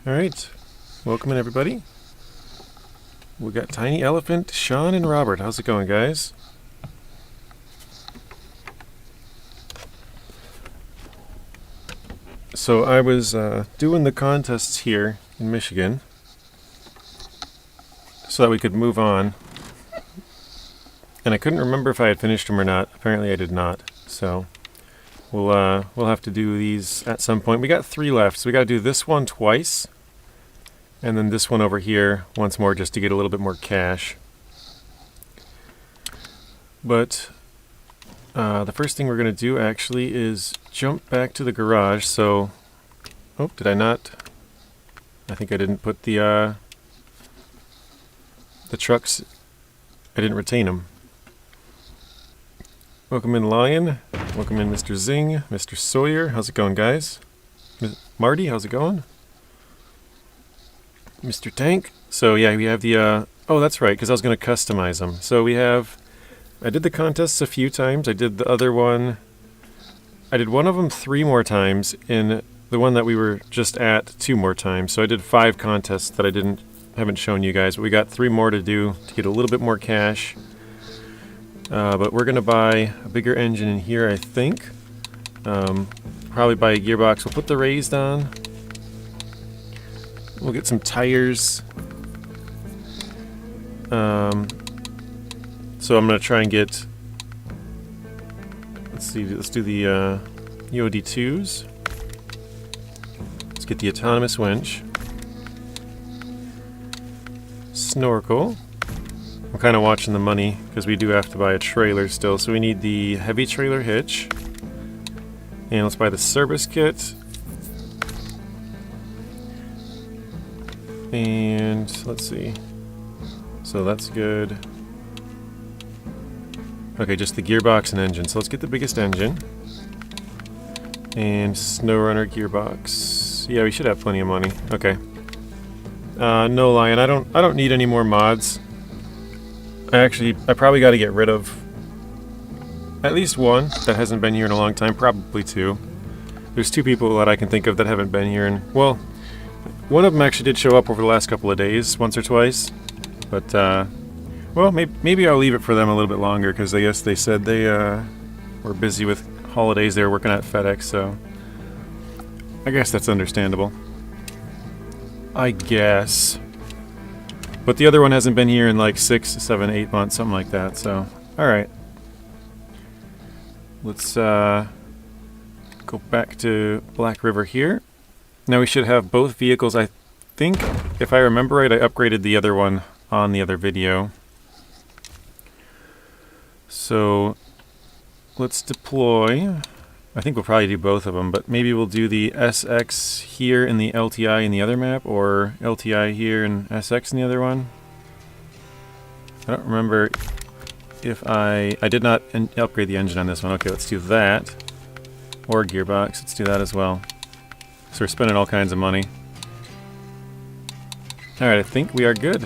Alright, welcome in everybody. We got Tiny Elephant, Sean, and Robert. How's it going, guys? So I was doing the contests here in Michigan so that we could move on. And I couldn't remember if I had finished them or not. Apparently I did not. So we'll have to do these at some point. We got 3 left, so we got to do this one twice. And then this one over here once more just to get a little bit more cash. But the first thing we're going to do actually is jump back to the garage. So, oh, did I not? I think I didn't put the trucks, I didn't retain them. Welcome in, Lion. Welcome in, Mr. Zing, Mr. Sawyer. How's it going, guys? Marty, how's it going? Mr. Tank. So yeah, we have the, oh, that's right, because I was going to customize them. So we have, I did the contests a few times. I did the other one, I did one of them 3 more times, and the one that we were just at 2 more times. So I did 5 contests that I haven't shown you guys, but we got 3 more to do to get a little bit more cash. But we're going to buy a bigger engine in here, I think. Probably buy a gearbox. We'll put the raised on. We'll get some tires. So I'm going to try and get, let's do the UOD2s. Let's get the autonomous winch. Snorkel. I'm kind of watching the money because we do have to buy a trailer still. So we need the heavy trailer hitch. And let's buy the service kit. And let's see. So that's good. Okay, just the gearbox and engine. So let's get the biggest engine. And SnowRunner gearbox. Yeah, we should have plenty of money. Okay. No, Lion, I don't need any more mods. I probably got to get rid of at least one that hasn't been here in a long time, probably 2. There's 2 people that I can think of that haven't been here, and well, one of them actually did show up over the last couple of days, once or twice. But well, maybe I'll leave it for them a little bit longer because I guess they said they were busy with holidays. They were working at FedEx, so I guess that's understandable. I guess. But the other one hasn't been here in like 6, 7, 8 months, something like that, so alright. Let's go back to Black River here. Now we should have both vehicles. I think, if I remember right, I upgraded the other one on the other video. So let's deploy. I think we'll probably do both of them, but maybe we'll do the SX here and the LTI in the other map, or LTI here and SX in the other one. I don't remember if I did not upgrade the engine on this one. Okay, let's do that. Or gearbox, let's do that as well. So we're spending all kinds of money. Alright, I think we are good.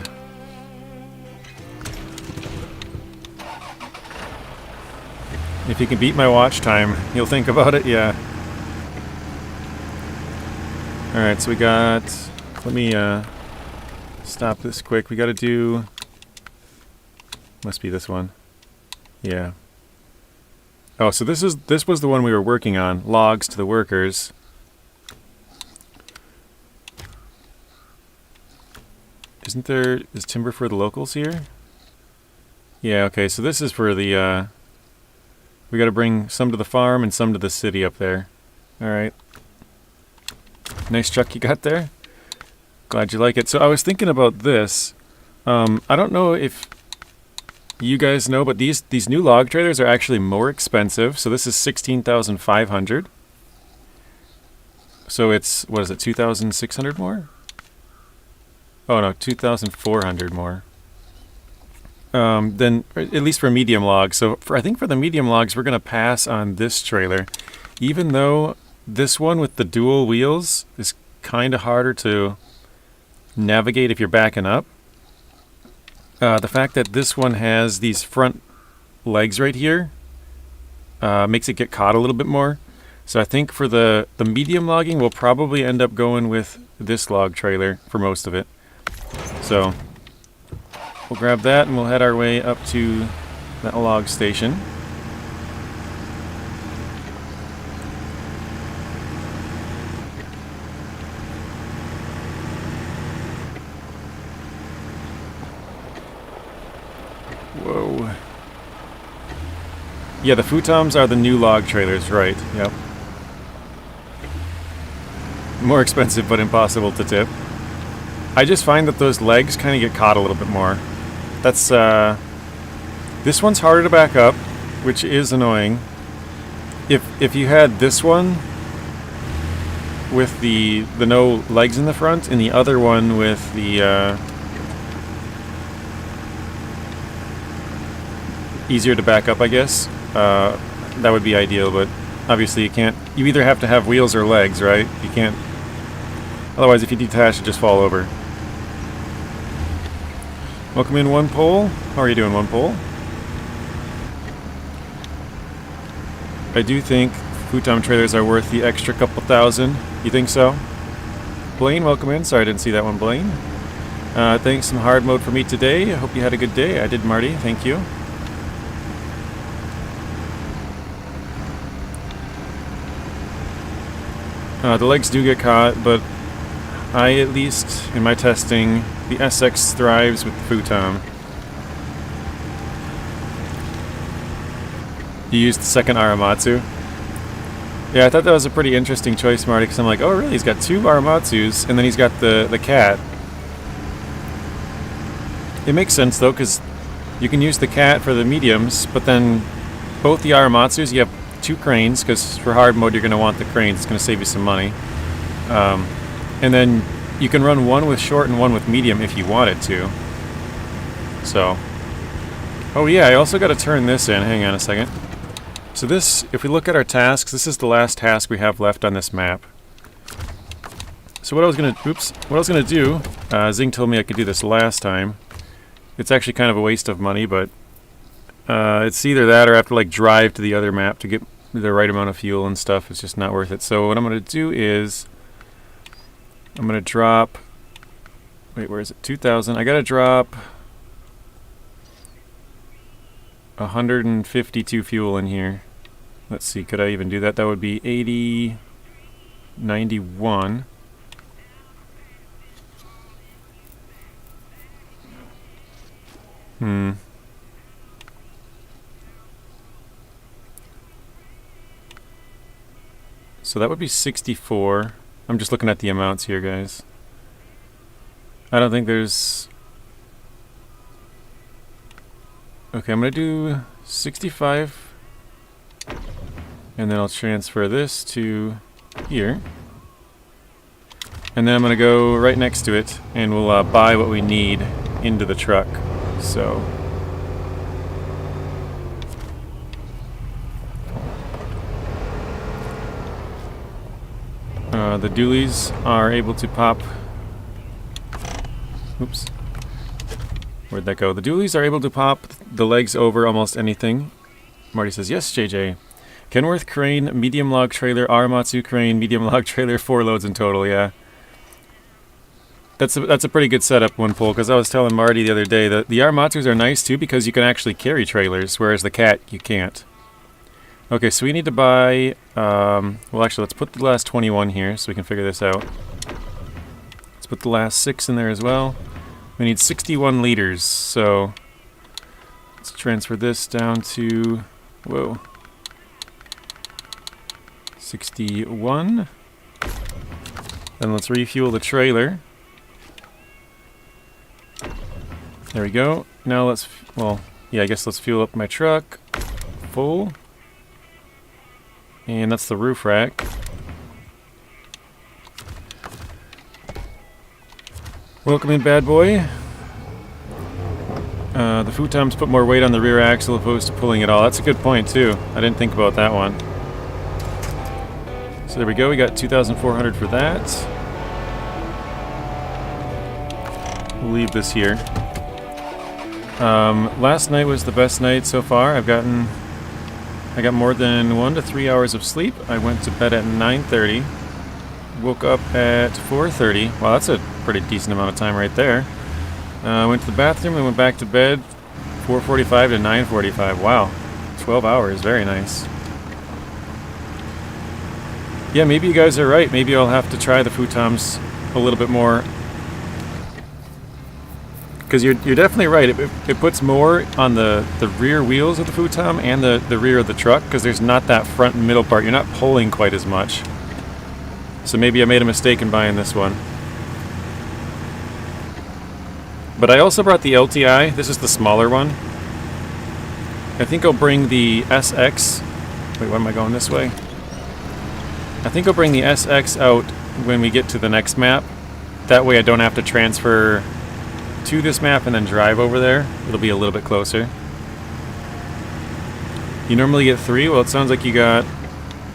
If you can beat my watch time, you'll think about it, yeah. Alright, so we got, let me stop this quick. We gotta do, must be this one. Yeah. Oh, so this was the one we were working on, logs to the workers. Is timber for the locals here? Yeah, okay, so this is for the, we gotta bring some to the farm and some to the city up there. Alright. Nice truck you got there. Glad you like it. So I was thinking about this. I don't know if you guys know, but these new log trailers are actually more expensive. So this is $16,500. So it's, what is it, 2,600 more? Oh no, 2,400 more. Then, at least for medium logs. So I think for the medium logs, we're going to pass on this trailer. Even though this one with the dual wheels is kind of harder to navigate if you're backing up. The fact that this one has these front legs right here makes it get caught a little bit more. So I think for the medium logging, we'll probably end up going with this log trailer for most of it. So we'll grab that and we'll head our way up to that log station. Whoa. Yeah, the futoms are the new log trailers, right? Yep. More expensive, but impossible to tip. I just find that those legs kind of get caught a little bit more. That's, this one's harder to back up, which is annoying. If you had this one with the no legs in the front, and the other one with the, easier to back up, I guess, that would be ideal, but obviously you can't. You either have to have wheels or legs, right? You can't. Otherwise, if you detach, you just fall over. Welcome in, One Pole. How are you doing, One Pole? I do think futon trailers are worth the extra couple thousand. You think so? Blaine, welcome in. Sorry I didn't see that one, Blaine. Thanks, some hard mode for me today. I hope you had a good day. I did, Marty. Thank you. The legs do get caught, but I, at least in my testing, the SX thrives with the futon. You used the second Aramatsu. Yeah, I thought that was a pretty interesting choice, Marty, because I'm like, oh really, he's got two Aramatsus, and then he's got the cat. It makes sense though, because you can use the cat for the mediums, but then both the Aramatsus, you have two cranes, because for hard mode you're going to want the cranes. It's going to save you some money. And then you can run one with short and one with medium if you wanted to. So, oh yeah, I also got to turn this in. Hang on a second. So this, if we look at our tasks, this is the last task we have left on this map. So what I was gonna do, Zing told me I could do this last time. It's actually kind of a waste of money, but it's either that or I have to like drive to the other map to get the right amount of fuel and stuff. It's just not worth it. So what I'm going to do is I'm going to drop, wait, where is it? 2,000. I got to drop 152 fuel in here. Let's see, could I even do that? That would be 80, 91. So that would be 64. I'm just looking at the amounts here, guys. I don't think there's... Okay, I'm going to do 65. And then I'll transfer this to here. And then I'm going to go right next to it, and we'll buy what we need into the truck. So... the dualies are able to pop... Oops. Where'd that go? The dualies are able to pop the legs over almost anything. Marty says, yes, JJ. Kenworth crane, medium log trailer, Aramatsu crane, medium log trailer, 4 loads in total, yeah. That's a pretty good setup, One Pole, because I was telling Marty the other day that the Aramatsus are nice too because you can actually carry trailers, whereas the cat, you can't. Okay, so we need to buy, well actually let's put the last 21 here so we can figure this out. Let's put the last 6 in there as well. We need 61 liters, so let's transfer this down to, whoa, 61. Then let's refuel the trailer. There we go. Now let's, well, yeah, I guess let's fuel up my truck. Full. And that's the roof rack. Welcome in, bad boy. The futoms put more weight on the rear axle opposed to pulling it all. That's a good point, too. I didn't think about that one. So there we go. We got 2,400 for that. We'll leave this here. Last night was the best night so far. I I got more than 1 to 3 hours of sleep. I went to bed at 9:30. Woke up at 4:30. Wow, that's a pretty decent amount of time right there. Went to the bathroom and went back to bed 4:45 to 9:45. Wow, 12 hours. Very nice. Yeah, maybe you guys are right. Maybe I'll have to try the futoms a little bit more. Because you're definitely right. It puts more on the rear wheels of the futom and the rear of the truck, because there's not that front and middle part. You're not pulling quite as much. So maybe I made a mistake in buying this one. But I also brought the LTI. This is the smaller one. I think I'll bring the SX. Wait, why am I going this way? I think I'll bring the SX out when we get to the next map. That way I don't have to transfer to this map and then drive over there. It'll be a little bit closer. You normally get 3. Well, it sounds like you got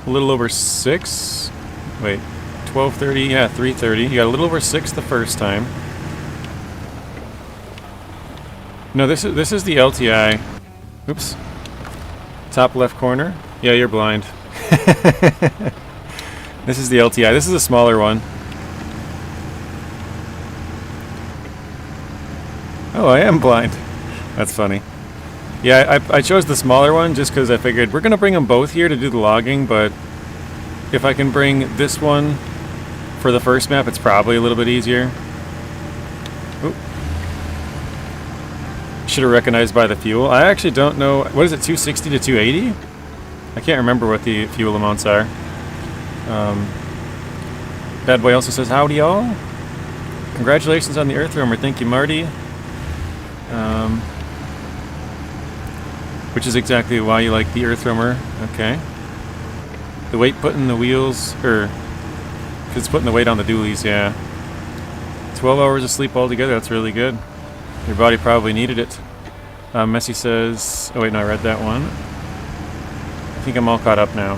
a little over 6. Wait, 12:30. Yeah, 3:30. You got a little over 6 the first time. No, this is the LTI. Oops. Top left corner. Yeah, you're blind. This is the LTI. This is a smaller one. Oh, I am blind. That's funny. Yeah, I chose the smaller one just because I figured we're going to bring them both here to do the logging, but if I can bring this one for the first map, it's probably a little bit easier. Should have recognized by the fuel. I actually don't know. What is it, 260 to 280? I can't remember what the fuel amounts are. Bad Boy also says, howdy y'all. Congratulations on the Earth Roamer. Thank you, Marty. Which is exactly why you like the Earth Roamer. Okay. The weight put in the wheels, or because it's putting the weight on the dualies, yeah. 12 hours of sleep altogether, that's really good. Your body probably needed it. Messi says, oh wait, no, I read that one. I think I'm all caught up now.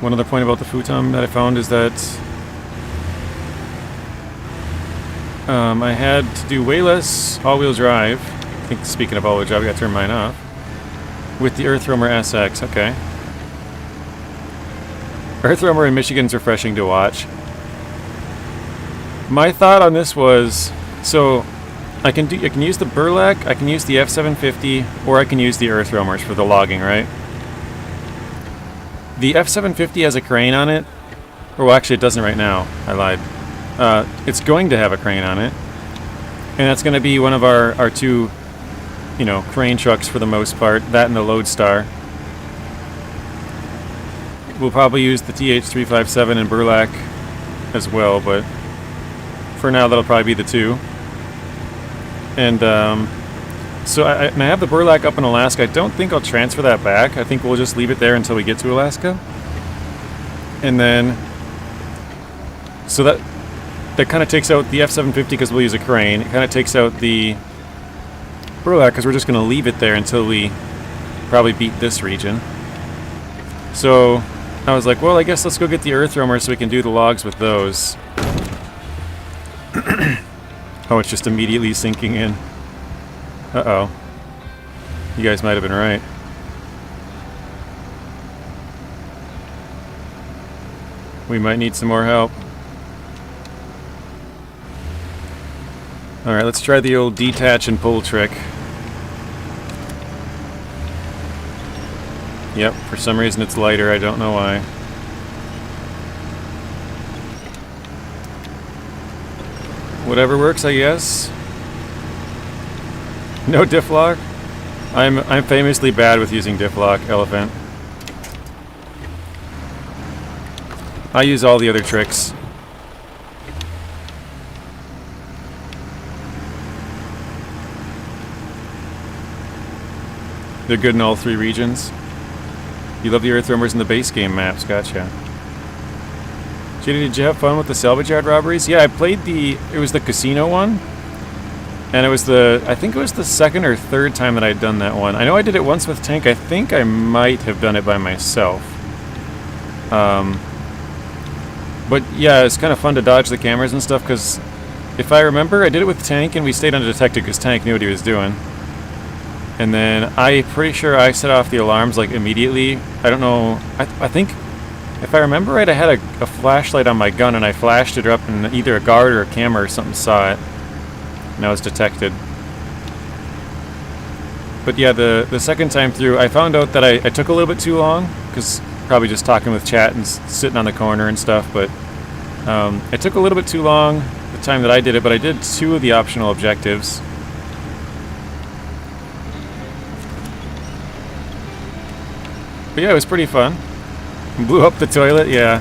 One other point about the futom that I found is that I had to do way less all-wheel drive. I think, speaking of all-wheel drive, I got to turn mine off. With the Earth Roamer SX, okay. Earth Roamer in Michigan's refreshing to watch. My thought on this was, so I can use the burlak, I can use the F750, or I can use the Earth Roamers for the logging, right? The F750 has a crane on it. Or well, actually it doesn't right now. I lied. It's going to have a crane on it. And that's going to be one of our two, crane trucks for the most part. That and the Lodestar. We'll probably use the TH357 and burlak as well, but for now that'll probably be the two. And so I have the burlak up in Alaska. I don't think I'll transfer that back. I think we'll just leave it there until we get to Alaska. And then, so that kind of takes out the F750 because we'll use a crane. It kind of takes out the burlak because we're just going to leave it there until we probably beat this region. So I was like, well, I guess let's go get the Earth Roamer so we can do the logs with those. Oh, it's just immediately sinking in. Uh-oh. You guys might have been right. We might need some more help. Alright, let's try the old detach and pull trick. Yep, for some reason it's lighter, I don't know why. Whatever works, I guess. No diff lock? I'm famously bad with using diff lock, Elephant. I use all the other tricks. They're good in all 3 regions. You love the Earth Roamers in the base game maps, gotcha. JD, did you have fun with the salvage yard robberies? Yeah, I played it was the casino one. And it was I think it was the 2nd or 3rd time that I'd done that one. I know I did it once with Tank. I think I might have done it by myself. But yeah, it's kind of fun to dodge the cameras and stuff, because if I remember, I did it with Tank and we stayed undetected because Tank knew what he was doing. And then I'm pretty sure I set off the alarms like immediately. I don't know. I think, if I remember right, I had a flashlight on my gun and I flashed it up and either a guard or a camera or something saw it. And I was detected. But yeah, the second time through, I found out that I took a little bit too long, because probably just talking with chat and sitting on the corner and stuff, but I took a little bit too long the time that I did it, but I did 2 of the optional objectives. But yeah, it was pretty fun. Blew up the toilet, yeah.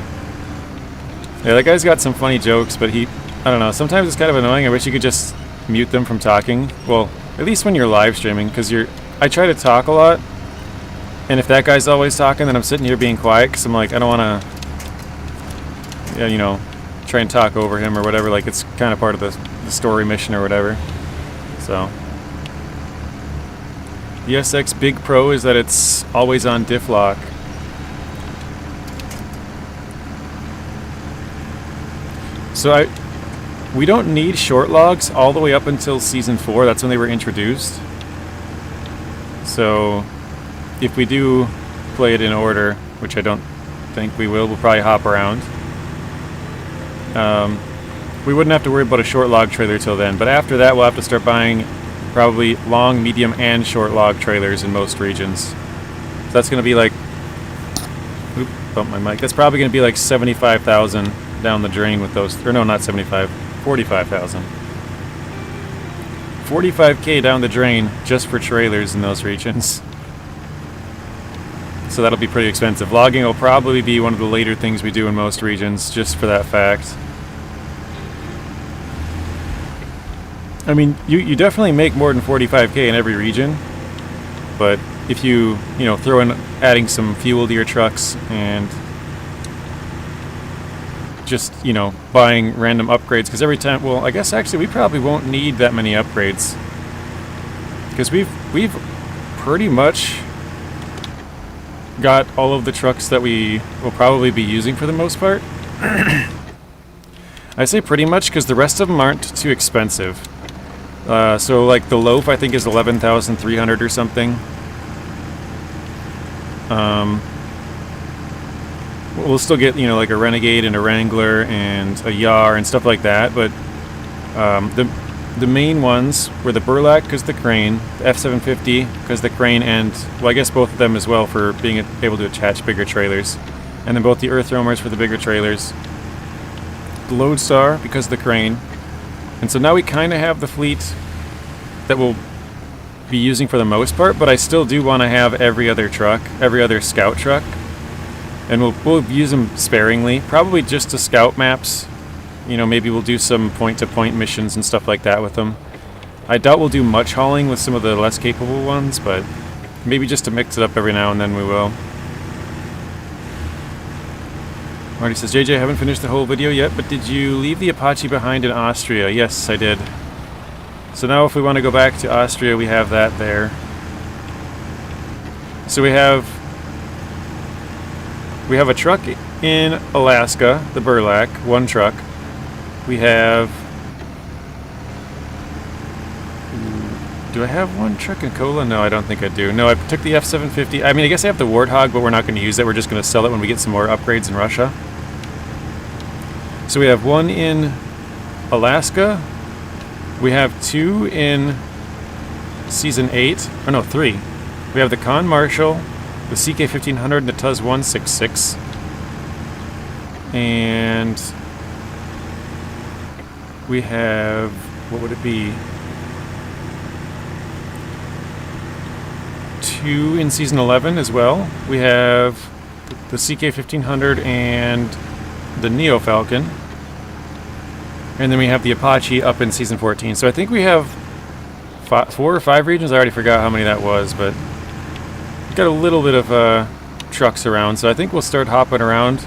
Yeah, that guy's got some funny jokes, but I don't know, sometimes it's kind of annoying. I wish you could just mute them from talking. Well, at least when you're live streaming, because I try to talk a lot, and if that guy's always talking, then I'm sitting here being quiet, because I'm like, I don't want to, yeah, you know, try and talk over him or whatever, like it's kind of part of the story mission or whatever. So the SX big pro is that it's always on diff lock. So we don't need short logs all the way up until Season 4. That's when they were introduced. So if we do play it in order, which I don't think we will, we'll probably hop around. We wouldn't have to worry about a short log trailer till then. But after that, we'll have to start buying probably long, medium, and short log trailers in most regions. So that's going to be like... Oop, bumped my mic. That's probably going to be like 75,000 down the drain with those... Or no, not 75. 45,000. 45k down the drain just for trailers in those regions. So that'll be pretty expensive. Logging will probably be one of the later things we do in most regions, just for that fact. I mean, you definitely make more than 45k in every region, but if you throw in adding some fuel to your trucks and just, buying random upgrades, because every time, well, I guess actually we probably won't need that many upgrades, because we've pretty much got all of the trucks that we will probably be using for the most part. I say pretty much because the rest of them aren't too expensive. So like the loaf I think is 11,300 or something. We'll still get like a Renegade and a Wrangler and a Yar and stuff like that, but the main ones were the burlak because the crane, the F750 because the crane, and well, I guess both of them as well for being able to attach bigger trailers, and then both the earth roamers for the bigger trailers, the Lodestar because of the crane. And so now we kind of have the fleet that we'll be using for the most part, but I still do want to have every other truck, every other scout truck, and we'll use them sparingly, probably just to scout maps. Maybe we'll do some point-to-point missions and stuff like that with them. I doubt we'll do much hauling with some of the less capable ones, but maybe just to mix it up every now and then we will. Marty says, JJ, I haven't finished the whole video yet, but did you leave the Apache behind in Austria? Yes, I did. So now if we want to go back to Austria, we have that there. So we have a truck in Alaska, the burlak, one truck. We have... Do I have one truck in Kola? No, I don't think I do. No, I took the F750. I mean, I guess I have the Warthog, but we're not going to use it. We're just going to sell it when we get some more upgrades in Russia. So we have one in Alaska. We have 2 in Season 8. Oh no, 3. We have the Con Marshall, the CK1500, and the Tuz 166. And we have... What would it be? 2 in Season 11 as well. We have the CK1500 and the Neo Falcon. And then we have the Apache up in Season 14. So I think we have 4 or 5 regions. I already forgot how many that was, but we've got a little bit of trucks around. So I think we'll start hopping around.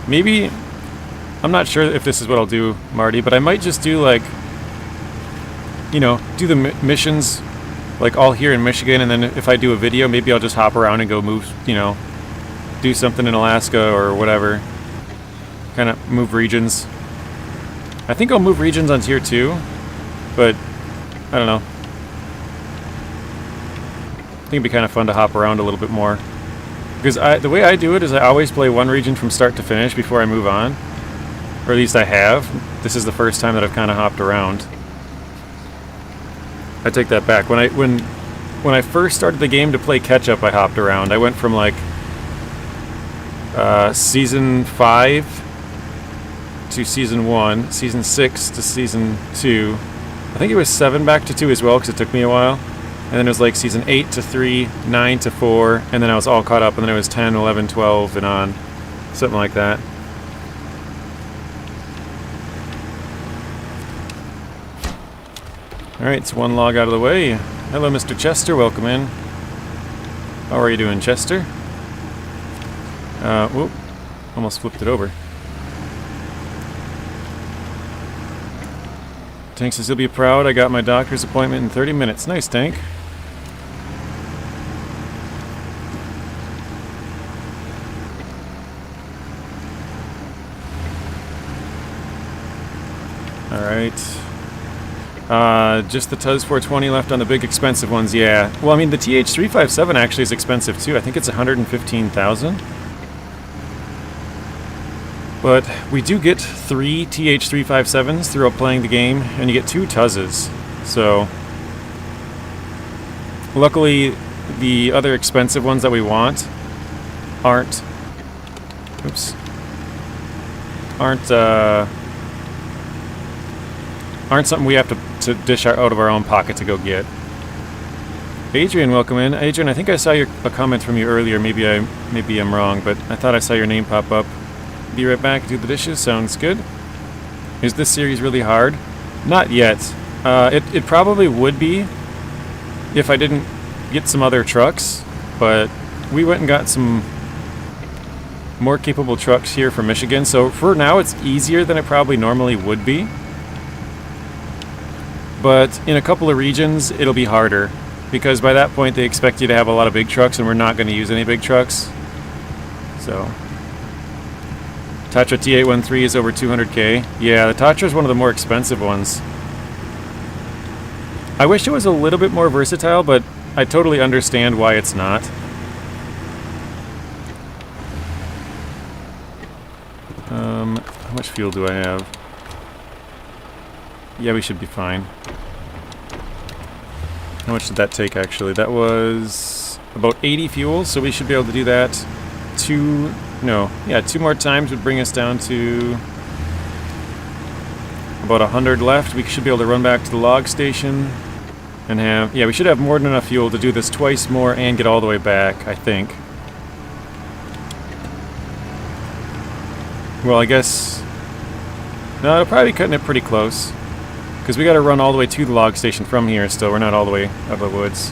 Maybe, I'm not sure if this is what I'll do, Marty, but I might just do like, do the missions like all here in Michigan, and then if I do a video, maybe I'll just hop around and go move, do something in Alaska or whatever. Kind of move regions. I think I'll move regions on Tier 2, but I don't know. think it'd be kind of fun to hop around a little bit more. Because the way I do it is I always play one region from start to finish before I move on. Or at least I have. This is the first time that I've kind of hopped around. I take that back. When I first started the game to play catch-up, I hopped around. I went from like Season 5 to Season 1, Season 6 to Season 2. I think it was 7 back to 2 as well, because it took me a while. And then it was like Season 8 to 3, 9 to 4, and then I was all caught up, and then it was 10, 11, 12, and on. Something like that. Alright, it's one log out of the way. Hello, Mr. Chester, welcome in. How are you doing, Chester? Whoop, almost flipped it over. Tank says he'll be proud. I got my doctor's appointment in 30 minutes. Nice, Tank. Alright. Just the Tuz 420 left on the big expensive ones, yeah. Well, I mean, the TH357 actually is expensive too. I think it's 115,000. But we do get 3 TH357s throughout playing the game, and you get 2 Tuzes. So, luckily, the other expensive ones that we want aren't something we have to dish out of our own pocket to go get. Adrian, welcome in. Adrian, I think I saw a comment from you earlier. Maybe I'm wrong, but I thought I saw your name pop up. Be right back. Do the dishes. Sounds good. Is this series really hard? Not yet. It probably would be if I didn't get some other trucks, but we went and got some more capable trucks here from Michigan, so for now it's easier than it probably normally would be. But in a couple of regions, it'll be harder, because by that point they expect you to have a lot of big trucks, and we're not going to use any big trucks. So, Tatra T813 is over 200k. Yeah, the Tatra is one of the more expensive ones. I wish it was a little bit more versatile, but I totally understand why it's not. How much fuel do I have? Yeah, we should be fine. How much did that take, actually? That was about 80 fuel, so we should be able to do that 2 more times would bring us down to about 100 left. We should be able to run back to the log station and have... Yeah, we should have more than enough fuel to do this twice more and get all the way back, I think. Well, I guess... No, it'll probably be cutting it pretty close. Because we got to run all the way to the log station from here still. We're not all the way out of the woods.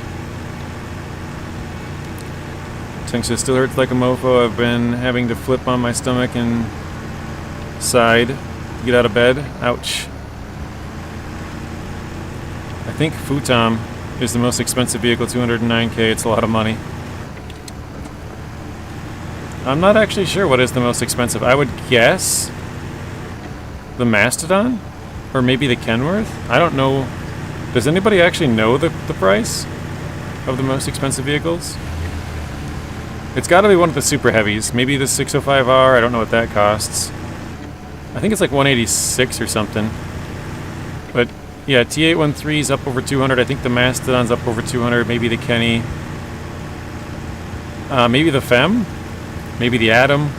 Tank says, still hurts like a mofo. I've been having to flip on my stomach and side to get out of bed. Ouch. I think Futom is the most expensive vehicle, 209k. It's a lot of money. I'm not actually sure what is the most expensive. I would guess the Mastodon? Or maybe the Kenworth? I don't know. Does anybody actually know the price of the most expensive vehicles? It's got to be one of the super heavies. Maybe the 605R. I don't know what that costs. I think it's like 186 or something. But yeah, T813's up over 200. I think the Mastodon's up over 200. Maybe the Kenny. Maybe the Fem. Maybe the Atom.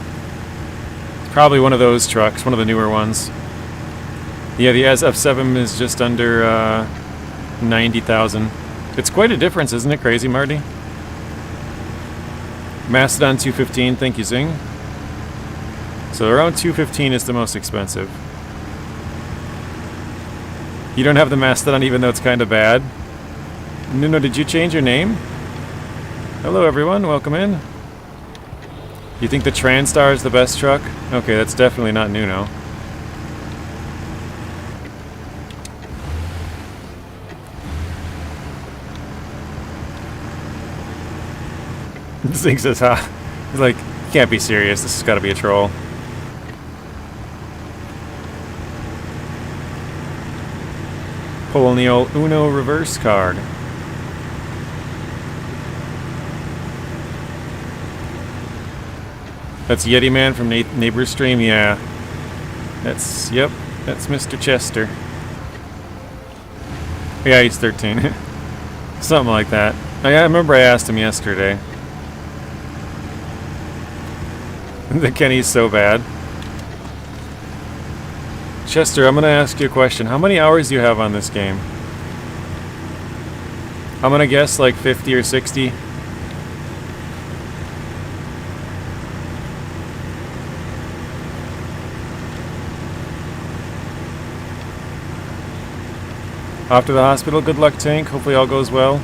Probably one of those trucks. One of the newer ones. Yeah, the SF7 is just under 90,000. It's quite a difference, isn't it? Crazy, Marty? Mastodon 215, thank you, Zing. So around 215 is the most expensive. You don't have the Mastodon even though it's kind of bad. Nuno, did you change your name? Hello everyone, welcome in. You think the Transtar is the best truck? Okay, that's definitely not Nuno. Zing says, ha. He's like, can't be serious. This has got to be a troll. Pulling the old Uno reverse card. That's Yeti Man from Neighbor's Stream, yeah. Yep, that's Mr. Chester. Yeah, he's 13. Something like that. I remember I asked him yesterday. The Kenny's so bad. Chester, I'm gonna ask you a question. How many hours do you have on this game? I'm gonna guess like 50 or 60. Off to the hospital. Good luck, Tank. Hopefully all goes well.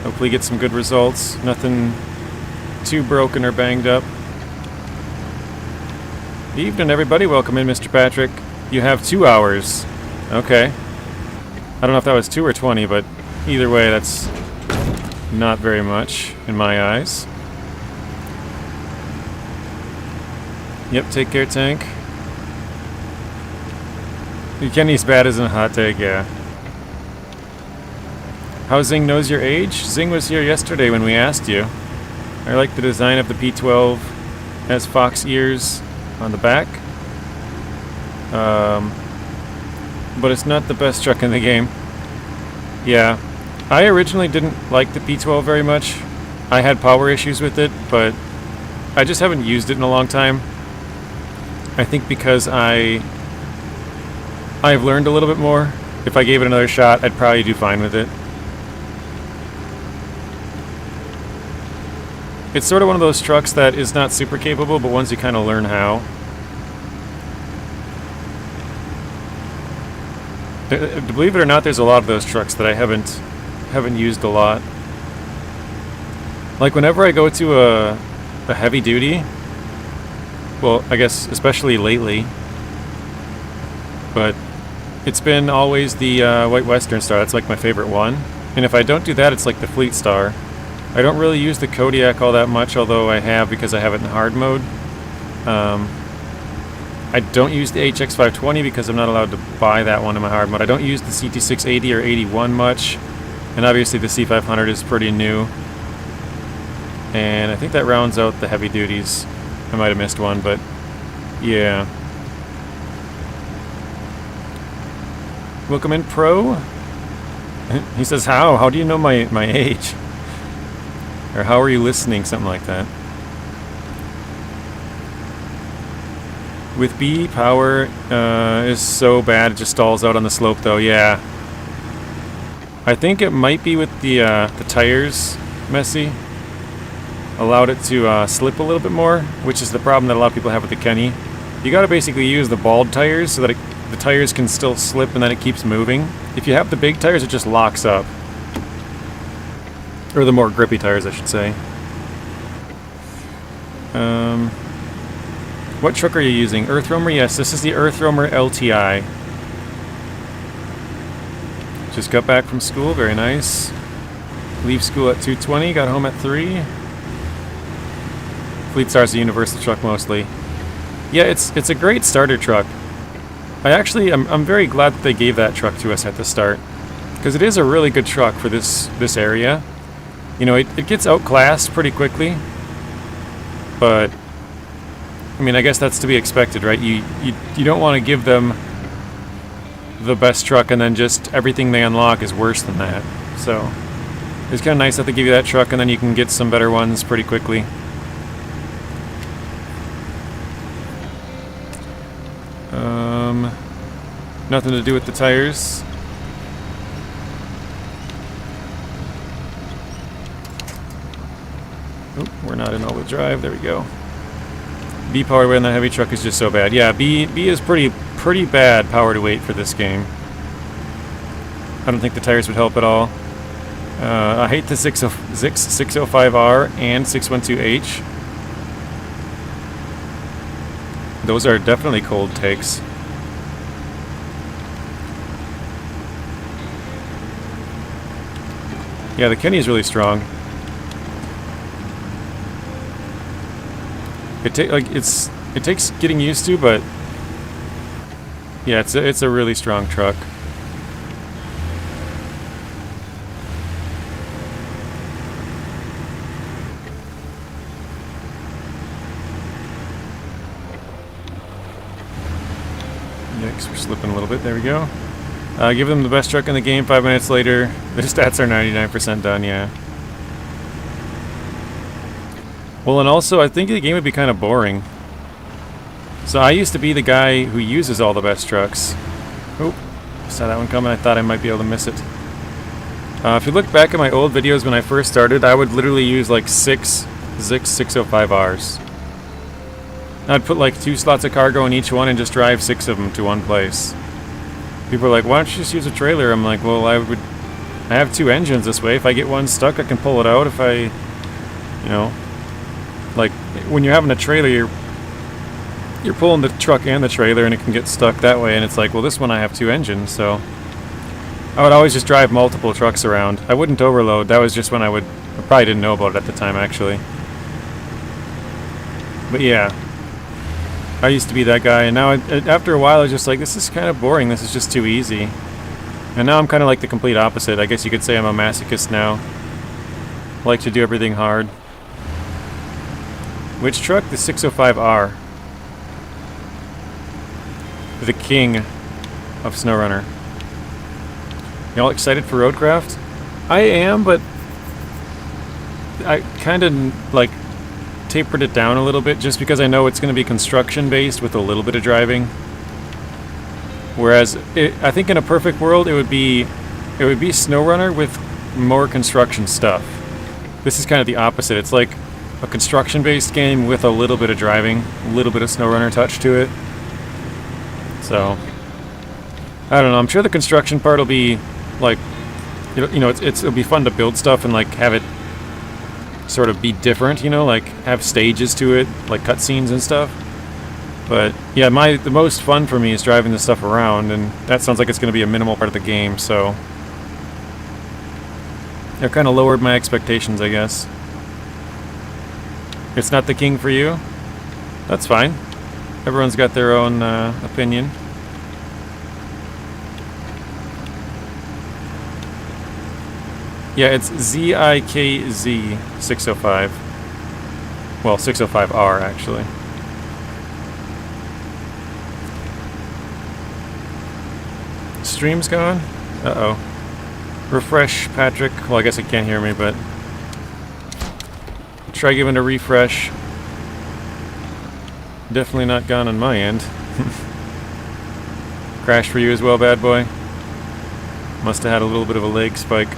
Hopefully get some good results. Nothing too broken or banged up. Evening, everybody. Welcome in, Mr. Patrick. You have 2 hours. Okay. I don't know if that was 2 or 20, but either way, that's not very much in my eyes. Yep, take care, Tank. Kenny's bad isn't a hot take, yeah. How Zing knows your age? Zing was here yesterday when we asked you. I like the design of the P12. Has fox ears on the back. But it's not the best truck in the game. Yeah. I originally didn't like the P12 very much. I had power issues with it, but I just haven't used it in a long time. I think because I've learned a little bit more. If I gave it another shot, I'd probably do fine with it. It's sort of one of those trucks that is not super capable, but once you kind of learn how. Believe it or not, there's a lot of those trucks that I haven't used a lot. Like whenever I go to a heavy duty, well, I guess especially lately, but it's been always the White Western Star. That's like my favorite one. And if I don't do that, it's like the Fleet Star. I don't really use the Kodiak all that much, although I have because I have it in hard mode. I don't use the HX520 because I'm not allowed to buy that one in my hard mode. I don't use the CT680 or 81 much. And obviously the C500 is pretty new. And I think that rounds out the heavy duties. I might have missed one, but yeah. Welcome in, Pro. He says, how? How do you know my age? Or how are you listening? Something like that. With B, power is so bad it just stalls out on the slope, though. Yeah. I think it might be with the tires messy. Allowed it to slip a little bit more, which is the problem that a lot of people have with the Kenny. You got to basically use the bald tires so that the tires can still slip and then it keeps moving. If you have the big tires, it just locks up. Or the more grippy tires, I should say. What truck are you using? Earth Roamer? Yes, this is the Earth Roamer LTI. Just got back from school, very nice. Leave school at 2:20, got home at 3. Fleet Star's a universal truck mostly. Yeah, it's a great starter truck. I'm very glad that they gave that truck to us at the start. Because it is a really good truck for this area. You know, it gets outclassed pretty quickly. But I mean, I guess that's to be expected, right? You don't want to give them the best truck and then just everything they unlock is worse than that. So it's kind of nice that they give you that truck and then you can get some better ones pretty quickly. Nothing to do with the tires. Oh, we're not in all-wheel drive. There we go. B power to weight on that heavy truck is just so bad. Yeah, B is pretty bad power to weight for this game. I don't think the tires would help at all. I hate the 605R and 612H. Those are definitely cold takes. Yeah, the Kenny is really strong. It takes getting used to, but yeah, it's a really strong truck. Yikes, we're slipping a little bit. There we go. Give them the best truck in the game. 5 minutes later, their stats are 99% done, yeah. Well, and also, I think the game would be kind of boring. So I used to be the guy who uses all the best trucks. Oh, saw that one coming. I thought I might be able to miss it. If you look back at my old videos when I first started, I would literally use like 6 Zix 605Rs. I'd put like 2 slots of cargo in each one and just drive 6 of them to one place. People are like, why don't you just use a trailer? I'm like, well, I have 2 engines this way. If I get one stuck, I can pull it out. If I, you know, like when you're having a trailer, you're pulling the truck and the trailer and it can get stuck that way, and it's like, well, this one I have 2 engines, so I would always just drive multiple trucks around. I wouldn't overload. That was just when I probably didn't know about it at the time, actually. But yeah, I used to be that guy, and now after a while I was just like, this is kind of boring, this is just too easy. And now I'm kind of like the complete opposite. I guess you could say I'm a masochist now. I like to do everything hard. Which truck? The 605R. The king of SnowRunner. Y'all excited for Roadcraft? I am, but I kind of like tapered it down a little bit just because I know it's going to be construction based with a little bit of driving. Whereas I think in a perfect world it would be SnowRunner with more construction stuff. This is kind of the opposite. It's like a construction based game with a little bit of driving, a little bit of SnowRunner touch to it. So I don't know. I'm sure the construction part will be like, you know, it'll be fun to build stuff and like have it sort of be different, you know, like have stages to it, like cutscenes and stuff. But yeah, the most fun for me is driving this stuff around, and that sounds like it's going to be a minimal part of the game. So I've kind of lowered my expectations, I guess. It's not the king for you? That's fine. Everyone's got their own opinion. Yeah, it's ZIKZ 605. Well, 605R, actually. Stream's gone? Uh-oh. Refresh, Patrick. Well, I guess he can't hear me, but try giving a refresh. Definitely not gone on my end. Crash for you as well, bad boy. Must have had a little bit of a leg spike.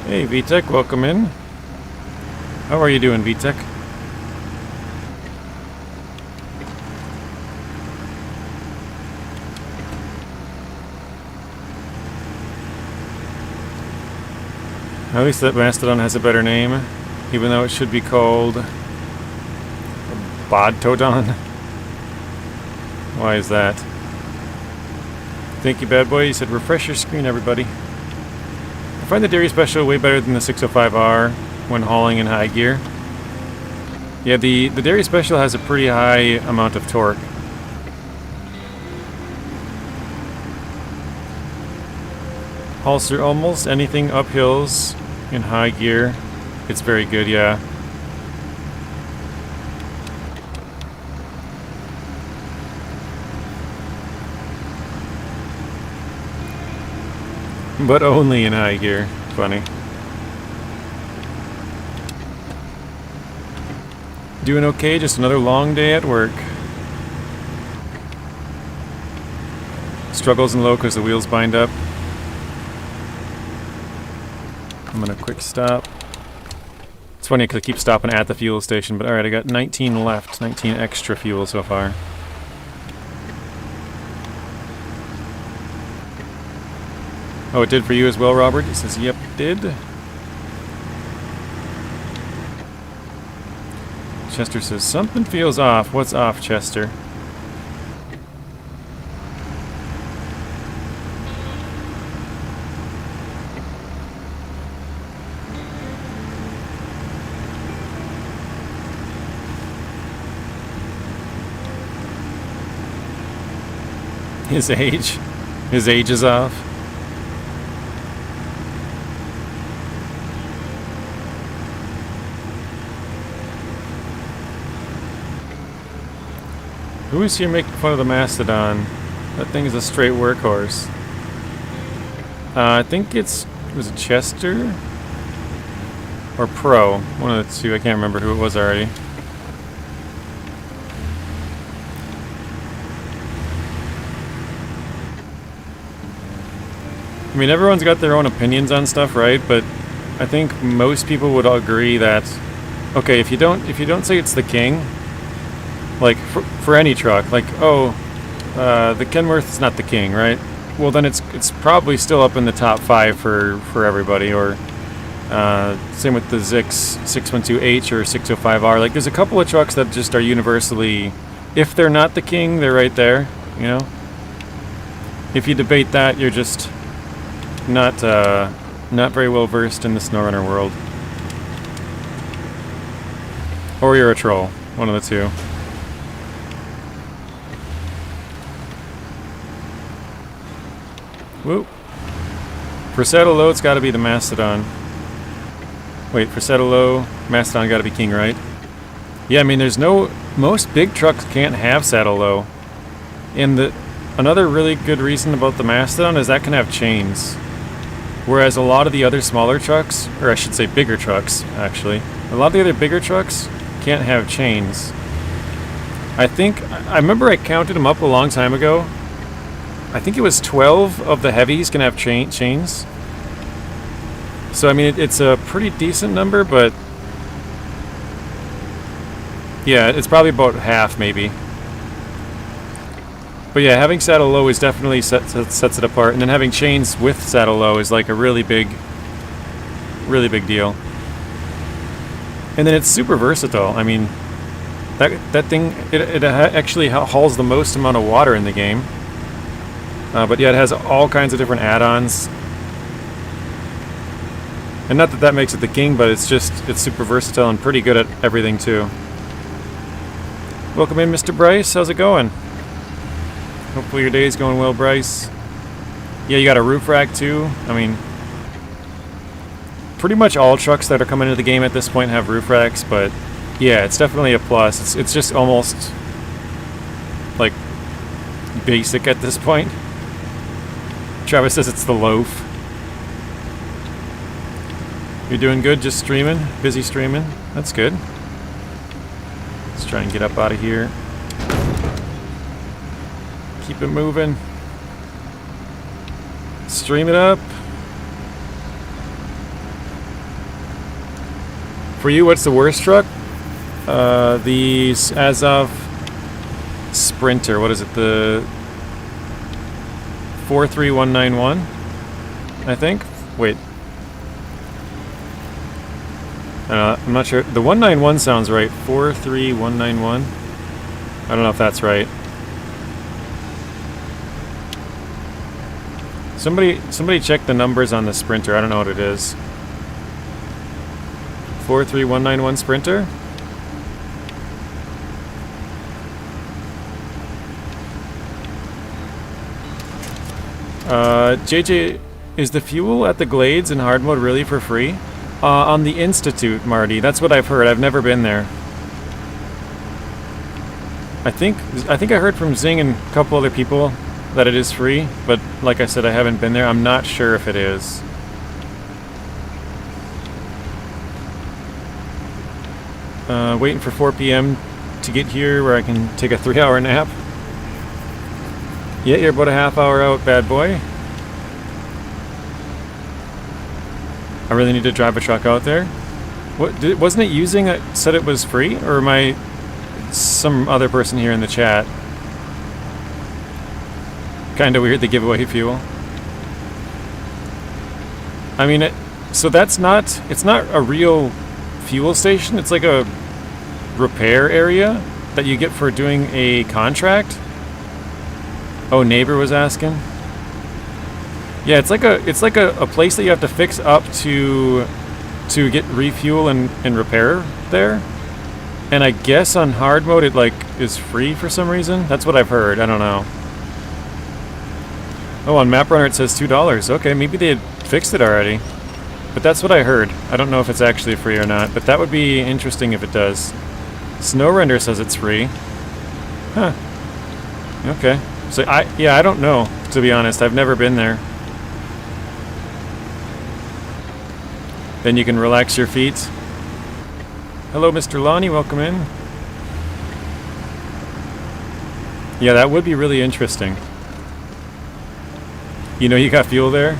Hey VTech, welcome in. How are you doing, VTech? At least that Mastodon has a better name, even though it should be called Bodtodon. Why is that? Thank you, bad boy. You said refresh your screen, everybody. I find the Dairy Special way better than the 605R when hauling in high gear. Yeah, the Dairy Special has a pretty high amount of torque. Hauls through almost anything up hills in high gear. It's very good, yeah. But only in high gear. Funny. Doing okay, just another long day at work. Struggles in low because the wheels bind up. I'm gonna quick stop. It's funny because I keep stopping at the fuel station, but alright, I got 19 left. 19 extra fuel so far. Oh, it did for you as well, Robert? He says, yep, it did. Chester says, something feels off. What's off, Chester? His age. His age is off. Who is here making fun of the Mastodon? That thing is a straight workhorse. I think was it Chester? Or Pro? One of the two. I can't remember who it was already. I mean, everyone's got their own opinions on stuff, right? But I think most people would agree that, okay, if you don't say it's the king, like for any truck, like, oh, the Kenworth is not the king, right? Well, then it's probably still up in the top 5 for everybody. Or same with the Zix 612H or 605R. Like, there's a couple of trucks that just are universally, if they're not the king, they're right there. You know, if you debate that, you're just not very well versed in the SnowRunner world, or you're a troll. One of the two. Whoop. For saddle low, it's got to be the Mastodon. Wait, for saddle low, Mastodon got to be king, right? Yeah, I mean, most big trucks can't have saddle low. And another really good reason about the Mastodon is that can have chains. Whereas a lot of the other smaller trucks, or I should say bigger trucks, actually, a lot of the other bigger trucks can't have chains. I remember I counted them up a long time ago. I think it was 12 of the heavies can have chains. So, I mean, it's a pretty decent number, but yeah, it's probably about half, maybe. But yeah, having saddle low is definitely sets it apart, and then having chains with saddle low is like a really big deal. And then it's super versatile. I mean, that thing it actually hauls the most amount of water in the game. But yeah, it has all kinds of different add-ons. And not that makes it the king, but it's super versatile and pretty good at everything too. Welcome in, Mr. Bryce. How's it going? Hopefully your day's going well, Bryce. Yeah, you got a roof rack too. I mean, pretty much all trucks that are coming into the game at this point have roof racks, but yeah, it's definitely a plus. It's just almost like basic at this point. Travis says it's the loaf. You're doing good, just streaming? Busy streaming? That's good. Let's try and get up out of here. Keep it moving. Stream it up. For you, what's the worst truck? The Azov Sprinter. What is it? The 43191, I think. Wait. I'm not sure. The 191 sounds right. 43191. I don't know if that's right. Somebody check the numbers on the Sprinter. I don't know what it is. 43191 Sprinter? JJ, is the fuel at the Glades in hard mode really for free? On the Institute, Marty. That's what I've heard. I've never been there. I think I heard from Zing and a couple other people that it is free, but like I said, I haven't been there. I'm not sure if it is. Waiting for 4 p.m. to get here where I can take a 3-hour nap. Yeah, you're about a half hour out, bad boy. I really need to drive a truck out there. Wasn't it using it, said it was free? Or am I some other person here in the chat? Kinda weird to give away fuel. I mean, so it's not a real fuel station. It's like a repair area that you get for doing a contract. Oh, neighbor was asking. Yeah, it's like a place that you have to fix up to get refuel and repair there. And I guess on hard mode it like is free for some reason. That's what I've heard. I don't know. Oh, on Map Runner it says $2. Okay, maybe they had fixed it already. But that's what I heard. I don't know if it's actually free or not, but that would be interesting if it does. SnowRunner says it's free. Huh. Okay. So I don't know, to be honest. I've never been there. Then you can relax your feet. Hello, Mr. Lonnie. Welcome in. Yeah, that would be really interesting. You know you got fuel there?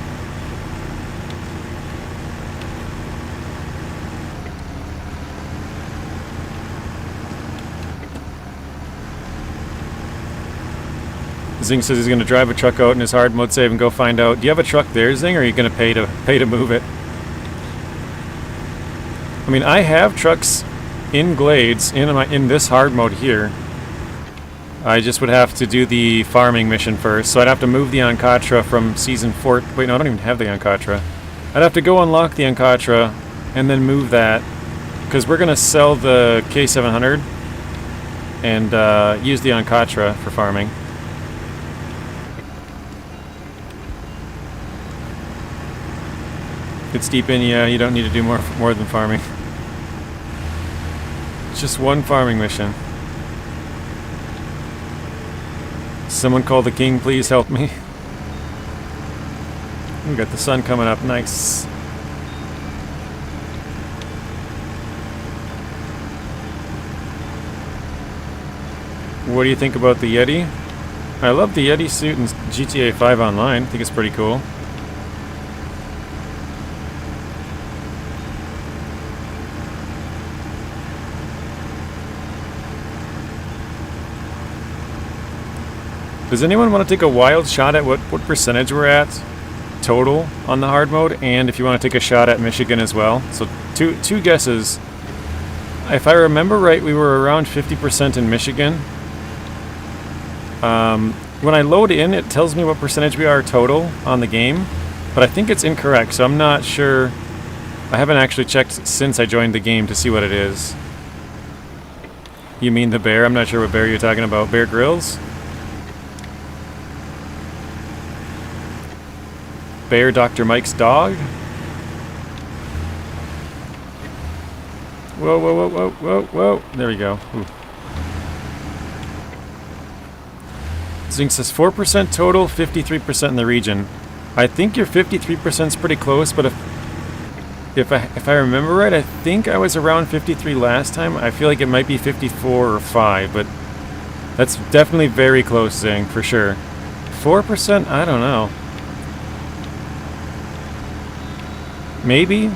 Zing says he's going to drive a truck out in his hard mode save and go find out. Do you have a truck there, Zing, or are you going to pay to move it? I mean, I have trucks in Glades in this hard mode here. I just would have to do the farming mission first, so I'd have to move the Ancatra from Season 4. Wait, no, I don't even have the Ancatra. I'd have to go unlock the Ancatra and then move that, because we're going to sell the K700 and use the Ancatra for farming. It's deep in, yeah, you don't need to do more than farming. It's just one farming mission. Someone call the king, please help me. We got the sun coming up, nice. What do you think about the Yeti? I love the Yeti suit in GTA 5 Online. I think it's pretty cool. Does anyone want to take a wild shot at what percentage we're at total on the hard mode, and if you want to take a shot at Michigan as well? So two guesses. If I remember right, we were around 50% in Michigan. When I load in, it tells me what percentage we are total on the game, but I think it's incorrect, so I'm not sure. I haven't actually checked since I joined the game to see what it is. You mean the bear? I'm not sure what bear you're talking about. Bear Grylls? Bear Dr. Mike's dog? Whoa, whoa, whoa, whoa, whoa, whoa. There we go. Ooh. Zing says 4% total, 53% in the region. I think your 53% is pretty close, but if I remember right, I think I was around 53 last time. I feel like it might be 54 or 5, but that's definitely very close, Zing, for sure. 4%? I don't know. Maybe?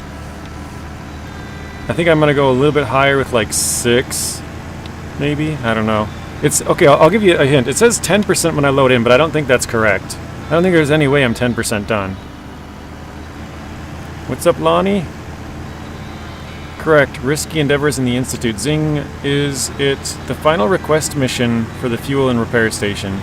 I think I'm gonna go a little bit higher with like 6, maybe? I don't know. It's okay, I'll give you a hint. It says 10% when I load in, but I don't think that's correct. I don't think there's any way I'm 10% done. What's up, Lonnie? Correct. Risky endeavors in the Institute. Zing, is it the final request mission for the fuel and repair station?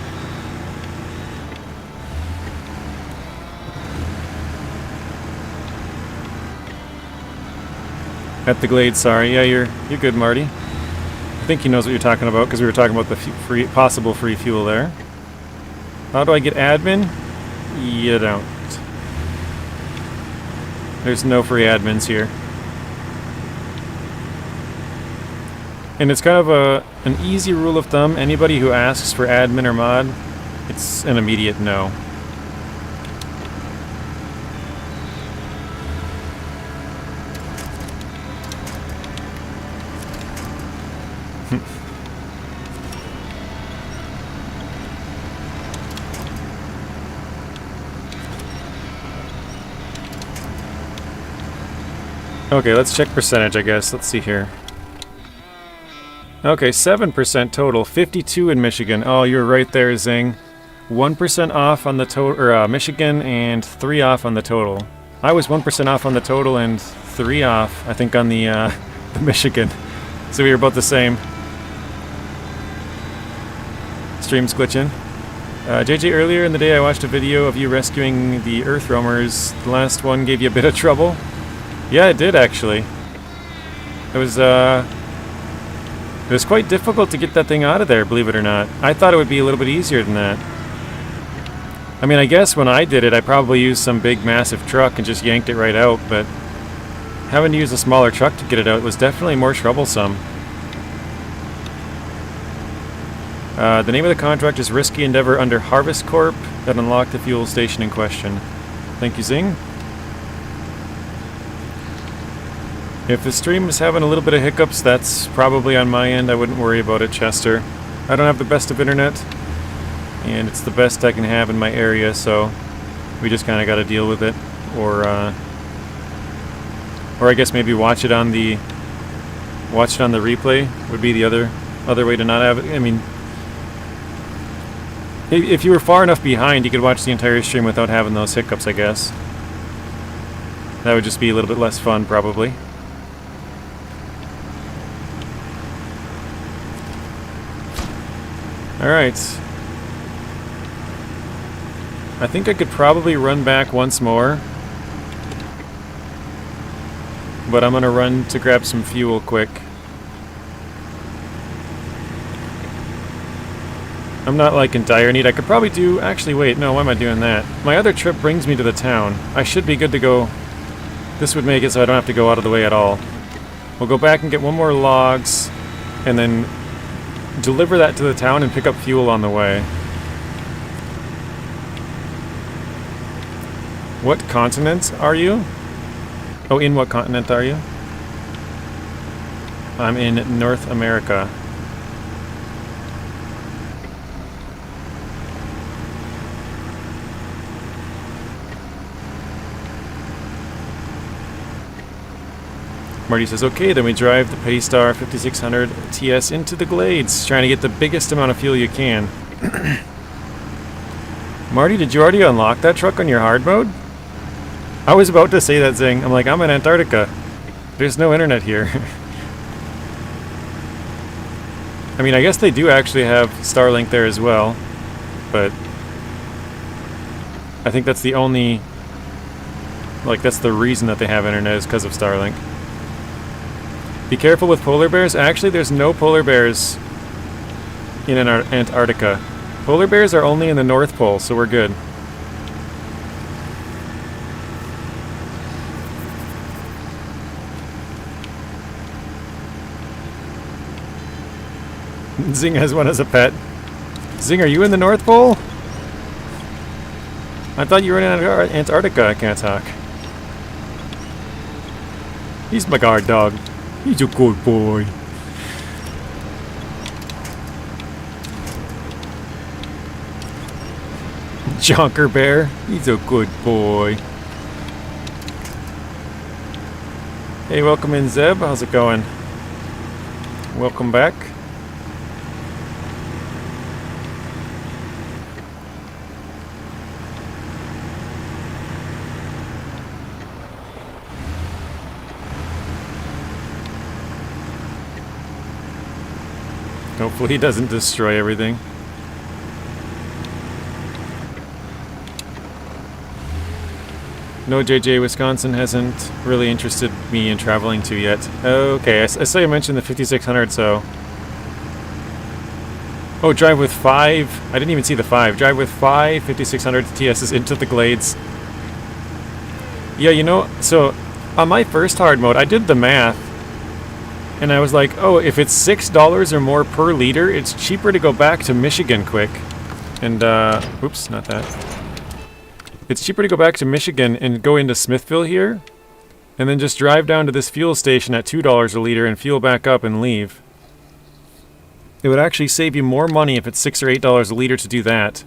At the Glade, sorry. Yeah, you're good, Marty. I think he knows what you're talking about, because we were talking about the possible free fuel there. How do I get admin? You don't. There's no free admins here. And it's kind of an easy rule of thumb. Anybody who asks for admin or mod, it's an immediate no. Okay, let's check percentage, I guess. Let's see here. Okay, 7% total, 52 in Michigan. Oh, you're right there, Zing. 1% off on the total, Michigan, and 3 off on the total. I was 1% off on the total and 3 off, I think, on the Michigan. So we were both the same. Stream's glitching. JJ, earlier in the day I watched a video of you rescuing the Earth Roamers. The last one gave you a bit of trouble. Yeah, it did, actually. It was quite difficult to get that thing out of there, believe it or not. I thought it would be a little bit easier than that. I mean, I guess when I did it, I probably used some big massive truck and just yanked it right out, but having to use a smaller truck to get it out was definitely more troublesome. The name of the contract is Risky Endeavor under Harvest Corp that unlocked the fuel station in question. Thank you, Zing. If the stream is having a little bit of hiccups, that's probably on my end. I wouldn't worry about it, Chester. I don't have the best of internet, and it's the best I can have in my area, so we just kind of got to deal with it, or I guess maybe watch it on the replay would be the other way to not have it. I mean, if you were far enough behind, you could watch the entire stream without having those hiccups, I guess. That would just be a little bit less fun, probably. Alright. I think I could probably run back once more. But I'm gonna run to grab some fuel quick. I'm not like in dire need. I could probably do... Actually, wait, no, why am I doing that? My other trip brings me to the town. I should be good to go. This would make it so I don't have to go out of the way at all. We'll go back and get one more logs, and then deliver that to the town and pick up fuel on the way. What continent are you? Oh, in what continent are you? I'm in North America. Marty says, okay, then we drive the Paystar 5600 TS into the glades, trying to get the biggest amount of fuel you can. Marty, did you already unlock that truck on your hard mode? I was about to say that, Zing. I'm like, I'm in Antarctica. There's no internet here. I mean, I guess they do actually have Starlink there as well, but I think that's the only... Like, that's the reason that they have internet is because of Starlink. Be careful with polar bears. Actually, there's no polar bears in Antarctica. Polar bears are only in the North Pole, so we're good. Zing has one as a pet. Zing, are you in the North Pole? I thought you were in Antarctica. I can't talk. He's my guard dog. He's a good boy. Jonker Bear. He's a good boy. Hey, welcome in, Zeb. How's it going? Welcome back. Hopefully he doesn't destroy everything. No, JJ, Wisconsin hasn't really interested me in traveling to yet. Okay, I saw you mentioned the 5600, so... Oh, drive with 5... I didn't even see the 5. Drive with 5 5600 TSs into the glades. Yeah, you know, so on my first hard mode, I did the math. And I was like, oh, if it's $6 or more per liter, it's cheaper to go back to Michigan quick. And, oops, not that. It's cheaper to go back to Michigan and go into Smithville here, and then just drive down to this fuel station at $2 a liter and fuel back up and leave. It would actually save you more money if it's $6 or $8 a liter to do that.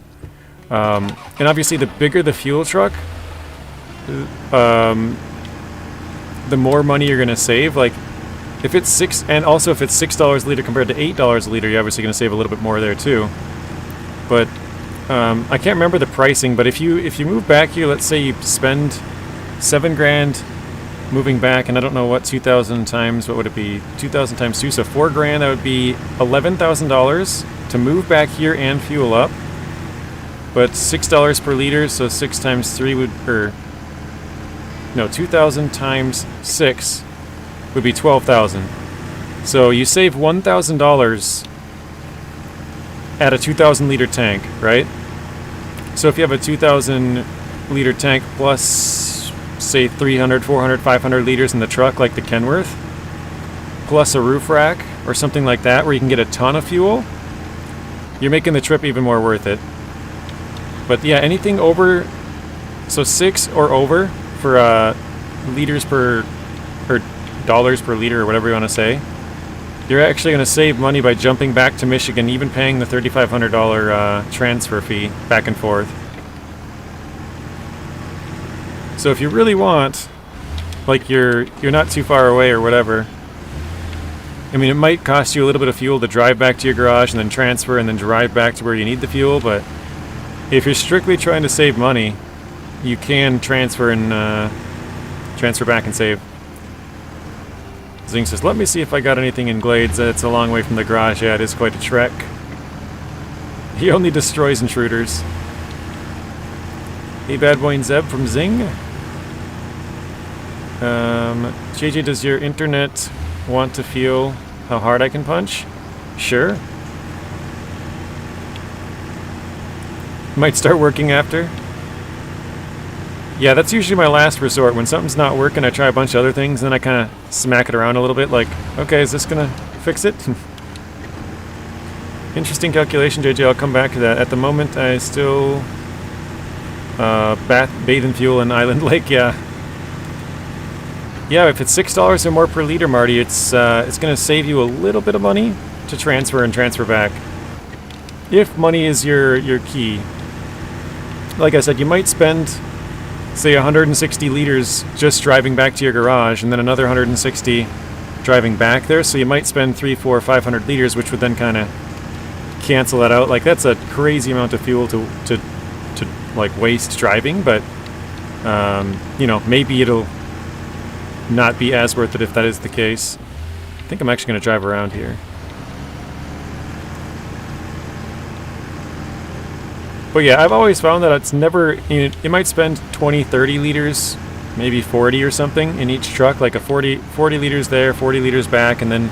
And obviously, the bigger the fuel truck, the more money you're going to save. Like, if it's if it's $6 a liter compared to $8 a liter, you're obviously going to save a little bit more there too. But I can't remember the pricing. But if you move back here, let's say you spend $7 grand moving back, and I don't know what 2,000 times, what would it be? 2,000 times 2, so $4 grand. That would be $11,000 to move back here and fuel up. But $6 per liter, so 6 times 3 would, no, 2,000 times 6 would be 12,000. So you save $1,000 at a 2,000 liter tank, right? So if you have a 2,000 liter tank plus, say, 300, 400, 500 liters in the truck, like the Kenworth, plus a roof rack or something like that, where you can get a ton of fuel, you're making the trip even more worth it. But yeah, anything over, so 6 or over for liters per, or dollars per liter, or whatever you want to say, you're actually going to save money by jumping back to Michigan, even paying the $3,500 transfer fee back and forth. So if you really want, like you're not too far away or whatever, I mean, it might cost you a little bit of fuel to drive back to your garage and then transfer and then drive back to where you need the fuel, but if you're strictly trying to save money, you can transfer and transfer back and save. Zing says, let me see if I got anything in Glades. It's a long way from the garage. Yeah, it is quite a trek. He only destroys intruders. Hey, Bad Boy and Zeb from Zing. JJ, does your internet want to feel how hard I can punch? Sure. Might start working after. Yeah, that's usually my last resort. When something's not working, I try a bunch of other things, and then I kind of smack it around a little bit, like, okay, is this gonna fix it? Interesting calculation, JJ. I'll come back to that. At the moment, I still bathe in fuel in Island Lake. Yeah. Yeah, if it's $6 or more per liter, Marty, it's gonna save you a little bit of money to transfer and transfer back. If money is your key. Like I said, you might spend, say, 160 liters just driving back to your garage, and then another 160 driving back there. So you might spend 300, 400, 500 liters, which would then kind of cancel that out. Like, that's a crazy amount of fuel to like waste driving, but you know, maybe it'll not be as worth it if that is the case. I think I'm actually going to drive around here. But yeah, I've always found that it's never, you know, you might spend 20, 30 liters, maybe 40 or something in each truck, like a 40 liters there, 40 liters back, and then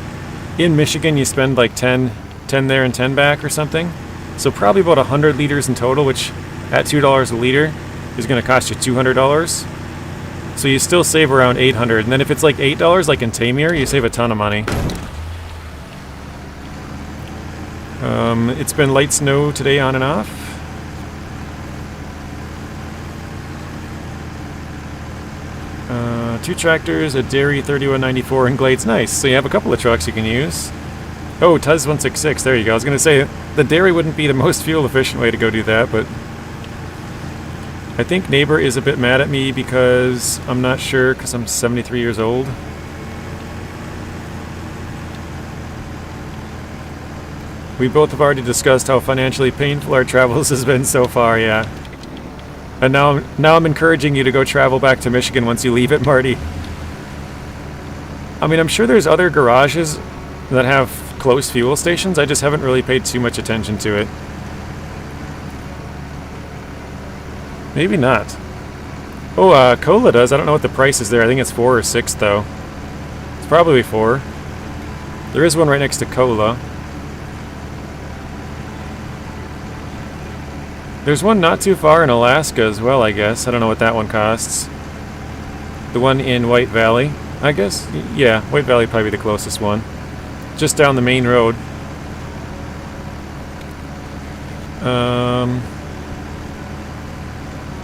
in Michigan you spend like 10 there and 10 back or something. So probably about 100 liters in total, which at $2 a liter is going to cost you $200. So you still save around $800. And then if it's like $8, like in Tamir, you save a ton of money. It's been light snow today on and off. Two tractors, a Dairy 3194 in Glades. Nice. So you have a couple of trucks you can use. Oh, Tuz 166. There you go. I was going to say the Dairy wouldn't be the most fuel efficient way to go do that, but I think neighbor is a bit mad at me because I'm not sure, because I'm 73 years old. We both have already discussed how financially painful our travels has been so far, yeah. And now I'm encouraging you to go travel back to Michigan once you leave it, Marty. I mean, I'm sure there's other garages that have close fuel stations. I just haven't really paid too much attention to it. Maybe not. Oh, Cola does. I don't know what the price is there. I think it's 4 or 6, though. It's probably 4. There is one right next to Cola. There's one not too far in Alaska as well, I guess. I don't know what that one costs. The one in White Valley, I guess? Yeah, White Valley would probably be the closest one. Just down the main road.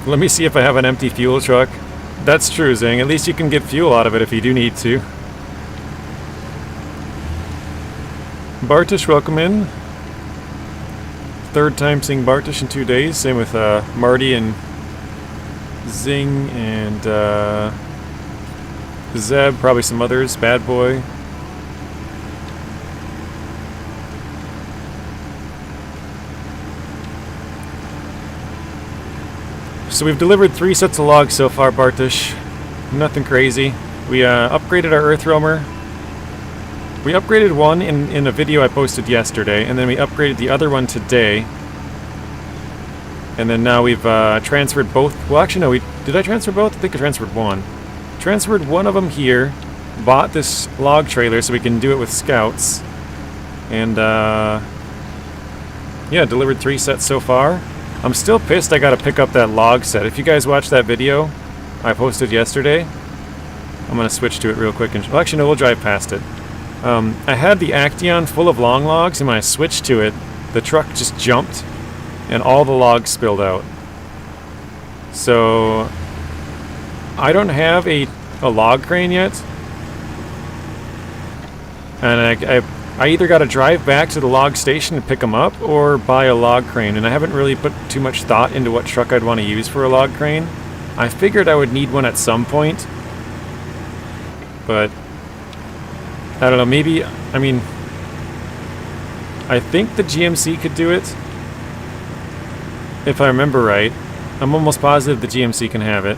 Let me see if I have an empty fuel truck. That's true, Zing. At least you can get fuel out of it if you do need to. Bartish, welcome in. Third time seeing Bartish in 2 days. Same with Marty and Zing and Zeb. Probably some others. Bad Boy. So we've delivered 3 sets of logs so far, Bartish. Nothing crazy. We upgraded our earth roamer. We upgraded one in a video I posted yesterday, and then we upgraded the other one today. And then now we've transferred both. Well, actually, no. Did I transfer both? I think I transferred one. Transferred one of them here. Bought this log trailer so we can do it with scouts. And yeah, delivered 3 sets so far. I'm still pissed I gotta pick up that log set. If you guys watched that video I posted yesterday, I'm gonna switch to it real quick. And well, actually, no, we'll drive past it. I had the actaeon full of long logs, and when I switched to it, the truck just jumped, and all the logs spilled out. So I don't have a log crane yet, and I either got to drive back to the log station and pick them up, or buy a log crane. And I haven't really put too much thought into what truck I'd want to use for a log crane. I figured I would need one at some point, but I don't know, maybe, I mean, I think the GMC could do it, if I remember right. I'm almost positive the GMC can have it,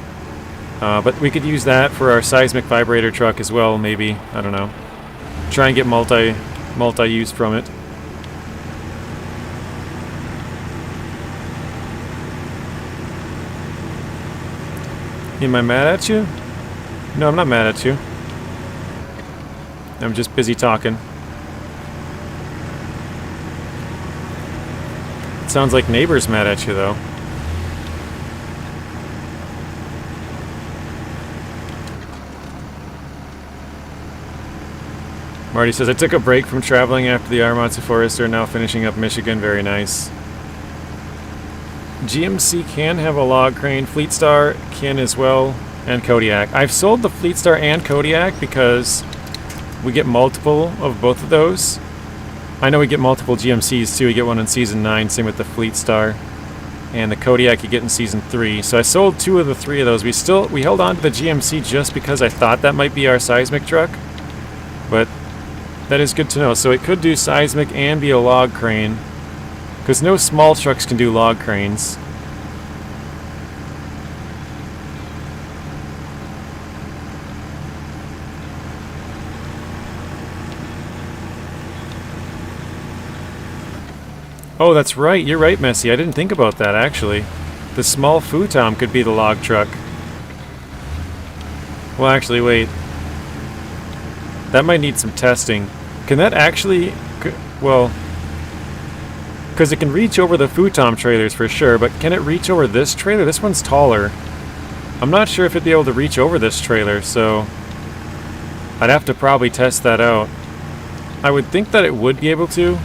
but we could use that for our seismic vibrator truck as well, maybe, I don't know. Try and get multi-use from it. Am I mad at you? No, I'm not mad at you. I'm just busy talking. It sounds like neighbor's mad at you, though. Marty says, I took a break from traveling after the Armatsu Forester, now finishing up Michigan. Very nice. GMC can have a log crane. Fleet Star can as well, and Kodiak. I've sold the Fleet Star and Kodiak because we get multiple of both of those. I know we get multiple GMCs too. We get one in Season 9, same with the Fleet Star. And the Kodiak you get in Season 3. So I sold 2 of the 3 of those. We held on to the GMC just because I thought that might be our seismic truck. But that is good to know. So it could do seismic and be a log crane, because no small trucks can do log cranes. Oh, that's right. You're right, Messi. I didn't think about that, actually. The small futom could be the log truck. Well, actually, wait. That might need some testing. Can that actually... Well... Because it can reach over the futom trailers for sure, but can it reach over this trailer? This one's taller. I'm not sure if it'd be able to reach over this trailer, so... I'd have to probably test that out. I would think that it would be able to,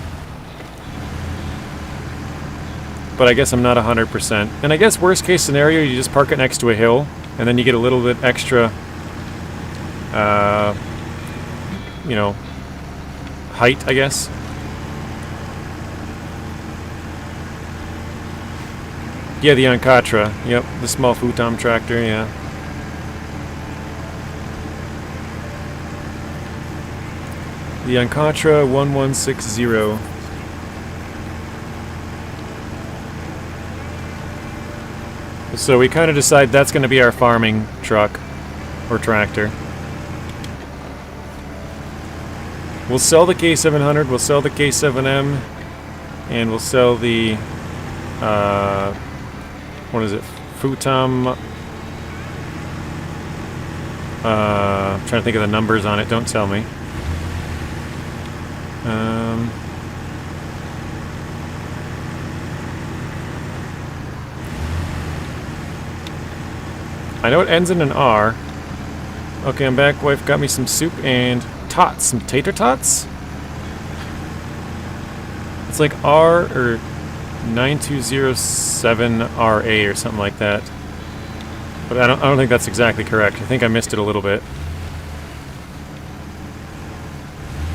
but I guess I'm not 100%. And I guess worst case scenario, you just park it next to a hill, and then you get a little bit extra, you know, height, I guess. Yeah, the Ancatra. Yep, the small futom tractor, yeah. The Ancatra 1160. So we kind of decide that's going to be our farming truck or tractor. We'll sell the K700, we'll sell the K7M, and we'll sell the, what is it, futom, I'm trying to think of the numbers on it, don't tell me. I know it ends in an R. Okay, I'm back. Wife got me some soup and tots. Some tater tots? It's like R or 9207RA or something like that. But I don't think that's exactly correct. I think I missed it a little bit.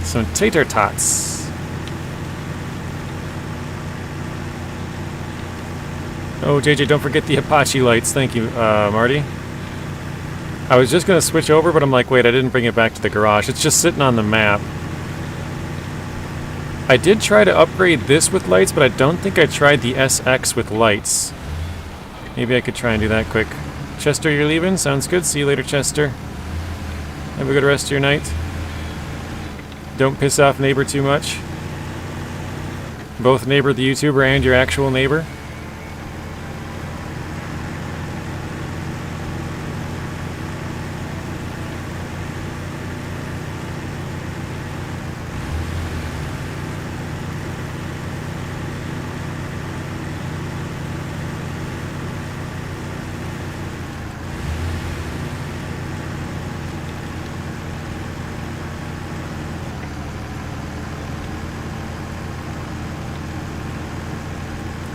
Some tater tots. Oh, JJ, don't forget the Apache lights. Thank you, Marty. I was just going to switch over, but I'm like, wait, I didn't bring it back to the garage. It's just sitting on the map. I did try to upgrade this with lights, but I don't think I tried the SX with lights. Maybe I could try and do that quick. Chester, you're leaving? Sounds good. See you later, Chester. Have a good rest of your night. Don't piss off neighbor too much. Both neighbor the YouTuber and your actual neighbor.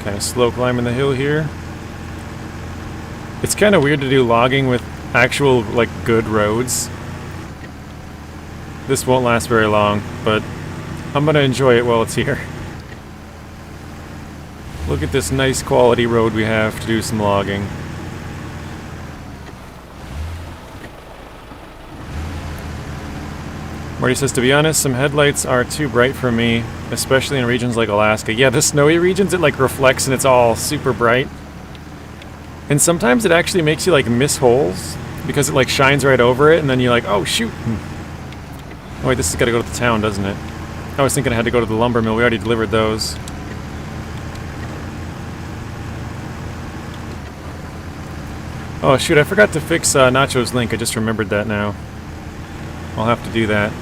Kind of slow climbing the hill here. It's kind of weird to do logging with actual, like, good roads. This won't last very long, but I'm gonna enjoy it while it's here. Look at this nice quality road we have to do some logging. Marty says, to be honest, some headlights are too bright for me, especially in regions like Alaska. Yeah, the snowy regions, it like reflects and it's all super bright. And sometimes it actually makes you like miss holes because it like shines right over it and then you're like, oh shoot. Oh wait, this has got to go to the town, doesn't it? I was thinking I had to go to the lumber mill. We already delivered those. Oh shoot, I forgot to fix Nacho's link. I just remembered that now. I'll have to do that.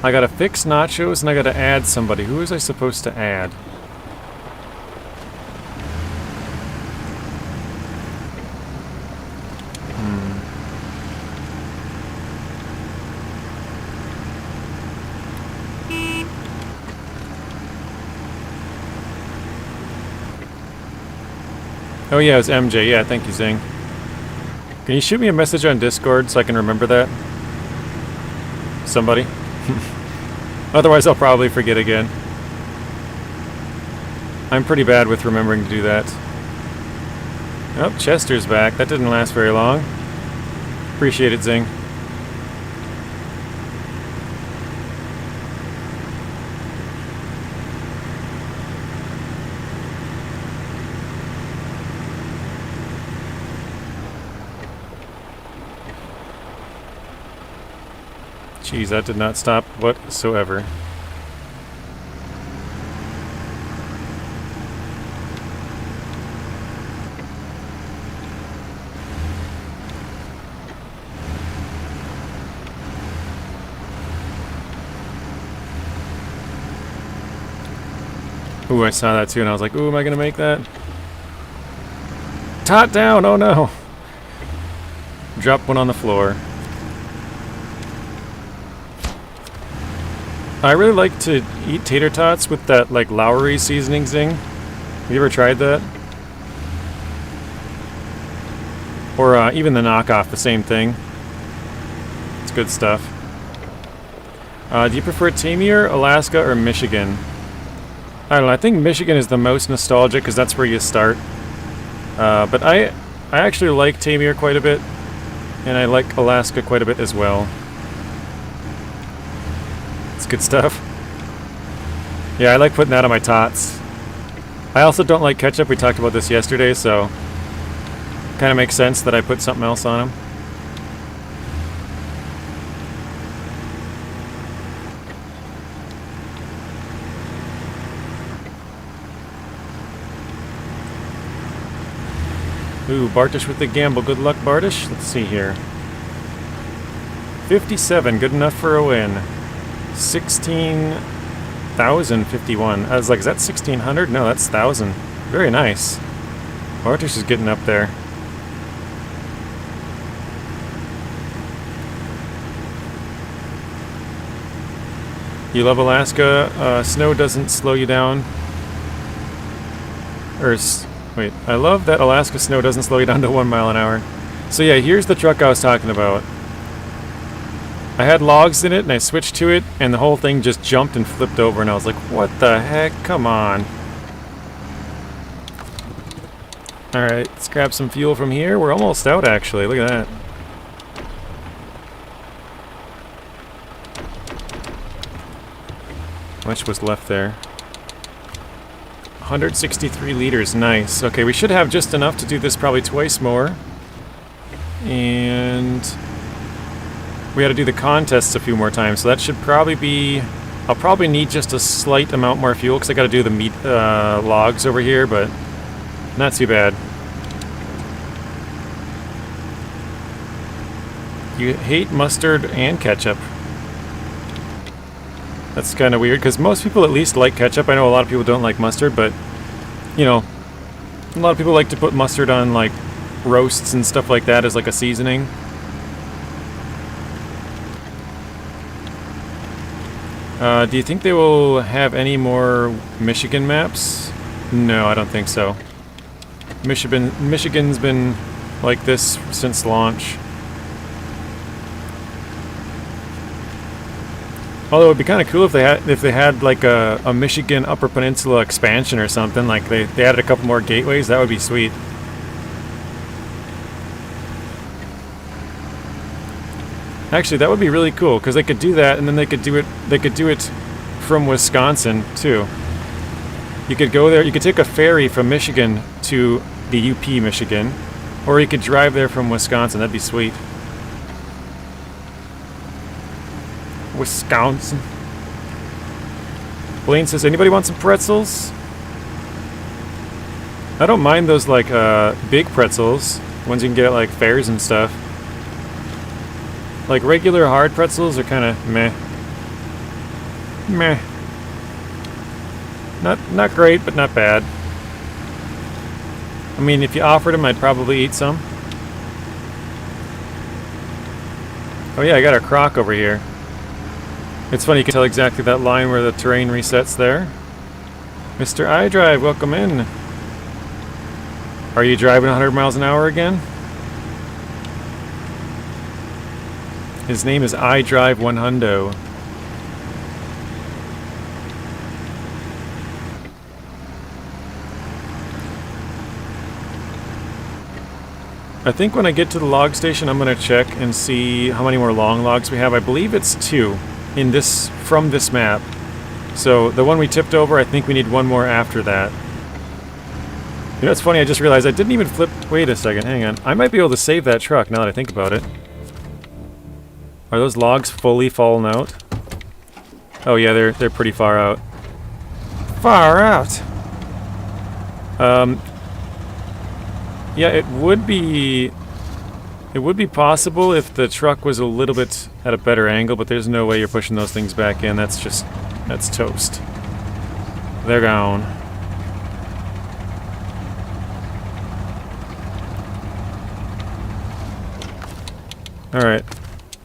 I gotta fix Nachos and I gotta add somebody. Who was I supposed to add? Oh yeah, it was MJ. Yeah, thank you, Zing. Can you shoot me a message on Discord so I can remember that? Somebody? Otherwise I'll probably forget again. I'm pretty bad with remembering to do that. Oh, Chester's back. That didn't last very long. Appreciate it, Zing. Jeez, that did not stop whatsoever. Ooh, I saw that too and I was like, ooh, am I gonna make that? Tot down! Oh no! Drop one on the floor. I really like to eat tater tots with that, like, Lowry seasoning, Zing. Have you ever tried that? Or even the knockoff, the same thing. It's good stuff. Do you prefer Tamir, Alaska, or Michigan? I don't know, I think Michigan is the most nostalgic because that's where you start. But I actually like Tamir quite a bit, and I like Alaska quite a bit as well. It's good stuff. Yeah, I like putting that on my tots. I also don't like ketchup. We talked about this yesterday, so kind of makes sense that I put something else on them. Ooh, Bartish with the gamble. Good luck, Bartish. Let's see here. 57, good enough for a win. 16,051. I was like, is that 1,600? No, that's 1,000. Very nice. Bartish is getting up there. You love Alaska. Snow doesn't slow you down. Wait, I love that Alaska snow doesn't slow you down to 1 mile an hour. So yeah, here's the truck I was talking about. I had logs in it, and I switched to it, and the whole thing just jumped and flipped over, and I was like, what the heck? Come on. Alright, let's grab some fuel from here. We're almost out, actually. Look at that. How much was left there? 163 liters, nice. Okay, we should have just enough to do this probably twice more. And we had to do the contests a few more times, so that should probably be... I'll probably need just a slight amount more fuel, because I gotta do the meat logs over here, but not too bad. You hate mustard and ketchup. That's kind of weird, because most people at least like ketchup. I know a lot of people don't like mustard, but, you know, a lot of people like to put mustard on, like, roasts and stuff like that as, like, a seasoning. Do you think they will have any more Michigan maps? No, I don't think so. Michigan's been like this since launch. Although it'd be kind of cool if they had like a Michigan Upper Peninsula expansion or something. Like they added a couple more gateways. That would be sweet. Actually, that would be really cool because they could do that, and then they could do it. They could do it from Wisconsin too. You could go there. You could take a ferry from Michigan to the UP, Michigan, or you could drive there from Wisconsin. That'd be sweet. Wisconsin. Blaine says, "Anybody want some pretzels?" I don't mind those like big pretzels, ones you can get at like fairs and stuff. Like regular hard pretzels are kind of meh. Meh. Not great, but not bad. I mean, if you offered them, I'd probably eat some. Oh yeah, I got a croc over here. It's funny, you can tell exactly that line where the terrain resets there. Mr. iDrive, welcome in. Are you driving 100 miles an hour again? His name is iDrive 100. I think when I get to the log station, I'm going to check and see how many more long logs we have. I believe it's 2 in this from this map. So the one we tipped over, I think we need 1 more after that. You know, it's funny, I just realized I didn't even flip... Wait a second, hang on. I might be able to save that truck now that I think about it. Are those logs fully fallen out? Oh yeah, they're pretty far out. Far out! Yeah, it would be possible if the truck was a little bit at a better angle, but there's no way you're pushing those things back in. That's toast. They're gone. Alright.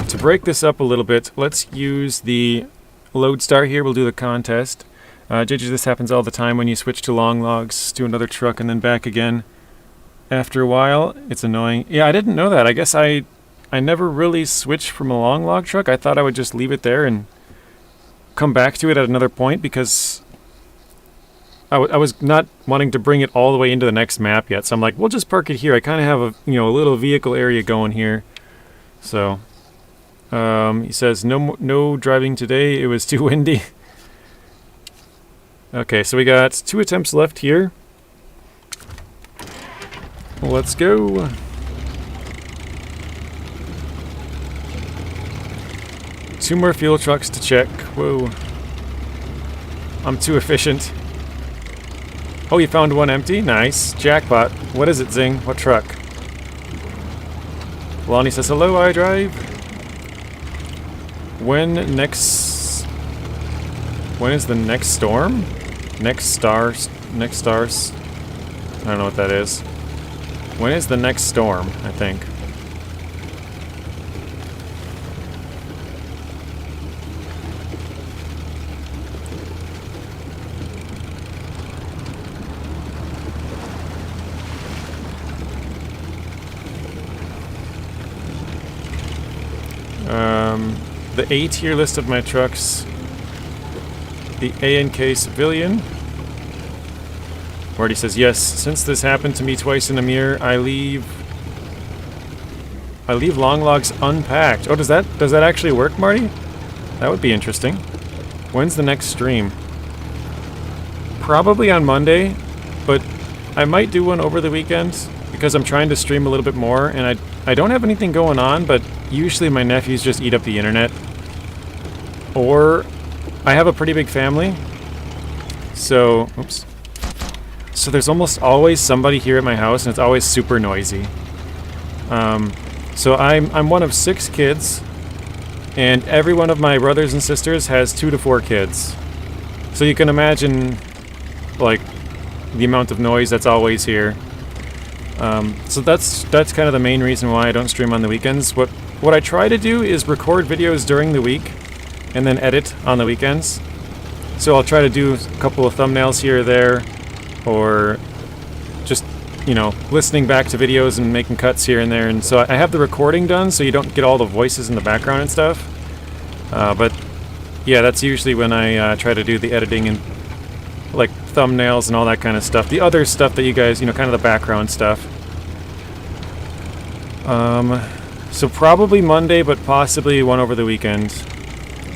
To break this up a little bit, let's use the Lodestar here. We'll do the contest. JJ, this happens all the time when you switch to long logs, to another truck, and then back again. After a while, it's annoying. Yeah, I didn't know that. I guess I never really switched from a long log truck. I thought I would just leave it there and come back to it at another point because I was not wanting to bring it all the way into the next map yet. So I'm like, we'll just park it here. I kind of have a a little vehicle area going here. So he says no driving today. It was too windy. Okay, so we got 2 attempts left here. Let's go. Two more fuel trucks to check. Whoa. I'm too efficient. Oh, you found one empty? Nice. Jackpot. What is it, Zing? What truck? Lonnie says, hello, iDrive. When is the next storm? Next stars? I don't know what that is. When is the next storm, I think. The A tier list of my trucks. The ANK Civilian. Marty says, yes, since this happened to me twice in a mirror, I leave long logs unpacked. Oh, does that actually work, Marty? That would be interesting. When's the next stream? Probably on Monday, but I might do one over the weekend because I'm trying to stream a little bit more, and I don't have anything going on, but usually my nephews just eat up the internet. Or I have a pretty big family, so oops. So there's almost always somebody here at my house, and it's always super noisy. So I'm one of 6 kids, and every one of my brothers and sisters has 2 to 4 kids. So you can imagine, like, the amount of noise that's always here. So that's kind of the main reason why I don't stream on the weekends. What I try to do is record videos during the week, and then edit on the weekends. So I'll try to do a couple of thumbnails here or there, or just, you know, listening back to videos and making cuts here and there. And so I have the recording done so you don't get all the voices in the background and stuff. But yeah, that's usually when I try to do the editing and like thumbnails and all that kind of stuff. The other stuff that you guys, you know, kind of the background stuff. So probably Monday, but possibly one over the weekend.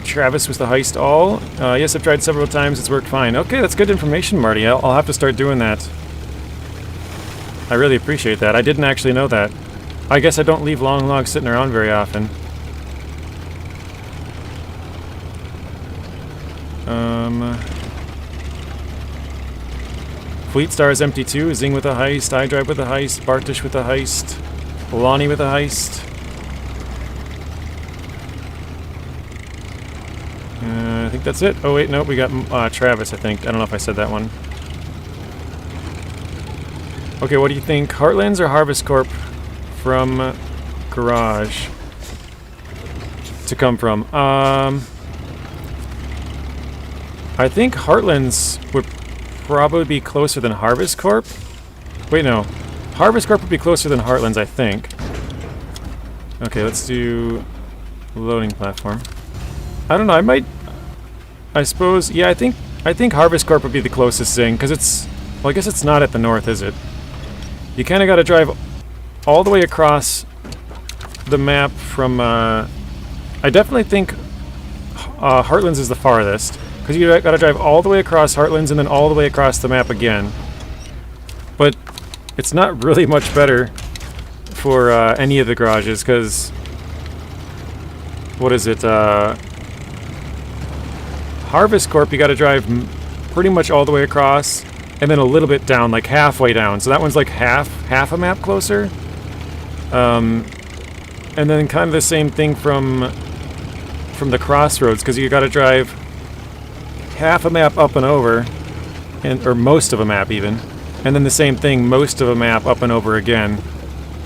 Travis was the heist all. Yes, I've tried several times. It's worked fine. Okay, that's good information, Marty. I'll have to start doing that. I really appreciate that. I didn't actually know that. I guess I don't leave long logs sitting around very often. Fleet Star is empty too. Zing with a heist. iDrive with a heist. Bartish with a heist. Lonnie with a heist. I think that's it. Oh wait, no, we got Travis, I think. I don't know if I said that one. Okay, what do you think? Heartlands or Harvest Corp from Garage to come from? I think Heartlands would probably be closer than Harvest Corp. Wait, no. Harvest Corp would be closer than Heartlands, I think. Okay, let's do loading platform. I don't know, I suppose, yeah, I think Harvest Corp would be the closest thing, because it's, well, I guess it's not at the north, is it? You kind of got to drive all the way across the map from, I definitely think Heartlands is the farthest, because you got to drive all the way across Heartlands and then all the way across the map again. But it's not really much better for any of the garages, because, what is it, Harvest Corp, you gotta drive pretty much all the way across, and then a little bit down, like halfway down. So that one's like half a map closer. And then kind of the same thing from the crossroads, because you gotta drive half a map up and over, or most of a map even, and then the same thing, most of a map up and over again.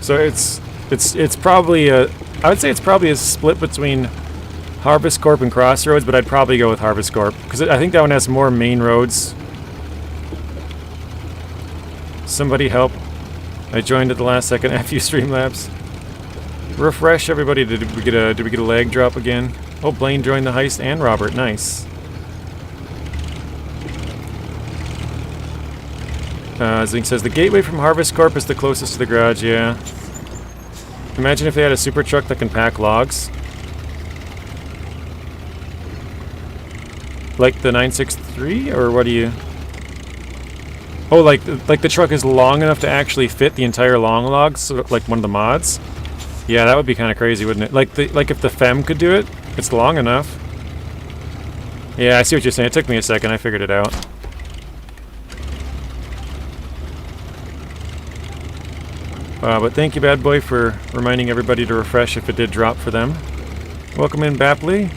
So it's probably I would say it's probably a split between Harvest Corp and Crossroads, but I'd probably go with Harvest Corp, because I think that one has more main roads. Somebody help. I joined at the last second. A few Streamlabs. Refresh, everybody. Did we get a lag drop again? Oh, Blaine joined the heist and Robert. Nice. Zink says, the gateway from Harvest Corp is the closest to the garage, yeah. Imagine if they had a super truck that can pack logs. Like the 963, or what do you... Oh, like the truck is long enough to actually fit the entire long log, so like one of the mods? Yeah, that would be kind of crazy, wouldn't it? Like if the Fem could do it, it's long enough. Yeah, I see what you're saying. It took me a second, I figured it out. But thank you, Bad Boy, for reminding everybody to refresh if it did drop for them. Welcome in, Bapley.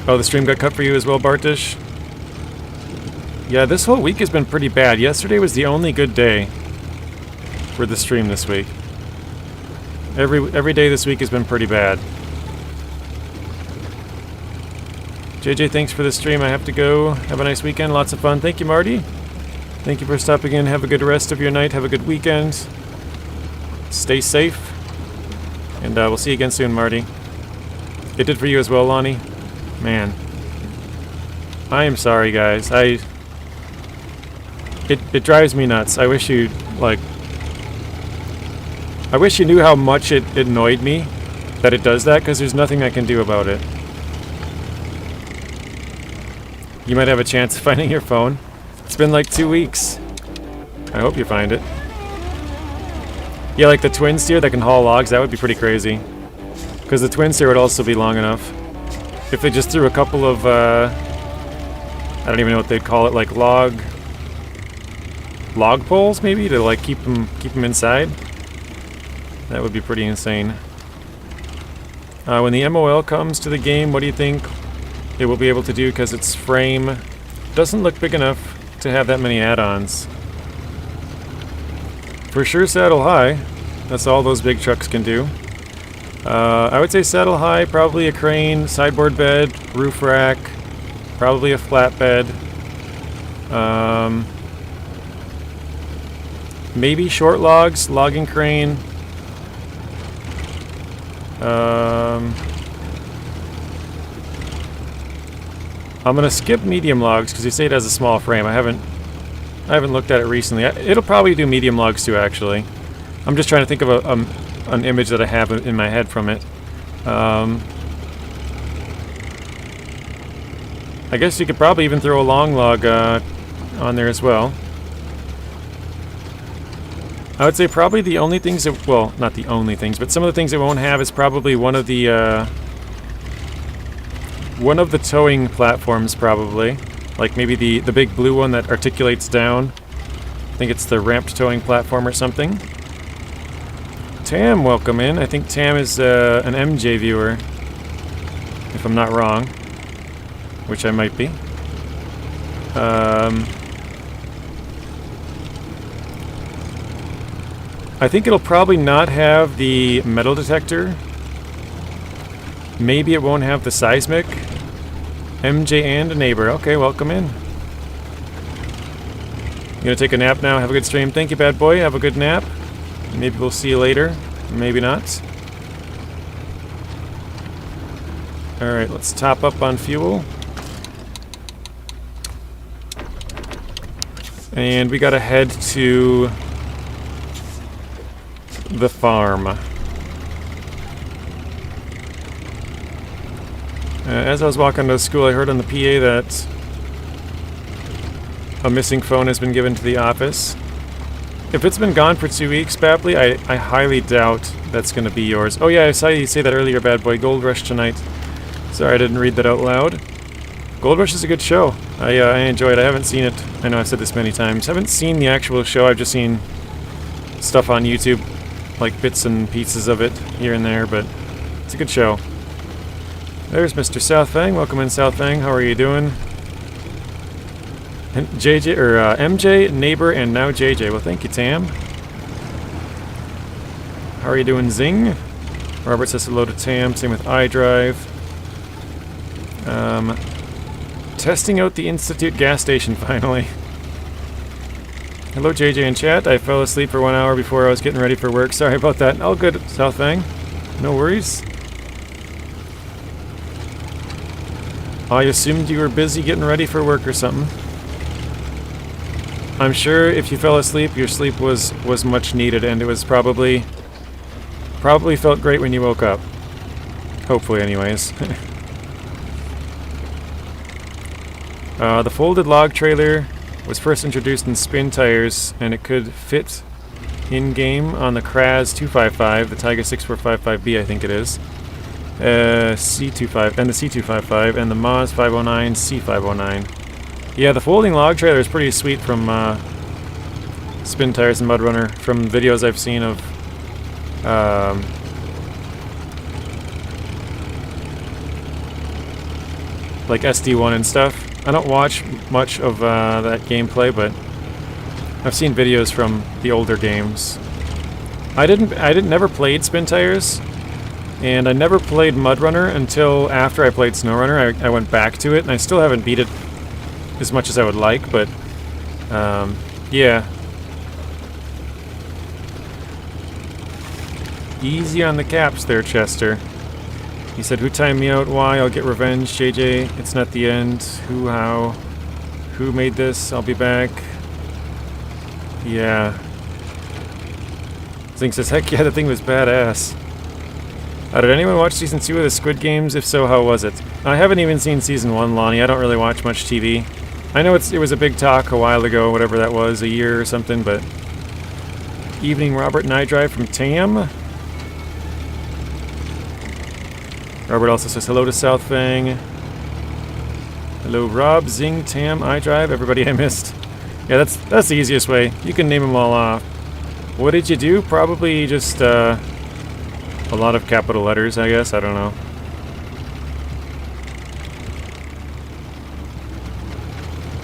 Oh, the stream got cut for you as well, Bartish? Yeah, this whole week has been pretty bad. Yesterday was the only good day for the stream this week. Every day this week has been pretty bad. JJ, thanks for the stream. I have to go. Have a nice weekend. Lots of fun. Thank you, Marty. Thank you for stopping in. Have a good rest of your night. Have a good weekend. Stay safe. And we'll see you again soon, Marty. It did for you as well, Lonnie. Man. I am sorry, guys. It drives me nuts. I wish you, like... I wish you knew how much it annoyed me that it does that, because there's nothing I can do about it. You might have a chance of finding your phone. It's been like 2 weeks. I hope you find it. Yeah, like the twin steer that can haul logs, that would be pretty crazy. Because the twin steer would also be long enough. If they just threw a couple of, I don't even know what they'd call it, like log poles maybe, to like keep them inside. That would be pretty insane. When the MOL comes to the game, what do you think it will be able to do? Because its frame doesn't look big enough to have that many add-ons. For sure, saddle high. That's all those big trucks can do. I would say saddle high, probably a crane, sideboard bed, roof rack, probably a flatbed. Maybe short logs, logging crane. I'm gonna skip medium logs because you say it has a small frame. I haven't looked at it recently. It'll probably do medium logs too, actually. I'm just trying to think of an image that I have in my head from it. I guess you could probably even throw a long log on there as well. I would say probably the only things that, well, not the only things, but some of the things it won't have is probably one of the towing platforms, probably. Like maybe the big blue one that articulates down. I think it's the ramped towing platform or something. Tam, welcome in. I think Tam is an MJ viewer, if I'm not wrong, which I might be. I think it'll probably not have the metal detector. Maybe it won't have the seismic. MJ and a neighbor. Okay, welcome in. You gonna take a nap now? Have a good stream. Thank you, bad boy. Have a good nap. Maybe we'll see you later. Maybe not. Alright, let's top up on fuel. And we gotta head to the farm. As I was walking to school, I heard on the PA that a missing phone has been given to the office. If it's been gone for 2 weeks, Bapley, I highly doubt that's going to be yours. Oh yeah, I saw you say that earlier, bad boy. Gold Rush tonight. Sorry, I didn't read that out loud. Gold Rush is a good show. I enjoy it. I haven't seen it. I know I've said this many times. I haven't seen the actual show. I've just seen stuff on YouTube, like bits and pieces of it here and there, but it's a good show. There's Mr. Southfang. Welcome in, Southfang. How are you doing? And JJ, or MJ, neighbor, and now JJ. Well, thank you, Tam. How are you doing, Zing? Robert says hello to Tam. Same with iDrive. Testing out the Institute gas station, finally. Hello, JJ in chat. I fell asleep for 1 hour before I was getting ready for work. Sorry about that. All good, Southfang. No worries. I assumed you were busy getting ready for work or something. I'm sure if you fell asleep, your sleep was much needed, and it was probably felt great when you woke up. Hopefully, anyways. The folded log trailer was first introduced in Spin Tires, and it could fit in-game on the Kraz 255, the Tiger 6455B, I think it is. C25 and the C255 and the Maz 509 C509. Yeah, the folding log trailer is pretty sweet from Spin Tires and MudRunner, from videos I've seen of like SD1 and stuff. I don't watch much of that gameplay, but I've seen videos from the older games. I never played Spin Tires, and I never played MudRunner until after I played SnowRunner. I went back to it, and I still haven't beat it as much as I would like, but yeah. Easy on the caps there, Chester. He said, who timed me out? Why? I'll get revenge. JJ, it's not the end. Who, how? Who made this? I'll be back. Yeah. Zing says, heck yeah, the thing was badass. Did anyone watch Season 2 of the Squid Games? If so, how was it? I haven't even seen Season 1, Lonnie. I don't really watch much TV. I know it was a big talk a while ago, whatever that was, a year or something, but... Evening, Robert and iDrive from Tam. Robert also says hello to Southfang. Hello, Rob, Zing, Tam, iDrive, everybody I missed. Yeah, that's the easiest way. You can name them all off. What did you do? Probably just a lot of capital letters, I guess. I don't know.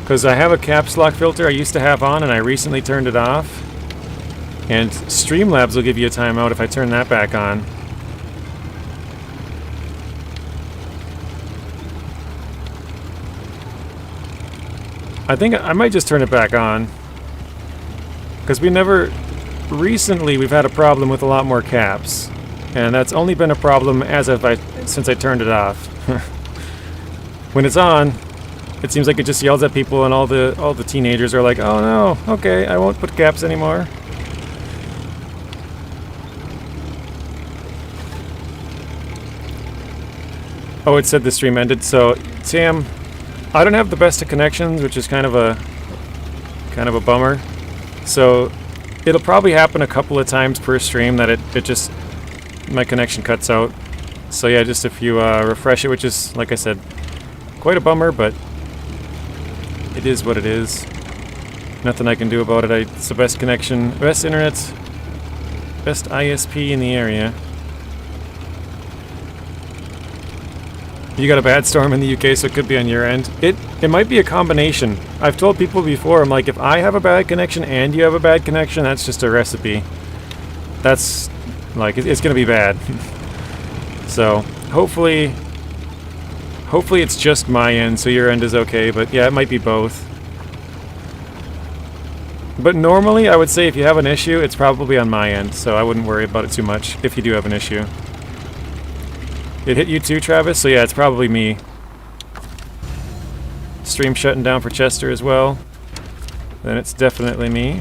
Because I have a caps lock filter I used to have on, and I recently turned it off. And Streamlabs will give you a timeout if I turn that back on. I think I might just turn it back on. Because recently we've had a problem with a lot more caps. And that's only been a problem since I turned it off. When it's on, it seems like it just yells at people and all the teenagers are like, oh no, okay, I won't put caps anymore. Oh, it said the stream ended. So, Sam, I don't have the best of connections, which is kind of a bummer. So, it'll probably happen a couple of times per stream that my connection cuts out. So yeah, just if you refresh it, which is, like I said, quite a bummer, but it is what it is. Nothing I can do about it. It's the best connection, best internet, best ISP in the area. You got a bad storm in the UK, so it could be on your end. It might be a combination. I've told people before, I'm like, if I have a bad connection and you have a bad connection, that's just a recipe. That's, like, it's gonna be bad. So, hopefully it's just my end, so your end is okay, but yeah, it might be both. But normally, I would say if you have an issue, it's probably on my end, so I wouldn't worry about it too much if you do have an issue. It hit you too, Travis? So yeah, it's probably me. Stream shutting down for Chester as well. Then it's definitely me.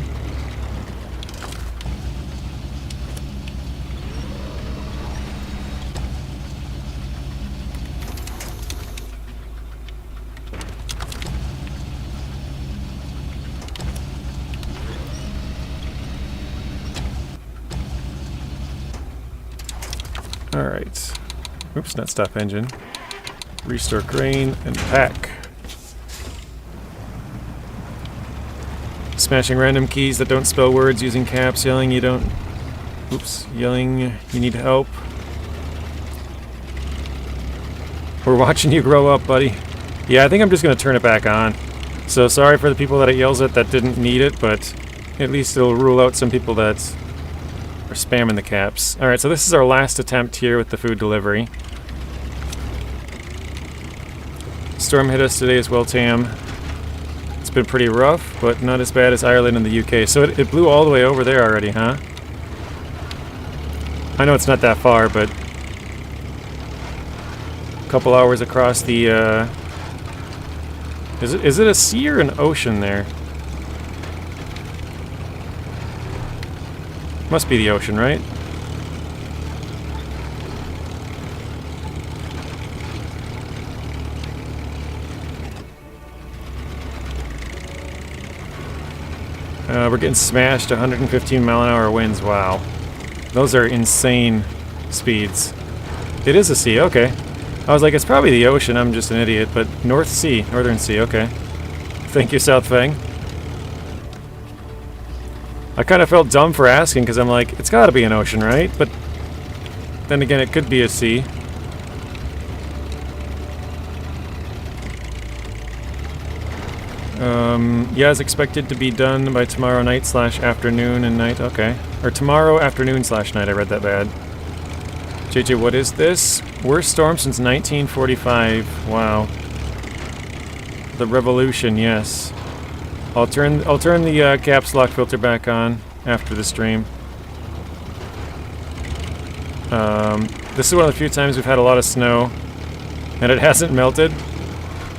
Alright. Oops, not stop engine. Restore grain and pack. Smashing random keys that don't spell words using caps, yelling you don't... Oops, yelling you need help. We're watching you grow up, buddy. Yeah, I think I'm just going to turn it back on. So sorry for the people that it yells at that didn't need it, but at least it'll rule out some people that are spamming the caps. Alright, so this is our last attempt here with the food delivery. Storm hit us today as well, Tam. It's been pretty rough, but not as bad as Ireland and the UK. So it blew all the way over there already, huh? I know it's not that far, but a couple hours across the... Is it a sea or an ocean there? Must be the ocean, right? We're getting smashed 115 mile an hour winds. Wow. Those are insane speeds. It is a sea, okay. I was like, it's probably the ocean, I'm just an idiot, but North Sea, Northern Sea, okay. Thank you, South Fang. I kind of felt dumb for asking, because I'm like, it's gotta be an ocean, right? But then again, it could be a sea. Yeah, it's expected to be done by tomorrow night / afternoon and night. Okay. Or tomorrow afternoon / night. I read that bad. JJ, what is this? Worst storm since 1945. Wow. The revolution, yes. I'll turn the caps lock filter back on after the stream. This is one of the few times we've had a lot of snow, and it hasn't melted.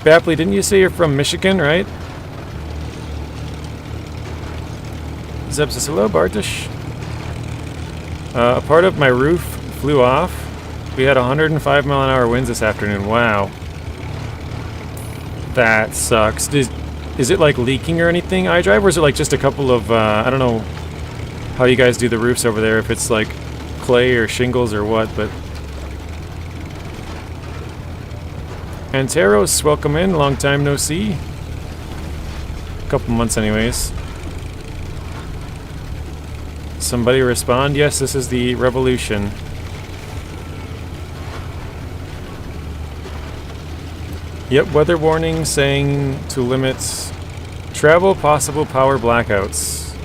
Bapley, didn't you say you're from Michigan, right? Zeb says, hello, Bartosz. A part of my roof flew off. We had 105 mile an hour winds this afternoon. Wow. That sucks. Is it like leaking or anything, iDrive, or is it like just a couple of, I don't know how you guys do the roofs over there, if it's like clay or shingles or what, but... Anteros, welcome in, long time no see. A couple months anyways. Somebody respond, yes, this is the revolution. Yep, weather warning saying to limit travel, possible power blackouts.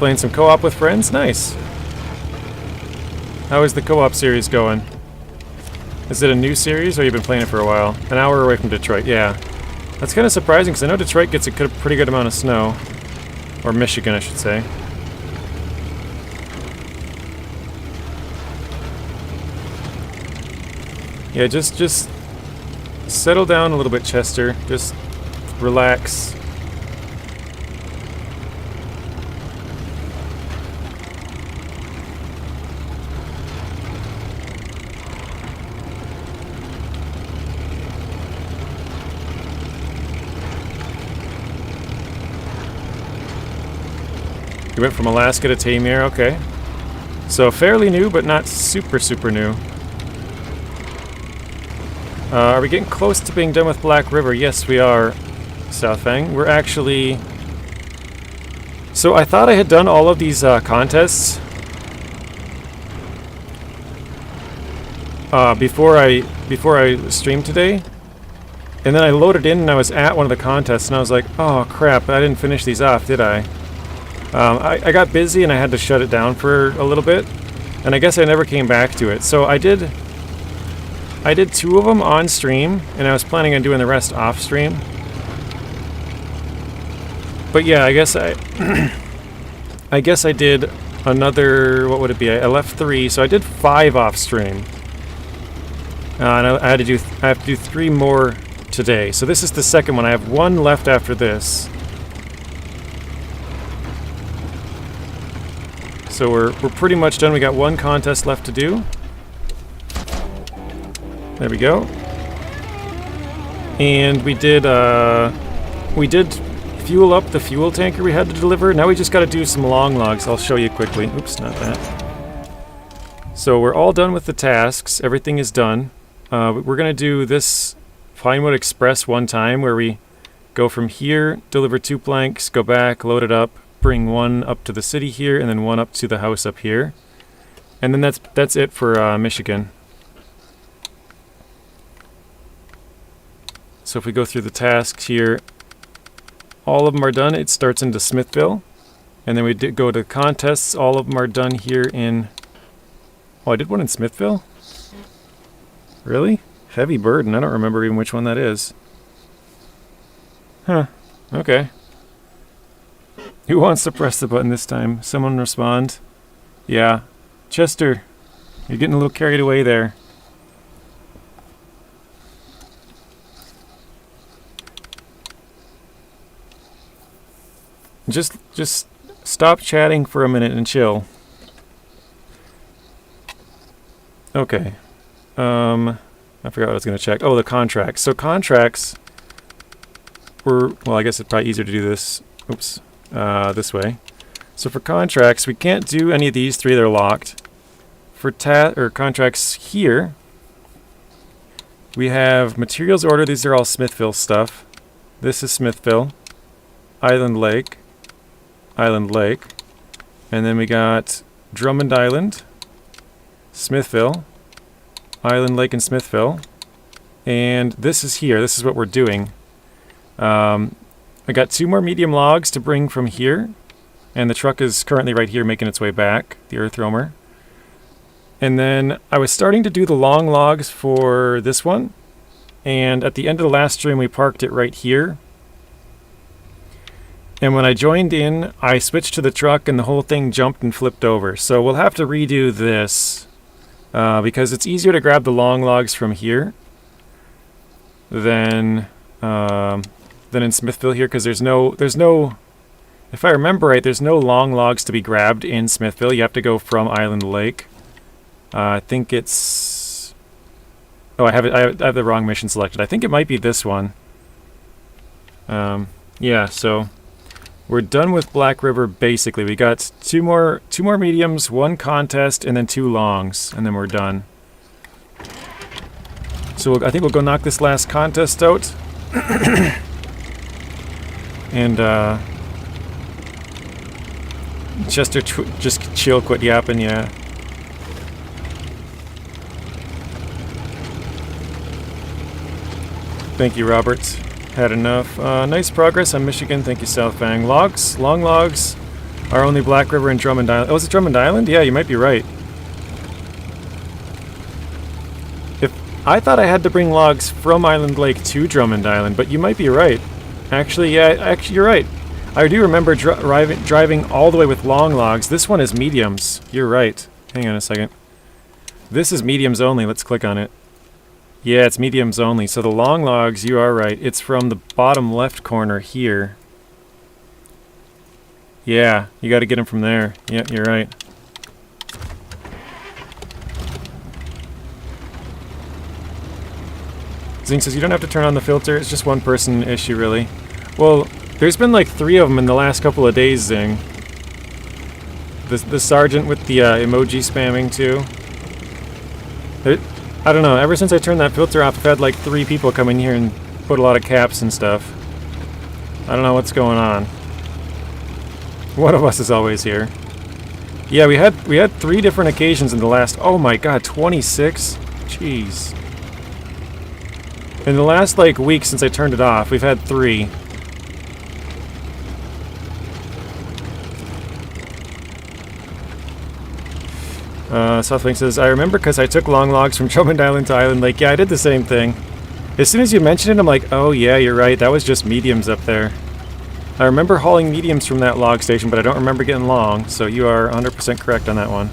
Playing some co-op with friends? Nice. How is the co-op series going? Is it a new series, or you've been playing it for a while? An hour away from Detroit, yeah. That's kind of surprising, because I know Detroit gets a pretty good amount of snow. Or Michigan, I should say. Yeah, just settle down a little bit, Chester. Just relax. You went from Alaska to Tamir, okay. So fairly new, but not super new. Are we getting close to being done with Black River? Yes, we are, Southfang. We're actually... So I thought I had done all of these contests before I streamed today. And then I loaded in and I was at one of the contests and I was like, oh crap, I didn't finish these off, did I? I got busy and I had to shut it down for a little bit. And I guess I never came back to it. So I did 2 of them on stream, and I was planning on doing the rest off stream. But yeah, I guess I did another, what would it be? I left 3, so I did 5 off stream. And I have to do 3 more today. So this is the second one. I have 1 left after this. So we're pretty much done. We got 1 contest left to do. There we go. And we did fuel up the fuel tanker we had to deliver. Now we just got to do some long logs. I'll show you quickly. Oops, not that. So we're all done with the tasks. Everything is done. We're going to do this Pinewood Express one time where we go from here, deliver 2 planks, go back, load it up, bring 1 up to the city here, and then 1 up to the house up here. And then that's it for Michigan. So if we go through the tasks here, all of them are done. It starts into Smithville. And then we did go to contests. All of them are done here in... Oh, I did one in Smithville? Really? Heavy burden. I don't remember even which one that is. Huh. Okay. Who wants to press the button this time? Someone respond. Yeah. Chester, you're getting a little carried away there. Just stop chatting for a minute and chill. Okay. I forgot what I was going to check. Oh, the contracts. So contracts were... Well, I guess it's probably easier to do this. Oops. This way. So for contracts, we can't do any of these 3. They're locked. For contracts here, we have materials order. These are all Smithville stuff. This is Smithville. Island Lake. Island Lake. And then we got Drummond Island, Smithville, Island Lake and Smithville. And this is here. This is what we're doing. I got 2 more medium logs to bring from here. And the truck is currently right here making its way back, the earth roamer. And then I was starting to do the long logs for this one. And at the end of the last stream, we parked it right here. And when I joined in, I switched to the truck and the whole thing jumped and flipped over. So we'll have to redo this because it's easier to grab the long logs from here than in Smithville here, because there's no, if I remember right, there's no long logs to be grabbed in Smithville. You have to go from Island Lake. I think it's... Oh, I have the wrong mission selected. I think it might be this one. Yeah, so we're done with Black River basically. We got two more mediums, 1 contest, and then 2 longs, and then we're done. So I think we'll go knock this last contest out. And Chester, just chill, quit yapping, yeah. Thank you, Robert. Had enough. Nice progress on Michigan. Thank you, Southfang. Logs, long logs. Are only Black River and Drummond Island. Oh, is it Drummond Island? Yeah, you might be right. I thought I had to bring logs from Island Lake to Drummond Island, but you might be right. Actually, yeah, actually you're right. I do remember driving all the way with long logs. This one is mediums. You're right. Hang on a second. This is mediums only. Let's click on it. Yeah, it's mediums only. So the long logs, you are right. It's from the bottom left corner here. Yeah, you got to get them from there. Yeah, you're right. Zing says you don't have to turn on the filter. It's just one person issue, really. Well, there's been like 3 of them in the last couple of days, Zing. The sergeant with the emoji spamming too. I don't know. Ever since I turned that filter off, I've had like 3 people come in here and put a lot of caps and stuff. I don't know what's going on. One of us is always here. Yeah, we had 3 different occasions in the last. Oh my God, 26. Jeez. In the last like week since I turned it off, we've had 3. Southwing says, I remember because I took long logs from Drummond Island to Island Lake. Yeah, I did the same thing. As soon as you mentioned it, I'm like, oh yeah, you're right. That was just mediums up there. I remember hauling mediums from that log station, but I don't remember getting long, so you are 100% correct on that one.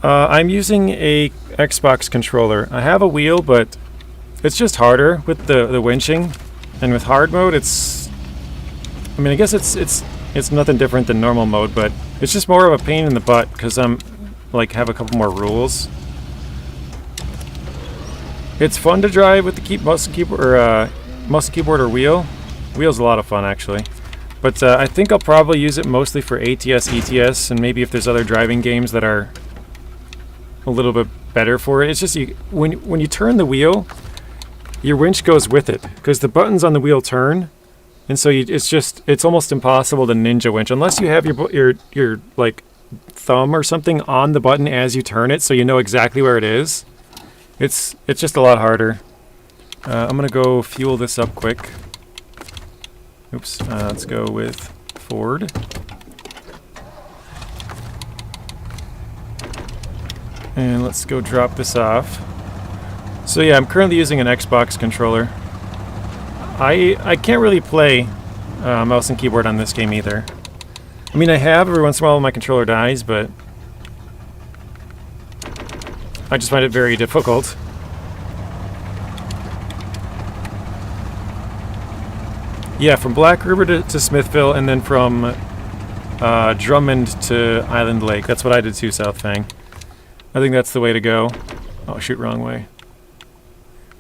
I'm using a Xbox controller. I have a wheel, but it's just harder with the winching. And with hard mode, it's... I mean, I guess it's nothing different than normal mode, but it's just more of a pain in the butt because I'm like have a couple more rules. It's fun to drive with the muscle keyboard or wheel. Wheel's a lot of fun actually, but I think I'll probably use it mostly for ATS, ETS, and maybe if there's other driving games that are a little bit better for it. It's just when you turn the wheel, your winch goes with it because the buttons on the wheel turn. And so it's almost impossible to ninja winch unless you have your like thumb or something on the button as you turn it, so you know exactly where it is. It's just a lot harder. I'm gonna go fuel this up quick. Oops. Let's go with Ford. And let's go drop this off. So yeah, I'm currently using an Xbox controller. I can't really play mouse and keyboard on this game either. I mean, I have every once in a while when my controller dies, but I just find it very difficult. Yeah, from Black River to Smithville, and then from Drummond to Island Lake. That's what I did too, South Fang. I think that's the way to go. Oh, shoot, wrong way.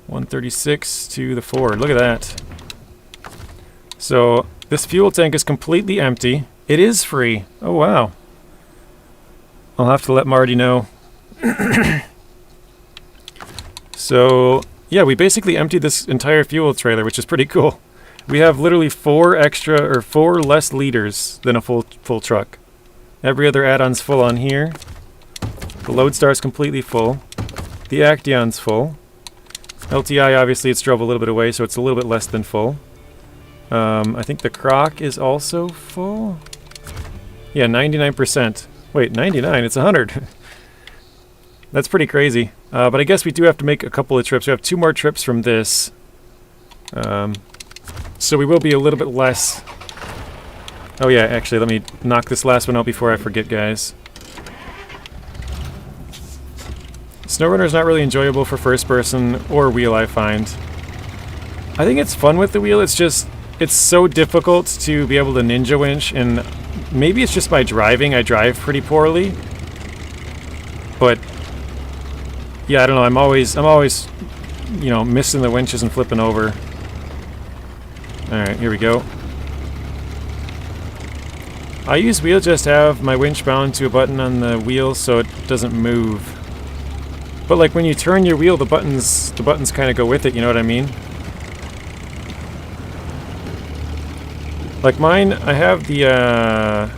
136 to the Ford. Look at that. So this fuel tank is completely empty. It is free. Oh wow. I'll have to let Marty know. So yeah, we basically emptied this entire fuel trailer, which is pretty cool. We have literally 4 less liters than a full truck. Every other add-on's full on here. The Lodestar's completely full. The Actaeon's full. LTI, obviously, it's drove a little bit away, so it's a little bit less than full. I think the Croc is also full. Yeah, 99%. Wait, 99? It's 100. That's pretty crazy. But I guess we do have to make a couple of trips. We have 2 more trips from this. So we will be a little bit less... Oh yeah, actually, let me knock this last one out before I forget, guys. SnowRunner is not really enjoyable for first person or wheel, I find. I think it's fun with the wheel, it's just, it's so difficult to be able to ninja winch, and maybe it's just my driving, I drive pretty poorly. But, yeah, I don't know, I'm always, you know, missing the winches and flipping over. Alright, here we go. I use wheel just to have my winch bound to a button on the wheel so it doesn't move. But like when you turn your wheel, the buttons kind of go with it, you know what I mean? Like mine, I have the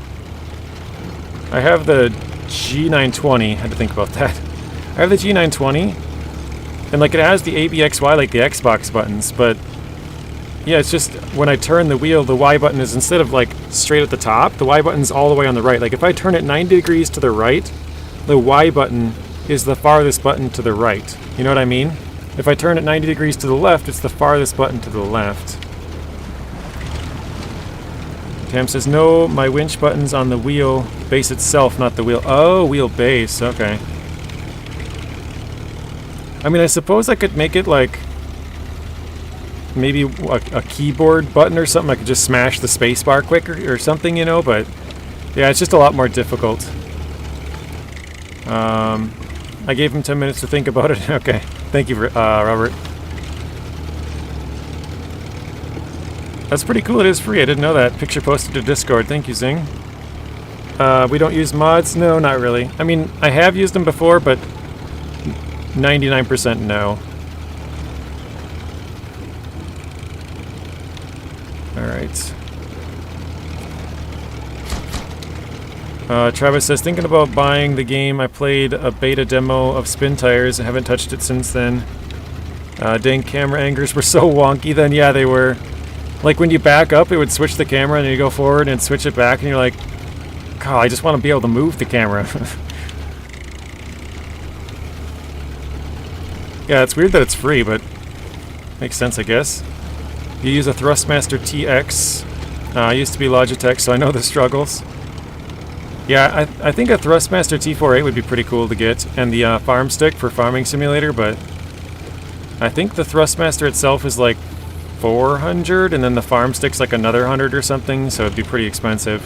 G920, I had to think about that. I have the G920, and like it has the ABXY like the Xbox buttons, but Yeah, it's just when I turn the wheel, the Y button is instead of like straight at the top, the Y button's all the way on the right. Like if I turn it 90 degrees to the right, the Y button is the farthest button to the right. You know what I mean? If I turn it 90 degrees to the left, it's the farthest button to the left. Tam says, no, my winch button's on the wheel base itself, not the wheel. Oh, wheel base, okay. I mean, I suppose I could make it like maybe a keyboard button or something. I could just smash the spacebar quicker or something, you know, but yeah, it's just a lot more difficult. I gave him 10 minutes to think about it. Okay, thank you, Robert. That's pretty cool. It is free. I didn't know that. Picture posted to Discord. Thank you, Zing. We don't use mods? No, not really. I mean, I have used them before, but 99% no. Alright. Travis says, thinking about buying the game. I played a beta demo of Spin Tires. I haven't touched it since then. Dang, camera angles were so wonky then. Yeah, they were. Like when you back up, it would switch the camera, and then you go forward and switch it back, and you're like, God, I just want to be able to move the camera. Yeah, it's weird that it's free, but makes sense, I guess. You use a Thrustmaster TX. I used to be Logitech, so I know the struggles. Yeah, I think a Thrustmaster T48 would be pretty cool to get, and the farm stick for Farming Simulator, but I think the Thrustmaster itself is like 400, and then the farm stick's like another 100 or something, so it'd be pretty expensive.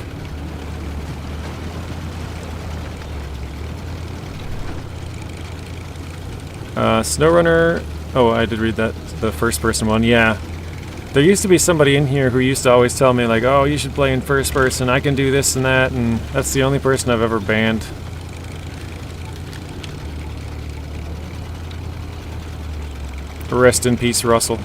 SnowRunner. Oh, I did read that, the first person one. Yeah. There used to be somebody in here who used to always tell me, like, oh, you should play in first person, I can do this and that, and that's the only person I've ever banned. Rest in peace, Russell.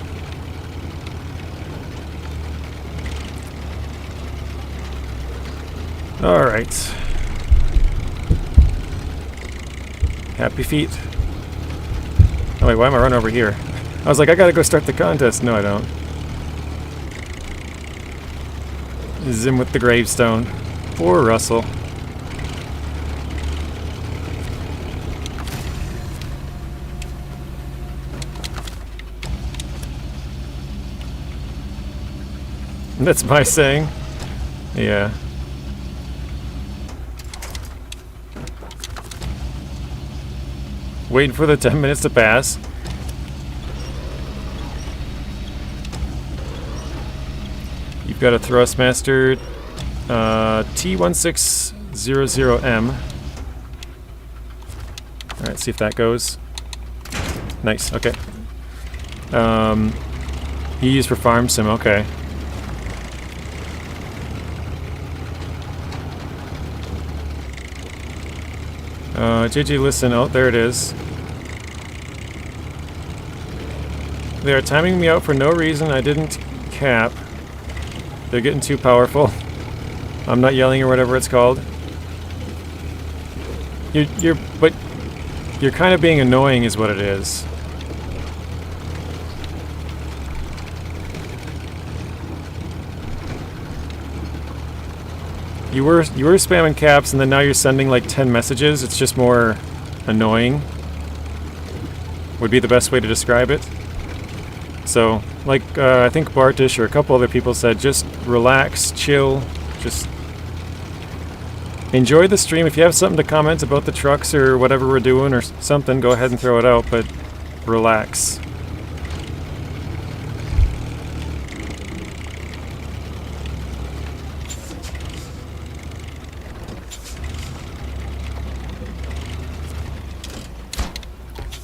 Alright. Happy feet. Oh wait, why am I running over here? I was like, I gotta go start the contest. No, I don't. Zim with the gravestone. Poor Russell. That's my saying. Yeah. Waiting for the 10 minutes to pass. You've got a Thrustmaster T1600M. Alright, see if that goes. Nice, okay. You use for farm sim, okay. JJ, listen. Oh, there it is. They are timing me out for no reason. I didn't cap. They're getting too powerful. I'm not yelling or whatever it's called. But you're kind of being annoying is what it is. You were spamming caps, and then now you're sending like 10 messages. It's just more annoying. Would be the best way to describe it. So, like I think Bartish or a couple other people said, just relax, chill, just enjoy the stream. If you have something to comment about the trucks or whatever we're doing or something, go ahead and throw it out, but relax.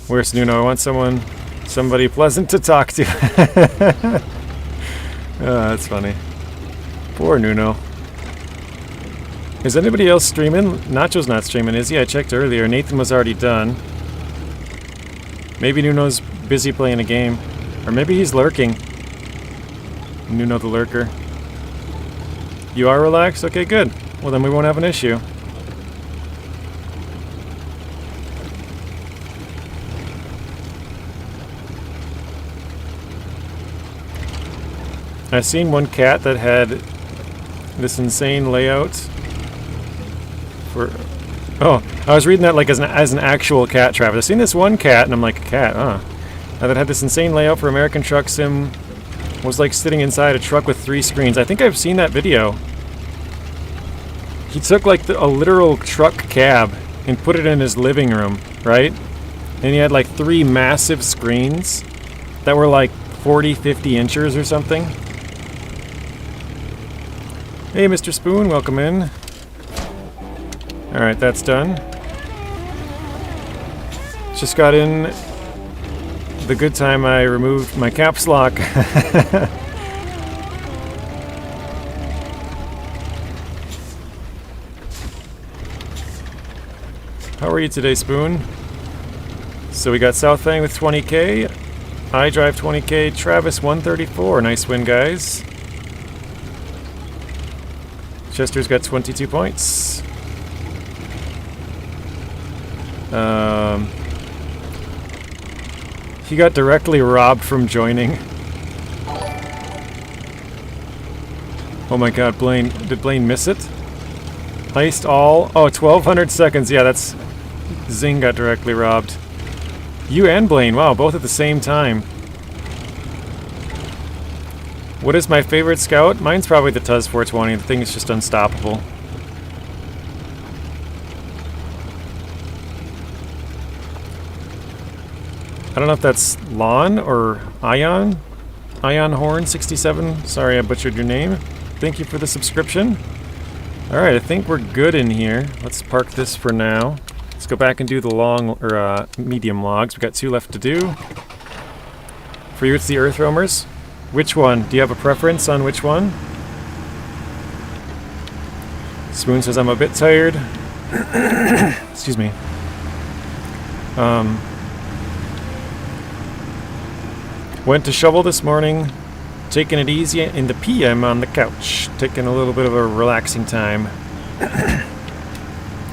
Where's Nuno? I want somebody pleasant to talk to. Oh, that's funny. Poor Nuno. Is anybody else streaming? Nacho's not streaming, is he? I checked earlier. Nathan was already done. Maybe Nuno's busy playing a game. Or maybe he's lurking. Nuno the lurker. You are relaxed? Okay, good. Well, then we won't have an issue. I seen one cat that had this insane layout for... Oh, I was reading that like as an actual cat, Travis. I've seen this one cat, and I'm like, a cat, huh? That had this insane layout for American Truck Sim. Was like sitting inside a truck with 3 screens. I think I've seen that video. He took like a literal truck cab and put it in his living room, right? And he had like 3 massive screens that were like 40, 50 inches or something. Hey, Mr. Spoon, welcome in. Alright, that's done. Just got in the good time I removed my caps lock. How are you today, Spoon? So we got South Fang with 20k. I drive 20k. Travis 134. Nice win, guys. Chester's got 22 points. He got directly robbed from joining. Oh my god, Blaine. Did Blaine miss it? Iced all. Oh, 1200 seconds. Yeah, that's... Zing got directly robbed. You and Blaine. Wow, both at the same time. What is my favorite scout? Mine's probably the Tuz 420. The thing is just unstoppable. I don't know if that's Lon or Ion. Ion Horn 67. Sorry I butchered your name. Thank you for the subscription. Alright, I think we're good in here. Let's park this for now. Let's go back and do the long or medium logs. We've got 2 left to do. For you, it's the Earth Roamers. Which one? Do you have a preference on which one? Spoon says I'm a bit tired. Excuse me. Went to shovel this morning, taking it easy in the PM on the couch, taking a little bit of a relaxing time.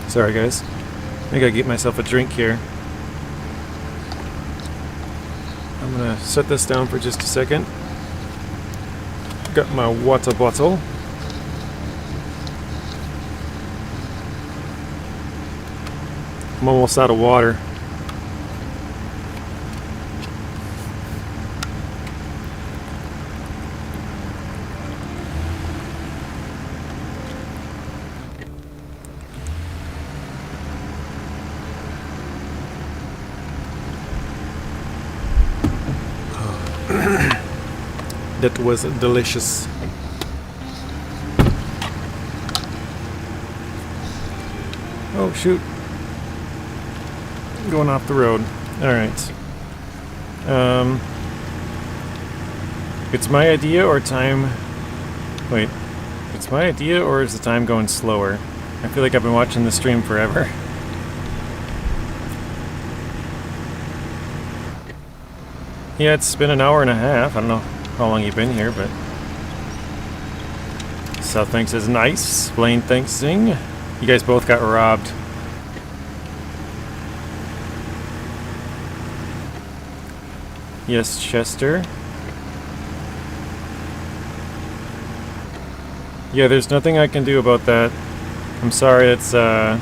Sorry guys, I gotta get myself a drink here. I'm gonna set this down for just a second. Got my water bottle. I'm almost out of water. That was delicious. Oh shoot. Going off the road. Alright. It's my idea or time... Wait. It's my idea or is the time going slower? I feel like I've been watching the stream forever. Yeah, it's been an hour and a half. I don't know how long you've been here, but... South Fang says nice. Blaine thanks Zing. You guys both got robbed. Yes, Chester. Yeah, there's nothing I can do about that. I'm sorry, it's not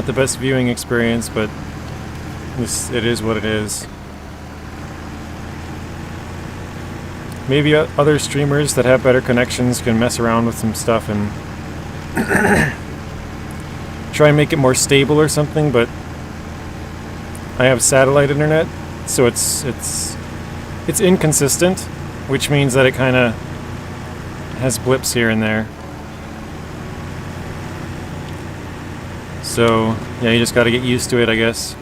the best viewing experience, but it is what it is. Maybe other streamers that have better connections can mess around with some stuff and try and make it more stable or something, but I have satellite internet, so it's inconsistent, which means that it kind of has blips here and there. So, yeah, you just got to get used to it, I guess.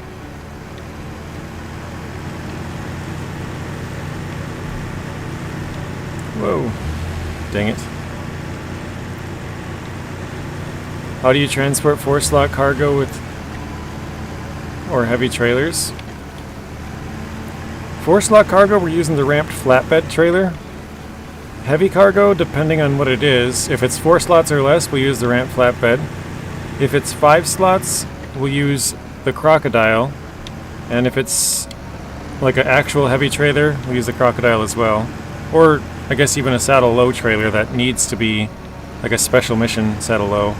Whoa. Dang it. How do you transport 4-slot cargo with... or heavy trailers? 4-slot cargo, we're using the ramped flatbed trailer. Heavy cargo, depending on what it is. If it's 4 slots or less, we'll use the ramped flatbed. If it's 5 slots, we'll use the crocodile. And if it's like an actual heavy trailer, we'll use the crocodile as well. Or I guess even a saddle low trailer that needs to be like a special mission saddle low.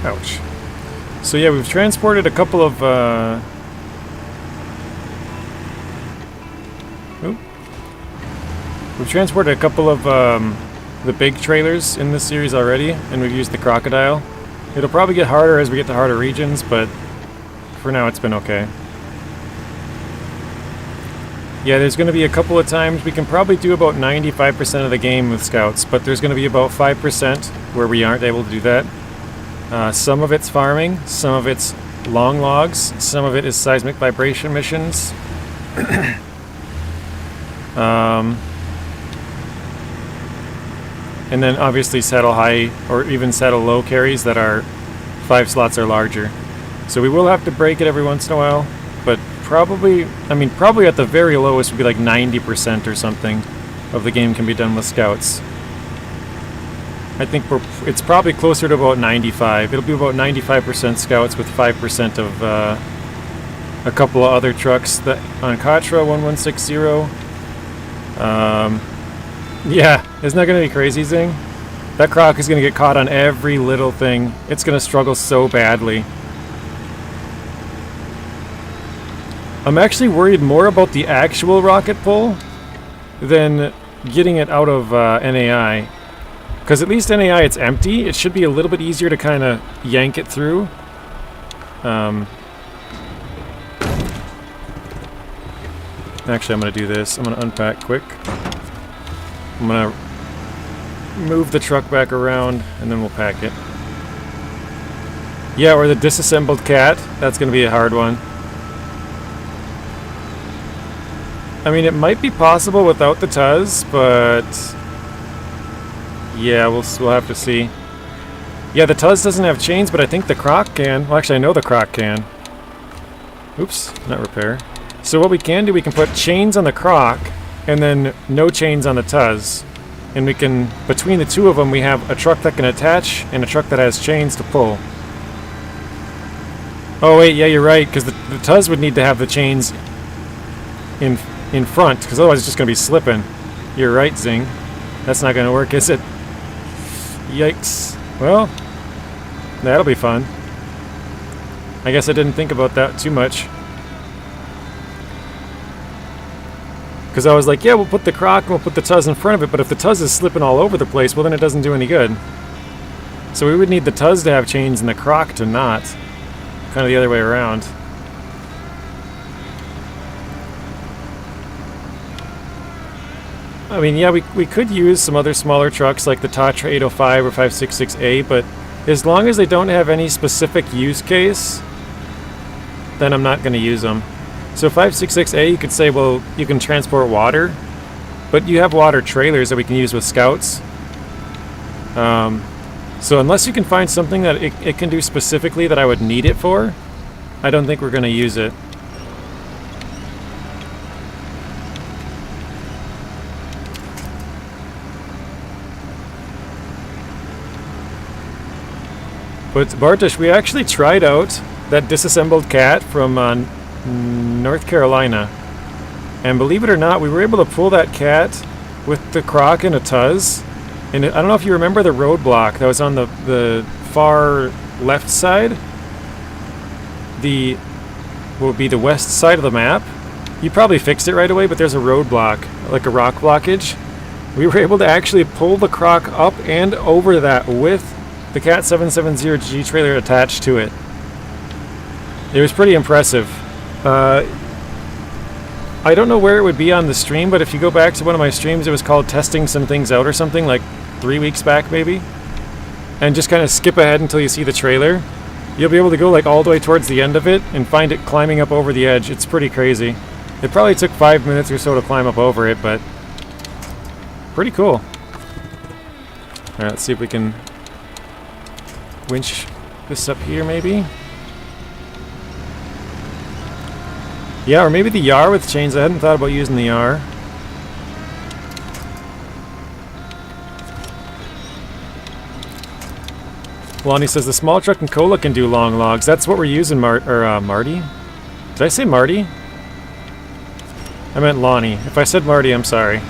Ouch. So yeah, we've transported a couple of, we've transported a couple of, the big trailers in this series already, and we've used the crocodile. It'll probably get harder as we get to harder regions, but for now it's been okay. Yeah, there's going to be a couple of times we can probably do about 95% of the game with scouts, but there's going to be about 5% where we aren't able to do that. Some of it's farming, some of it's long logs, some of it is seismic vibration missions. And then obviously saddle high or even saddle low carries that are 5 slots or larger. So we will have to break it every once in a while, but probably, I mean, probably at the very lowest would be like 90% or something of the game can be done with scouts. I think it's probably closer to about 95. It'll be about 95% scouts with 5% of a couple of other trucks that on Katra 1160. Yeah, isn't that going to be crazy, Zing? That croc is going to get caught on every little thing. It's going to struggle so badly. I'm actually worried more about the actual rocket pull than getting it out of NAI. Because at least NAI it's empty, it should be a little bit easier to kind of yank it through. Actually, I'm going to do this. I'm going to unpack quick. I'm going to move the truck back around, and then we'll pack it. Yeah, or the disassembled cat. That's going to be a hard one. I mean, it might be possible without the Tuz, but... yeah, we'll have to see. Yeah, the Tuz doesn't have chains, but I think the croc can. Well, actually, I know the croc can. Oops, not repair. So what we can do, we can put chains on the croc, and then no chains on the Tuz. And we can, between the two of them, we have a truck that can attach, and a truck that has chains to pull. Oh wait, yeah, you're right, because the Tuz would need to have the chains in front, because otherwise it's just going to be slipping. You're right, Zing. That's not going to work, is it? Yikes. Well, that'll be fun. I guess I didn't think about that too much. Because I was like, yeah, we'll put the croc and we'll put the Tuz in front of it, but if the Tuz is slipping all over the place, well then it doesn't do any good. So we would need the Tuz to have chains and the croc to not. Kind of the other way around. I mean, yeah, we could use some other smaller trucks like the Tatra 805 or 566A, but as long as they don't have any specific use case, then I'm not going to use them. So 566A, you could say, well, you can transport water, but you have water trailers that we can use with scouts. So unless you can find something that it can do specifically that I would need it for, I don't think we're going to use it. But Bartosz, we actually tried out that disassembled cat from North Carolina. And believe it or not, we were able to pull that cat with the croc and a Tuz. And I don't know if you remember the roadblock that was on the far left side. What would be the west side of the map. You probably fixed it right away, but there's a roadblock, like a rock blockage. We were able to actually pull the croc up and over that with the Cat 770G trailer attached to it. It was pretty impressive. I don't know where it would be on the stream, but if you go back to one of my streams, it was called Testing Some Things Out or something, like 3 weeks back maybe. And just kind of skip ahead until you see the trailer. You'll be able to go like all the way towards the end of it and find it climbing up over the edge. It's pretty crazy. It probably took 5 minutes or so to climb up over it, but pretty cool. Alright, let's see if we can winch this up here, maybe? Yeah, or maybe the Yar with chains. I hadn't thought about using the Yar. Lonnie says the small truck and Cola can do long logs. That's what we're using, Marty? Did I say Marty? I meant Lonnie. If I said Marty, I'm sorry.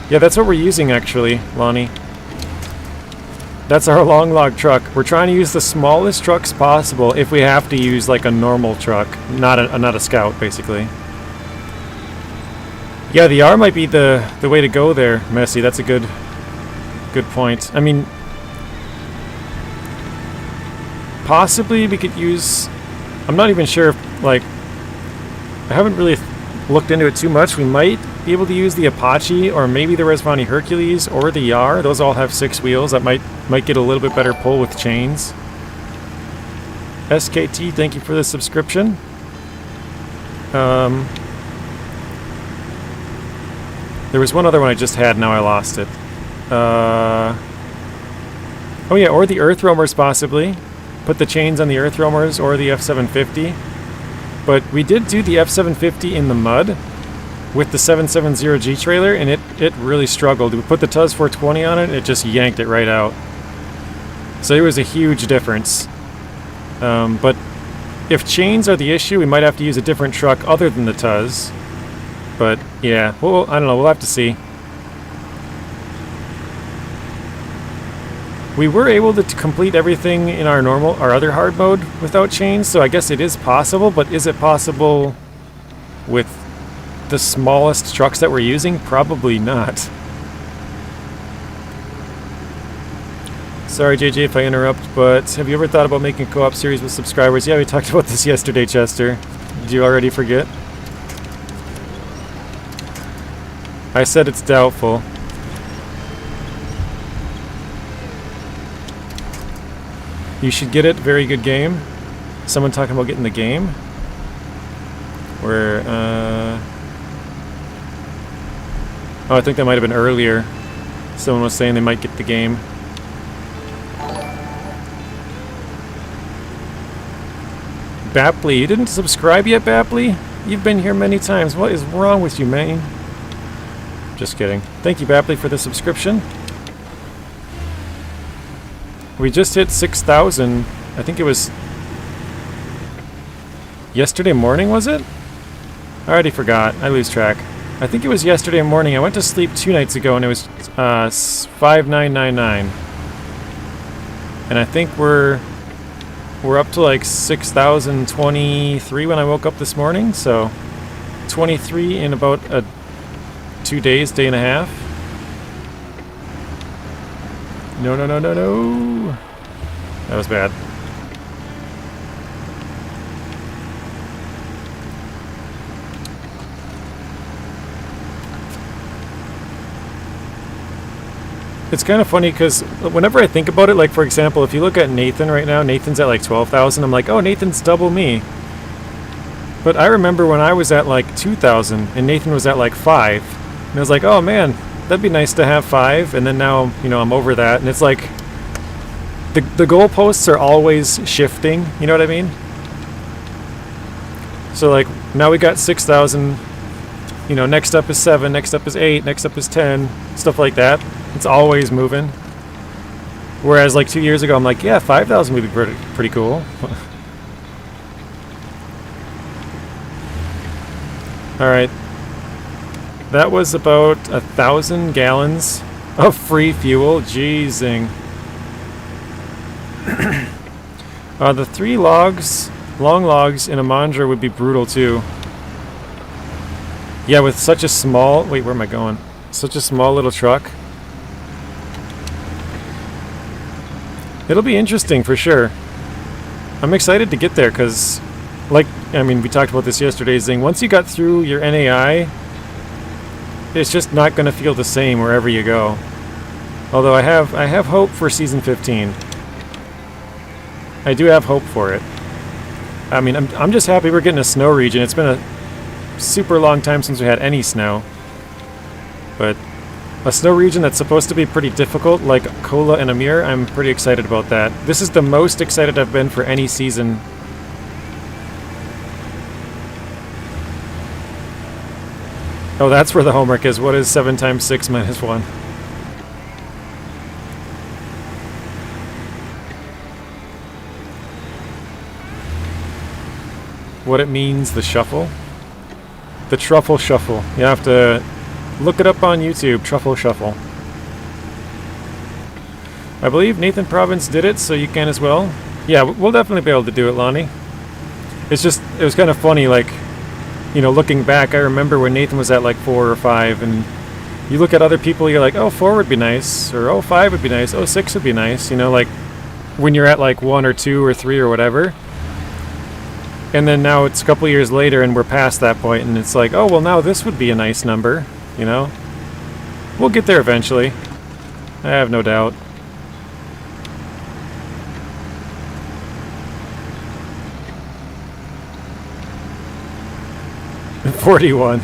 Yeah, that's what we're using, actually, Lonnie. That's our long log truck. We're trying to use the smallest trucks possible if we have to use like a normal truck, not a scout, basically. Yeah, the R might be the way to go there, Messi. That's a good point. I mean, possibly we could use... I'm not even sure if, like... I haven't really looked into it too much. We might be able to use the Apache or maybe the Resvani Hercules or the Yar. Those all have 6 wheels. That might get a little bit better pull with chains. SKT, thank you for the subscription. There was one other one I just had, now I lost it. Oh yeah, or the Earth Roamers possibly. Put the chains on the Earth Roamers or the F750. But we did do the F750 in the mud with the 770G trailer, and it really struggled. We put the Tuz 420 on it, it just yanked it right out. So it was a huge difference. But if chains are the issue, we might have to use a different truck other than the Tuz. But yeah, well, I don't know, we'll have to see. We were able to complete everything in our other hard mode without chains, so I guess it is possible, but is it possible with the smallest trucks that we're using? Probably not. Sorry, JJ, if I interrupt, but have you ever thought about making a co-op series with subscribers? Yeah, we talked about this yesterday, Chester. Did you already forget? I said it's doubtful. You should get it. Very good game. Someone talking about getting the game? Where, oh, I think that might have been earlier. Someone was saying they might get the game. Bapley, you didn't subscribe yet, Bapley? You've been here many times. What is wrong with you, man? Just kidding. Thank you, Bapley, for the subscription. We just hit 6,000. I think it was yesterday morning, was it? I already forgot. I lose track. I think it was yesterday morning. I went to sleep 2 nights ago and it was 5999. And I think we're up to like 6,023 when I woke up this morning. So 23 in about 2 days, day and a half. No, no, no, no, no. That was bad. It's kind of funny because whenever I think about it, like for example, if you look at Nathan right now, Nathan's at like 12,000. I'm like, oh, Nathan's double me. But I remember when I was at like 2,000 and Nathan was at like 5. And I was like, oh man, that'd be nice to have 5, and then now, you know, I'm over that, and it's like the goalposts are always shifting, you know what I mean? So like now we got 6,000, you know, next up is 7, next up is 8, next up is 10, stuff like that. It's always moving. Whereas like 2 years ago, I'm like, yeah, 5,000 would be pretty cool. All right. That was about 1,000 gallons of free fuel. Jeezing. The 3 long logs in a Mandra would be brutal too. Yeah, with such a small... Wait, where am I going? Such a small little truck. It'll be interesting for sure. I'm excited to get there because, like, I mean, we talked about this yesterday's thing. Once you got through your NAI... it's just not going to feel the same wherever you go. Although I have hope for season 15. I do have hope for it. I mean, I'm just happy we're getting a snow region. It's been a super long time since we had any snow. But a snow region that's supposed to be pretty difficult, like Kola and Amir. I'm pretty excited about that. This is the most excited I've been for any season. Oh, that's where the homework is. What is 7 times 6 minus 1? What it means, the shuffle? The truffle shuffle. You have to look it up on YouTube, truffle shuffle. I believe Nathan Province did it, so you can as well. Yeah, we'll definitely be able to do it, Lonnie. It's just, it was kind of funny, like, you know, looking back, I remember when Nathan was at like 4 or 5, and you look at other people, you're like, oh, 4 would be nice, or oh, 5 would be nice, oh, 6 would be nice, you know, like, when you're at like 1 or 2 or 3 or whatever. And then now it's a couple years later and we're past that point, and it's like, oh, well, now this would be a nice number, you know? We'll get there eventually. I have no doubt. And 41.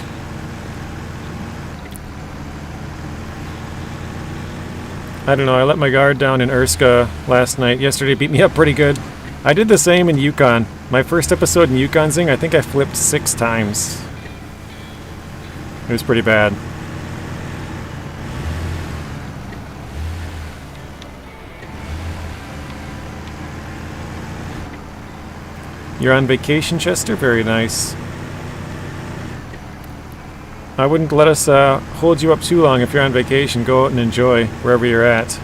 I don't know, I let my guard down in Urska last night. Yesterday beat me up pretty good. I did the same in Yukon. My first episode in Yukon Zing, I think I flipped 6 times. It was pretty bad. You're on vacation, Chester? Very nice. I wouldn't let us hold you up too long if you're on vacation. Go out and enjoy wherever you're at.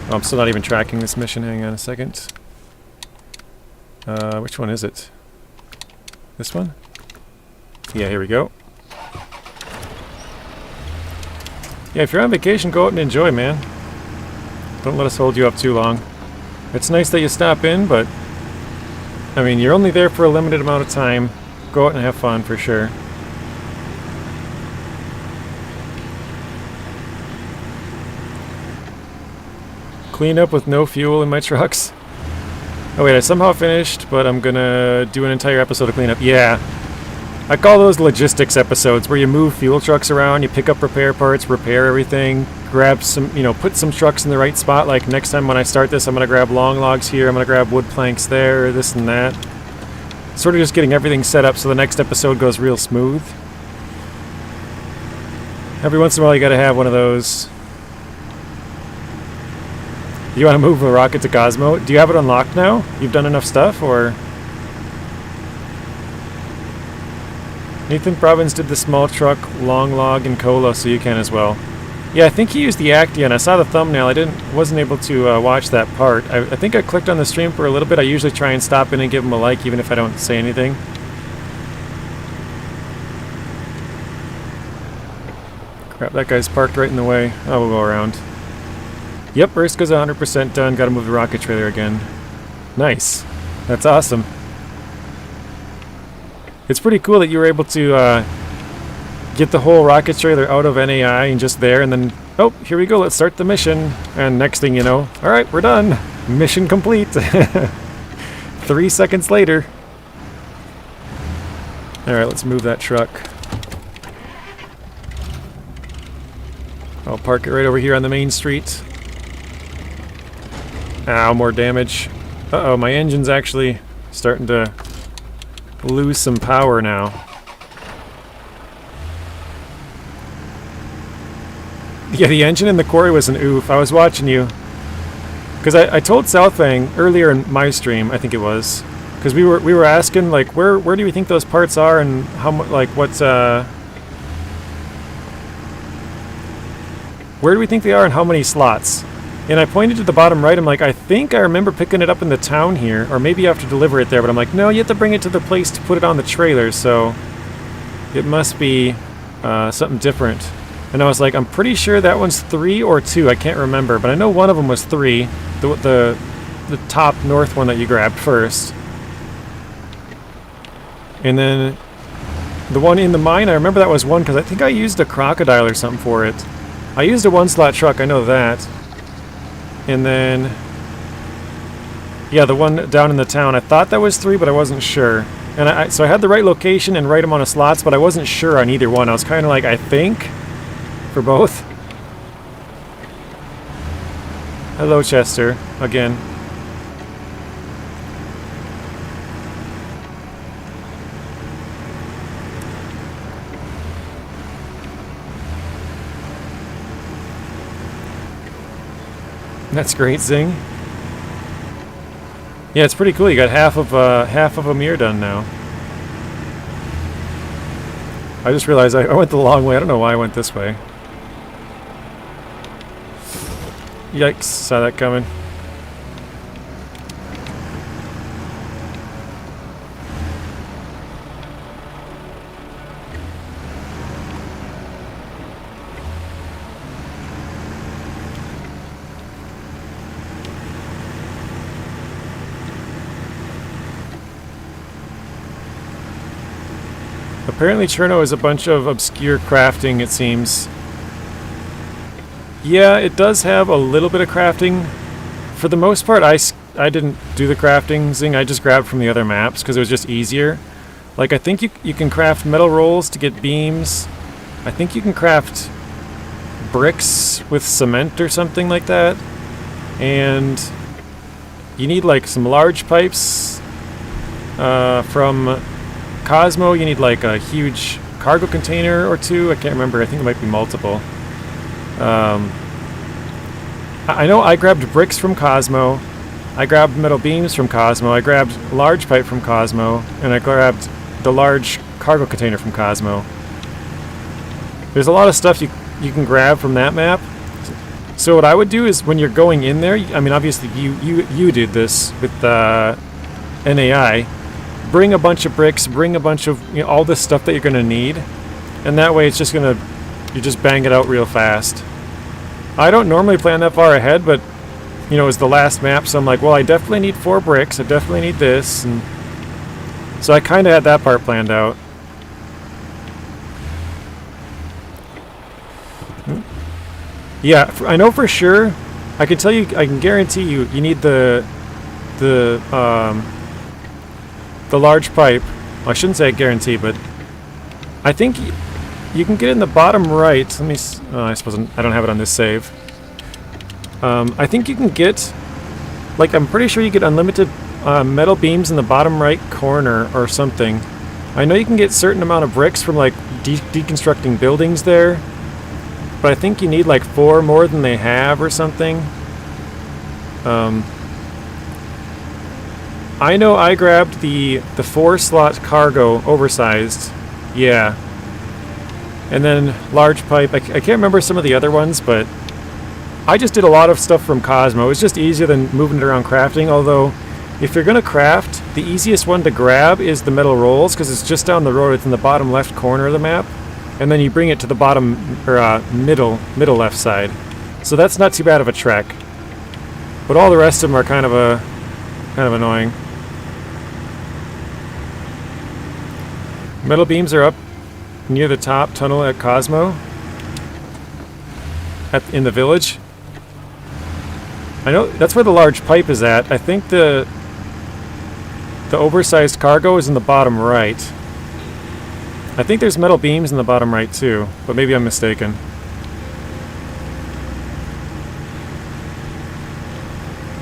Oh, I'm still not even tracking this mission. Hang on a second. Which one is it? This one? Yeah, here we go. Yeah, if you're on vacation, go out and enjoy, man. Don't let us hold you up too long. It's nice that you stop in, but I mean, you're only there for a limited amount of time. Go out and have fun for sure. Clean up with no fuel in my trucks. Oh wait, I somehow finished, but I'm gonna do an entire episode of cleanup. Yeah. I call those logistics episodes, where you move fuel trucks around, you pick up repair parts, repair everything, grab some, you know, put some trucks in the right spot. Like next time when I start this, I'm gonna grab long logs here, I'm gonna grab wood planks there, this and that. Sort of just getting everything set up so the next episode goes real smooth. Every once in a while you gotta have one of those. You want to move a rocket to Cosmo? Do you have it unlocked now? You've done enough stuff, or? Nathan Province did the small truck, long log, and cola, so you can as well. Yeah, I think he used the actaeon. I saw the thumbnail. Wasn't able to watch that part. I think I clicked on the stream for a little bit. I usually try and stop in and give him a like, even if I don't say anything. Crap, that guy's parked right in the way. Oh, we'll go around. Yep, Urska's 100% done. Gotta move the rocket trailer again. Nice. That's awesome. It's pretty cool that you were able to get the whole rocket trailer out of NAI and just there, and then, oh, here we go, let's start the mission. And next thing you know, alright, we're done. Mission complete. 3 seconds later. Alright, let's move that truck. I'll park it right over here on the main street. Ow, more damage. Uh-oh, my engine's actually starting to lose some power now. Yeah, the engine in the quarry was an oof. I was watching you. Because I told Southfang earlier in my stream, I think it was. Because we were asking, like, where do we think those parts are, and how much, like, what's, where do we think they are and how many slots? And I pointed to the bottom right. I'm like, I think I remember picking it up in the town here, or maybe you have to deliver it there, but I'm like, no, you have to bring it to the place to put it on the trailer, so it must be something different. And I was like, I'm pretty sure that one's 3 or 2, I can't remember, but I know one of them was 3, the top north one that you grabbed first. And then the one in the mine, I remember that was 1, because I think I used a crocodile or something for it. I used a 1-slot truck, I know that. And then, yeah, the one down in the town, I thought that was 3, but I wasn't sure. And so I had the right location and right amount of slots, but I wasn't sure on either one. I was kind of like, I think for both. Hello, Chester, again. That's great, Zing. Yeah, it's pretty cool. You got half of a mirror done now. I just realized I went the long way. I don't know why I went this way. Yikes, saw that coming. Apparently Cherno is a bunch of obscure crafting, it seems. Yeah, it does have a little bit of crafting. For the most part, I didn't do the crafting thing. I just grabbed from the other maps because it was just easier. Like, I think you can craft metal rolls to get beams. I think you can craft bricks with cement or something like that. And you need, like, some large pipes from Cosmo. You need, like, a huge cargo container or two. I can't remember. I think it might be multiple. I know I grabbed bricks from Cosmo, I grabbed metal beams from Cosmo, I grabbed large pipe from Cosmo, and I grabbed the large cargo container from Cosmo. There's a lot of stuff you can grab from that map. So what I would do is when you're going in there, I mean obviously you did this with NAI, bring a bunch of bricks, bring a bunch of all this stuff that you're going to need, and that way it's just going to, you just bang it out real fast. I don't normally plan that far ahead, but, you know, it was the last map, so I'm like, well, I definitely need 4 bricks, I definitely need this, and so I kind of had that part planned out. Yeah, I know for sure, I can tell you, I can guarantee you, you need the large pipe. Well, I shouldn't say I guarantee, but I think you can get in the bottom right. Let me. I suppose I don't have it on this save. I think you can get, like, I'm pretty sure you get unlimited metal beams in the bottom right corner or something. I know you can get certain amount of bricks from like deconstructing buildings there, but I think you need like 4 more than they have or something. I know I grabbed the 4-slot cargo oversized. Yeah. And then large pipe. I can't remember some of the other ones, but I just did a lot of stuff from Cosmo. It was just easier than moving it around crafting, although if you're going to craft, the easiest one to grab is the metal rolls, because it's just down the road. It's in the bottom left corner of the map, and then you bring it to the bottom, or middle left side. So that's not too bad of a trek. But all the rest of them are kind of annoying. Metal beams are up near the top tunnel at Cosmo, in the village. I know that's where the large pipe is at. I think the oversized cargo is in the bottom right. I think there's metal beams in the bottom right too, but maybe I'm mistaken.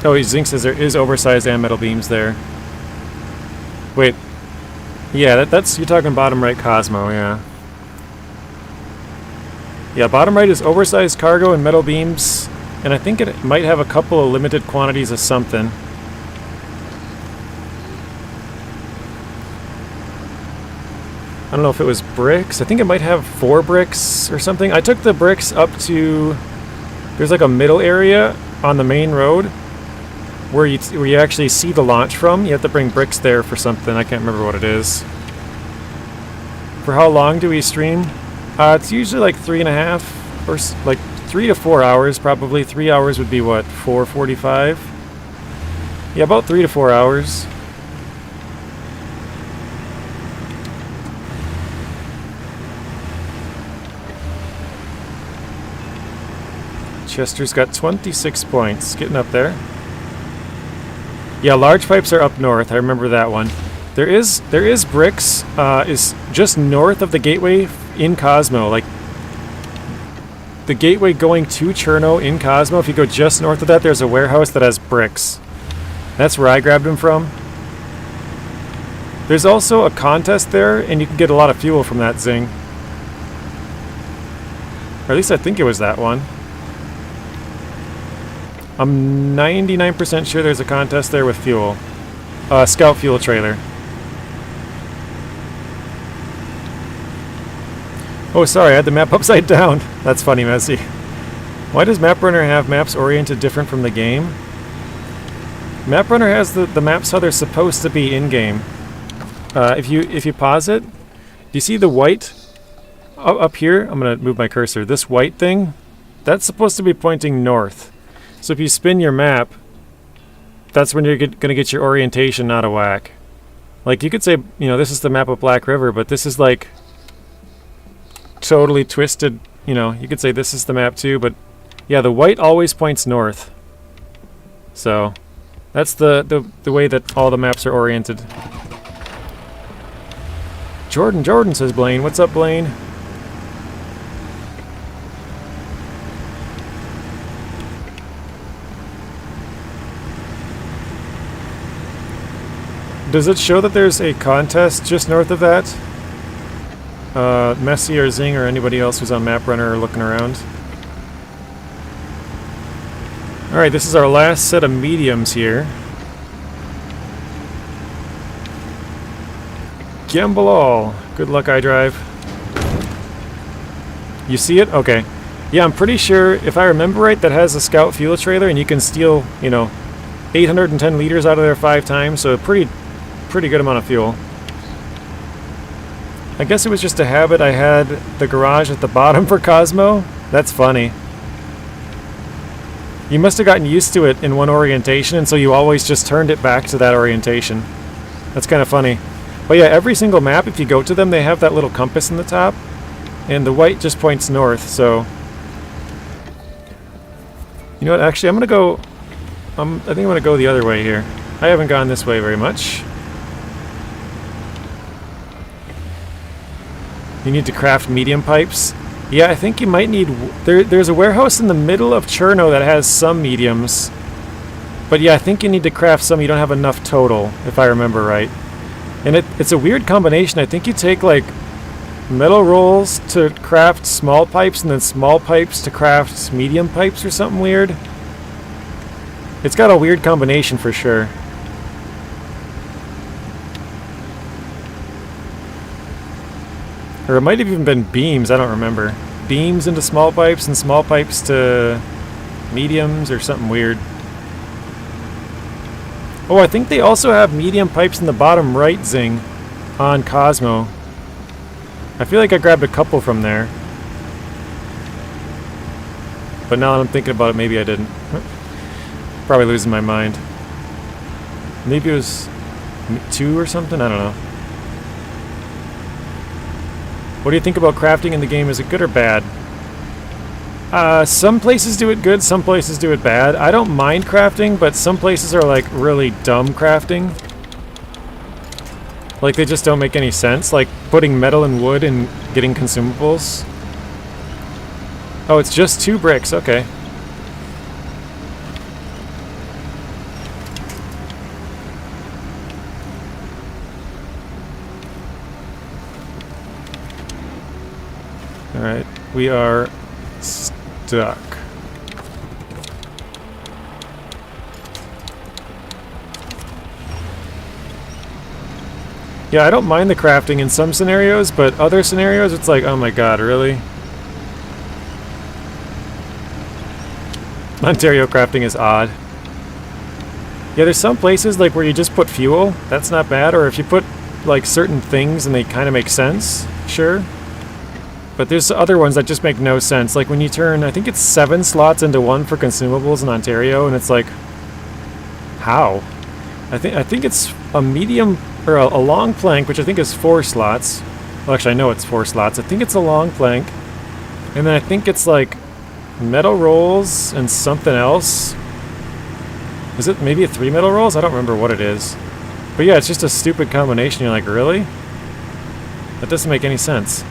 Oh, Zink says there is oversized and metal beams there. Wait. Yeah, that's you're talking bottom right Cosmo, yeah. Yeah, bottom right is oversized cargo and metal beams, and I think it might have a couple of limited quantities of something. I don't know if it was bricks. I think it might have 4 bricks or something. I took the bricks up to, there's like a middle area on the main road where you actually see the launch from. You have to bring bricks there for something. I can't remember what it is. For how long do we stream? It's usually like 3.5 or like 3 to 4 hours probably. 3 hours would be what, 4:45? Yeah, about 3 to 4 hours. Chester's got 26 points, getting up there. Yeah, large pipes are up north. I remember that one. There is bricks is just north of the gateway in Cosmo. Like the gateway going to Cherno in Cosmo, if you go just north of that, there's a warehouse that has bricks. That's where I grabbed them from. There's also a contest there, and you can get a lot of fuel from that zing. Or at least I think it was that one. I'm 99% sure there's a contest there with fuel. Scout fuel trailer. Oh, sorry, I had the map upside down. That's funny, Messi. Why does MapRunner have maps oriented different from the game? MapRunner has the maps how they're supposed to be in-game. If you pause it, do you see the white up here? I'm going to move my cursor. This white thing, that's supposed to be pointing north. So if you spin your map, that's when you're going to get your orientation out of whack. Like, you could say, you know, this is the map of Black River, but this is like totally twisted. You know, you could say this is the map too, but yeah, the white always points north. So that's the way that all the maps are oriented. Jordan, says Blaine. What's up, Blaine? Does it show that there's a contest just north of that? Messi or Zing or anybody else who's on MapRunner or looking around. Alright, this is our last set of mediums here. Gamble all. Good luck, iDrive. You see it? Okay. Yeah, I'm pretty sure, if I remember right, that has a scout fuel trailer and you can steal, you know, 810 liters out of there 5 times, so pretty good amount of fuel. I guess it was just a habit. I had the garage at the bottom for Cosmo. That's funny. You must have gotten used to it in one orientation, and so you always just turned it back to that orientation. That's kind of funny. But yeah, every single map, if you go to them, they have that little compass in the top, and the white just points north, so... You know what, actually, I'm gonna go... I think I'm gonna go the other way here. I haven't gone this way very much. You need to craft medium pipes. Yeah, I think you might need... There's a warehouse in the middle of Cherno that has some mediums. But yeah, I think you need to craft some. You don't have enough total, if I remember right. And it's a weird combination. I think you take, like, metal rolls to craft small pipes and then small pipes to craft medium pipes or something weird. It's got a weird combination for sure. Or it might have even been beams, I don't remember. Beams into small pipes and small pipes to mediums or something weird. Oh, I think they also have medium pipes in the bottom right zing on Cosmo. I feel like I grabbed a couple from there. But now that I'm thinking about it, maybe I didn't. Probably losing my mind. Maybe it was 2 or something? I don't know. What do you think about crafting in the game? Is it good or bad? Some places do it good, some places do it bad. I don't mind crafting, but some places are like really dumb crafting. Like they just don't make any sense, like putting metal and wood and getting consumables. Oh, it's just 2 bricks, okay. Alright, we are stuck. Yeah, I don't mind the crafting in some scenarios, but other scenarios it's like, oh my god, really? Ontario crafting is odd. Yeah, there's some places like where you just put fuel, that's not bad, or if you put like certain things and they kind of make sense, sure. But there's other ones that just make no sense. Like when you turn, I think it's 7 slots into 1 for consumables in Ontario, and it's like, how? I think it's a medium or a long plank, which I think is 4 slots. Well, actually, I know it's 4 slots. I think it's a long plank, and then I think it's like metal rolls and something else. Is it maybe 3 metal rolls? I don't remember what it is. But yeah, it's just a stupid combination. You're like, really? That doesn't make any sense.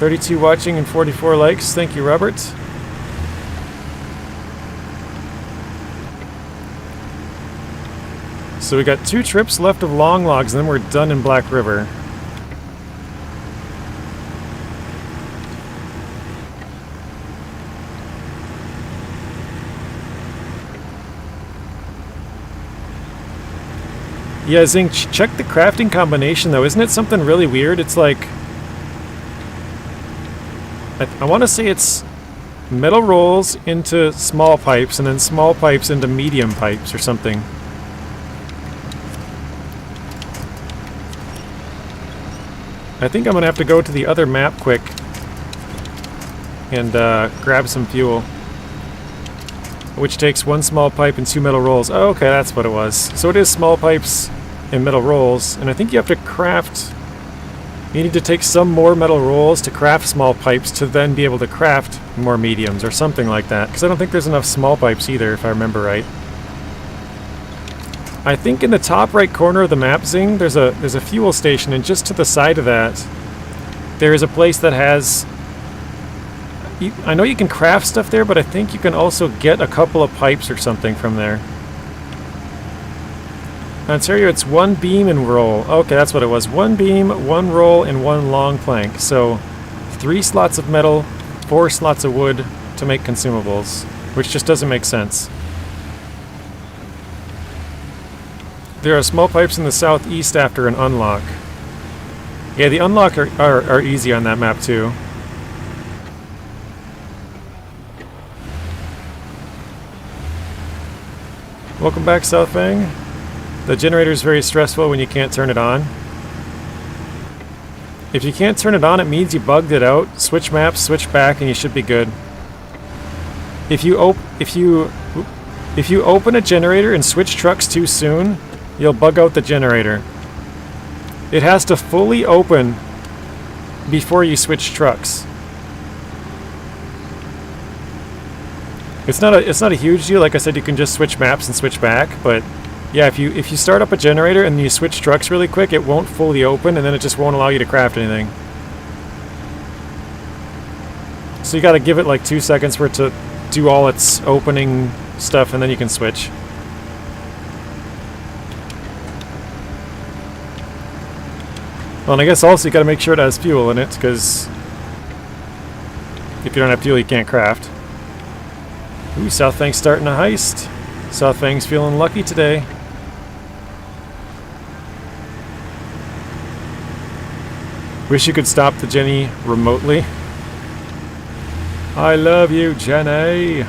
32 watching and 44 likes. Thank you, Robert. So we got 2 trips left of long logs, and then we're done in Black River. Yeah, Zing, check the crafting combination though. Isn't it something really weird? It's like... I want to say it's metal rolls into small pipes and then small pipes into medium pipes or something. I think I'm going to have to go to the other map quick and grab some fuel. Which takes 1 small pipe and 2 metal rolls. Oh, okay, that's what it was. So it is small pipes and metal rolls, and I think you have to craft... You need to take some more metal rolls to craft small pipes to then be able to craft more mediums or something like that. Because I don't think there's enough small pipes either, if I remember right. I think in the top right corner of the map, Zing, there's a fuel station, and just to the side of that, there is a place that has... I know you can craft stuff there, but I think you can also get a couple of pipes or something from there. Ontario, it's 1 beam and roll. Okay, that's what it was. 1 beam, 1 roll, and 1 long plank. So 3 slots of metal, 4 slots of wood to make consumables, which just doesn't make sense. There are small pipes in the southeast after an unlock. Yeah, the unlock are easy on that map too. Welcome back, Southfang. The generator is very stressful when you can't turn it on. If you can't turn it on, it means you bugged it out. Switch maps, switch back, and you should be good. If you open a generator and switch trucks too soon, you'll bug out the generator. It has to fully open before you switch trucks. It's not a huge deal. Like I said, you can just switch maps and switch back, but yeah, if you start up a generator and you switch trucks really quick, it won't fully open, and then it just won't allow you to craft anything. So you got to give it like 2 seconds for it to do all its opening stuff, and then you can switch. Well, and I guess also you got to make sure it has fuel in it, because if you don't have fuel, you can't craft. Ooh, Southfang's starting a heist. Southfang's feeling lucky today. Wish you could stop the Jenny remotely. I love you, Jenny.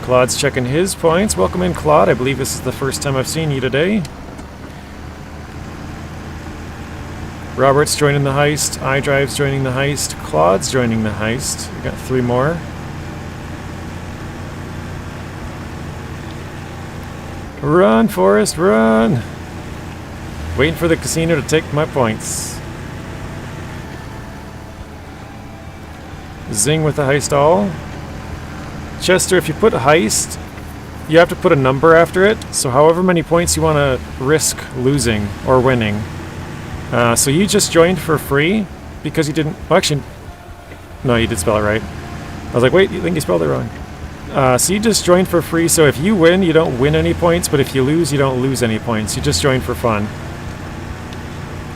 Claude's checking his points. Welcome in, Claude. I believe this is the first time I've seen you today. Robert's joining the heist. iDrive's joining the heist. Claude's joining the heist. We got 3 more. Run, Forrest, run! Waiting for the casino to take my points. Zing with the heist all. Chester, if you put heist, you have to put a number after it. So however many points you want to risk losing or winning. So you just joined for free because you didn't... Well, actually... No, you did spell it right. I was like, wait, you think you spelled it wrong. So you just joined for free, so if you win, you don't win any points, but if you lose, you don't lose any points. You just joined for fun.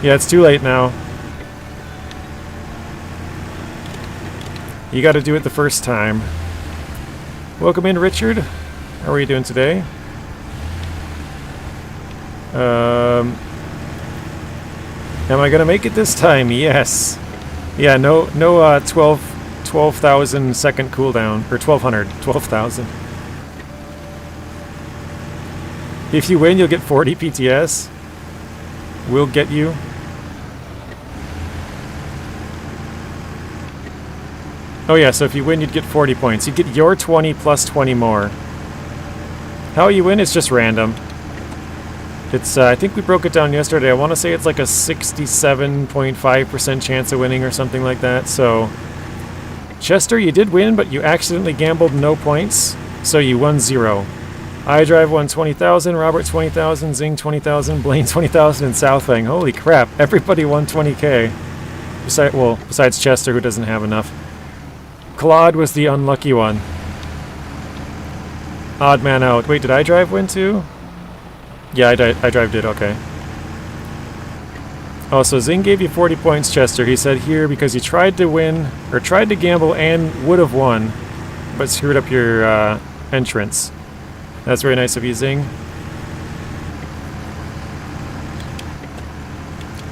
Yeah, it's too late now. You gotta do it the first time. Welcome in, Richard. How are you doing today? Am I gonna make it this time? Yes. Yeah, no 12,000 second cooldown, or 12,000. If you win, you'll get 40 PTS. We'll get you. Oh yeah, so if you win, you'd get 40 points. You'd get your 20 plus 20 more. How you win is just random. It's, I think we broke it down yesterday. I want to say it's like a 67.5% chance of winning or something like that. So, Chester, you did win, but you accidentally gambled no points, so you won 0. iDrive won 20,000, Robert 20,000, Zing 20,000, Blaine 20,000, and Southang. Holy crap! Everybody won 20k. Besides Chester, who doesn't have enough. Claude was the unlucky one. Odd man out. Wait, did iDrive win too? Yeah, iDrive did. Okay. Oh, so Zing gave you 40 points, Chester. He said here because you tried to win, or tried to gamble and would have won, but screwed up your entrance. That's very nice of you, Zing.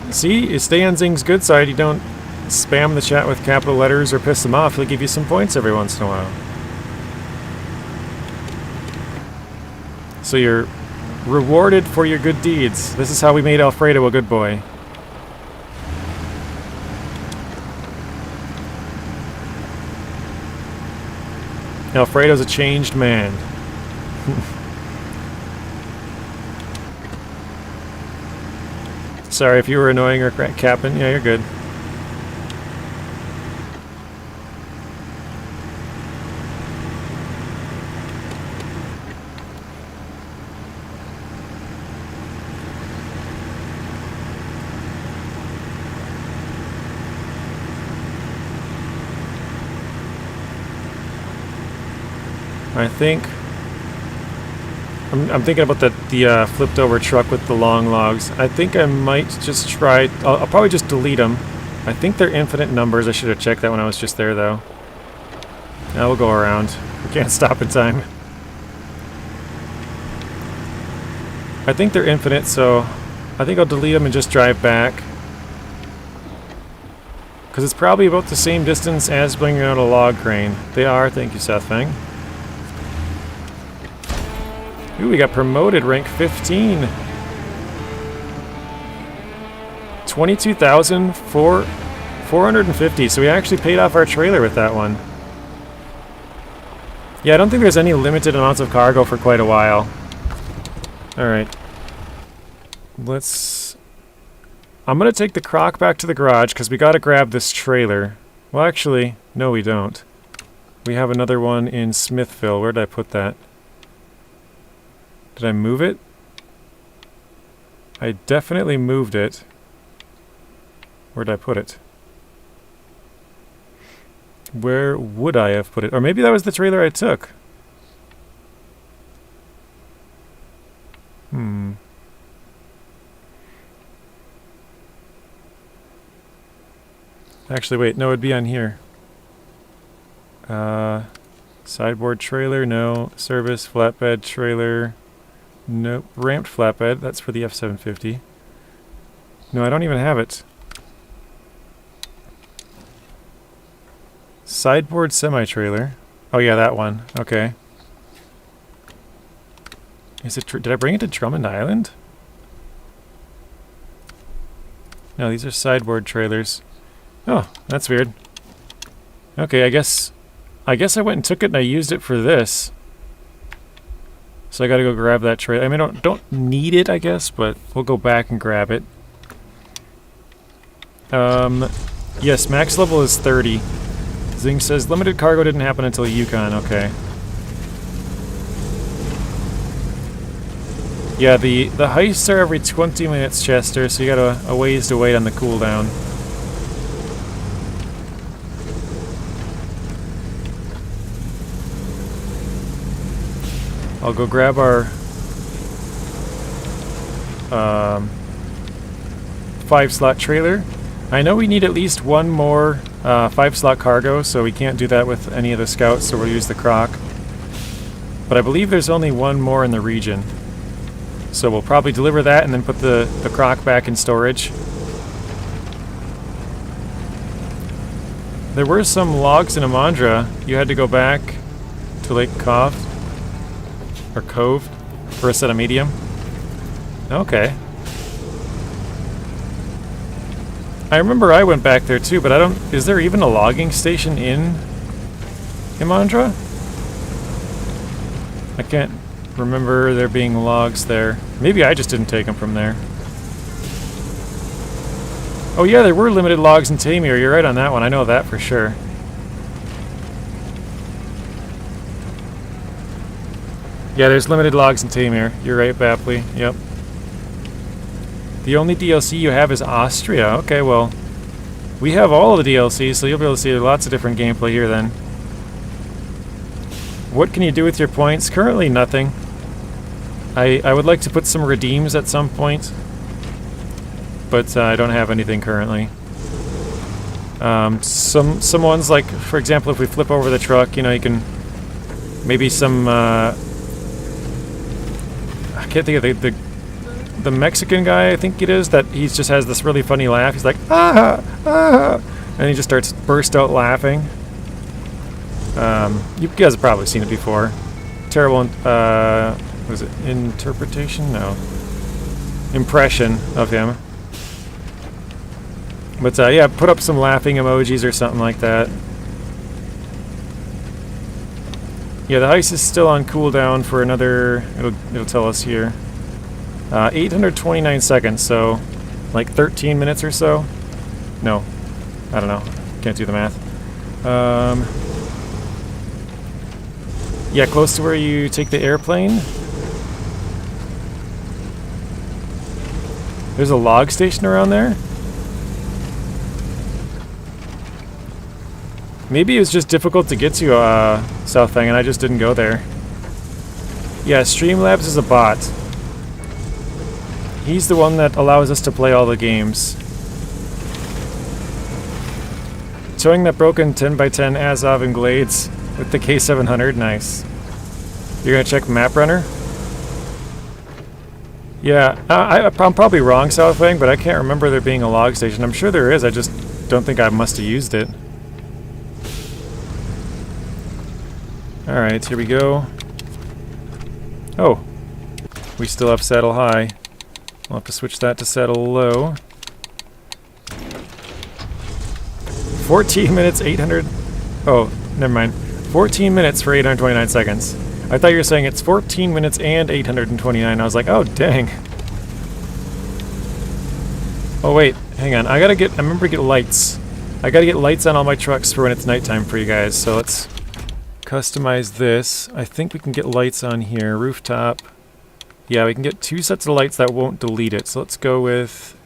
See, you stay on Zing's good side. You don't spam the chat with capital letters or piss them off. He'll give you some points every once in a while. So you're rewarded for your good deeds. This is how we made Alfredo a good boy. Alfredo's a changed man. Sorry if you were annoying or capping. Yeah, you're good. I think I'm thinking about the flipped over truck with the long logs. I think I might just try. I'll probably just delete them. I think they're infinite numbers. I should have checked that when I was just there, though. Now we'll go around. We can't stop in time. I think they're infinite, so I think I'll delete them and just drive back. Because it's probably about the same distance as bringing out a log crane. They are. Thank you, Seth Fang. Ooh, we got promoted, rank 15. 22,450. So we actually paid off our trailer with that one. Yeah, I don't think there's any limited amounts of cargo for quite a while. Alright. I'm gonna take the croc back to the garage because we gotta grab this trailer. Well, actually, no we don't. We have another one in Smithville. Where did I put that? Did I move it? I definitely moved it. Where did I put it? Where would I have put it? Or maybe that was the trailer I took. Actually, wait. No, it'd be on here. Sideboard trailer, no. Service, flatbed trailer. Nope. Ramped flatbed. That's for the F750. No, I don't even have it. Sideboard semi-trailer. Oh yeah, that one. Okay. Is it? Did I bring it to Drummond Island? No, these are sideboard trailers. Oh, that's weird. Okay, I guess I went and took it and I used it for this. So I gotta go grab that trailer. I mean, don't need it, I guess, but we'll go back and grab it. Yes, max level is 30. Zing says limited cargo didn't happen until Yukon. Okay. Yeah, the heists are every 20 minutes, Chester, so you got a ways to wait on the cooldown. I'll go grab our 5-slot trailer. I know we need at least one more 5-slot cargo, so we can't do that with any of the scouts, so we'll use the croc. But I believe there's only one more in the region. So we'll probably deliver that and then put the croc back in storage. There were some logs in Amandra. You had to go back to Lake Cove. Or Cove for a set of medium. Okay. I remember I went back there too, but I don't... Is there even a logging station in Imandra? I can't remember there being logs there. Maybe I just didn't take them from there. Oh yeah, there were limited logs in Tamir. You're right on that one. I know that for sure. Yeah, there's limited logs in Tamir. You're right, Bapley. Yep. The only DLC you have is Austria. Okay, well, we have all of the DLCs, so you'll be able to see lots of different gameplay here then. What can you do with your points? Currently, nothing. I would like to put some redeems at some point, but I don't have anything currently. Some ones, like, for example, if we flip over the truck, you know, you can... Maybe some, I can't think of the Mexican guy, I think it is, that he just has this really funny laugh. He's like, ah, ah, and he just starts burst out laughing. You guys have probably seen it before. Terrible, was it interpretation? No. Impression of him. But yeah, put up some laughing emojis or something like that. Yeah, the heist is still on cooldown for another, it'll tell us here. 829 seconds, so like 13 minutes or so? No, I don't know. Can't do the math. Yeah, close to where you take the airplane. There's a log station around there? Maybe it was just difficult to get to South Fang and I just didn't go there. Yeah, Streamlabs is a bot. He's the one that allows us to play all the games. Towing that broken 10x10 Azov and Glades with the K700, nice. You're gonna check Map Runner? Yeah, I'm probably wrong, South Fang, but I can't remember there being a log station. I'm sure there is, I just don't think I must have used it. Alright, here we go. Oh, we still have saddle high. I'll have to switch that to saddle low. 14 minutes, 800... Oh, never mind. 14 minutes for 829 seconds. I thought you were saying it's 14 minutes and 829. I was like, oh, dang. Oh, wait. Hang on. I remember to get lights. I gotta get lights on all my trucks for when it's nighttime for you guys. So let's customize this. I think we can get lights on here. Rooftop. Yeah, we can get 2 sets of lights that won't delete it. So let's go with...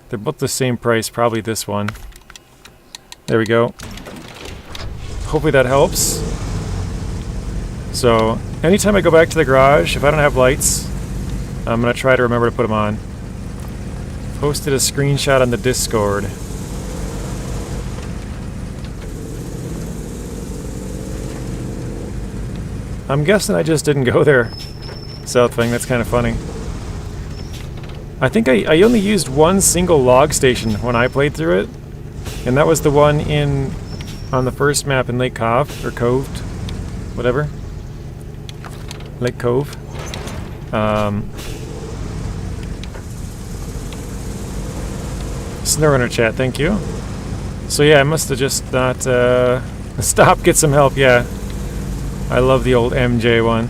They're both the same price. Probably this one. There we go. Hopefully that helps. So, anytime I go back to the garage, if I don't have lights, I'm going to try to remember to put them on. Posted a screenshot on the Discord. I'm guessing I just didn't go there. South Fang, that's kind of funny. I think I only used one single log station when I played through it, and that was the one on the first map in Lake Cove, or Coved, whatever. Lake Cove. SnowRunner chat, thank you. So yeah, I must have just not stop, get some help, yeah. I love the old MJ one.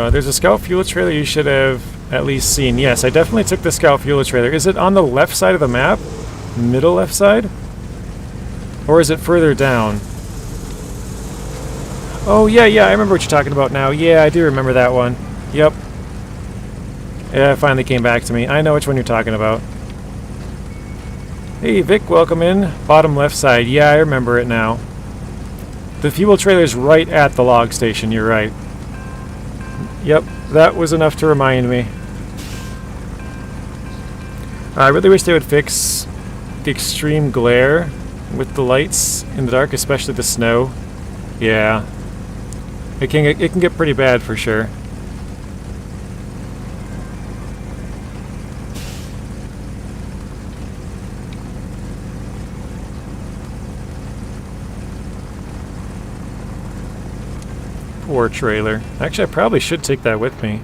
There's a scout fuel trailer you should have at least seen. Yes, I definitely took the scout fuel trailer. Is it on the left side of the map? Middle left side? Or is it further down? Oh, yeah, I remember what you're talking about now. Yeah, I do remember that one. Yep. Yeah, it finally came back to me. I know which one you're talking about. Hey, Vic, welcome in. Bottom left side. Yeah, I remember it now. The fuel trailer's right at the log station, you're right. Yep, that was enough to remind me. I really wish they would fix the extreme glare with the lights in the dark, especially the snow. Yeah. It can get pretty bad for sure. Poor trailer. Actually, I probably should take that with me.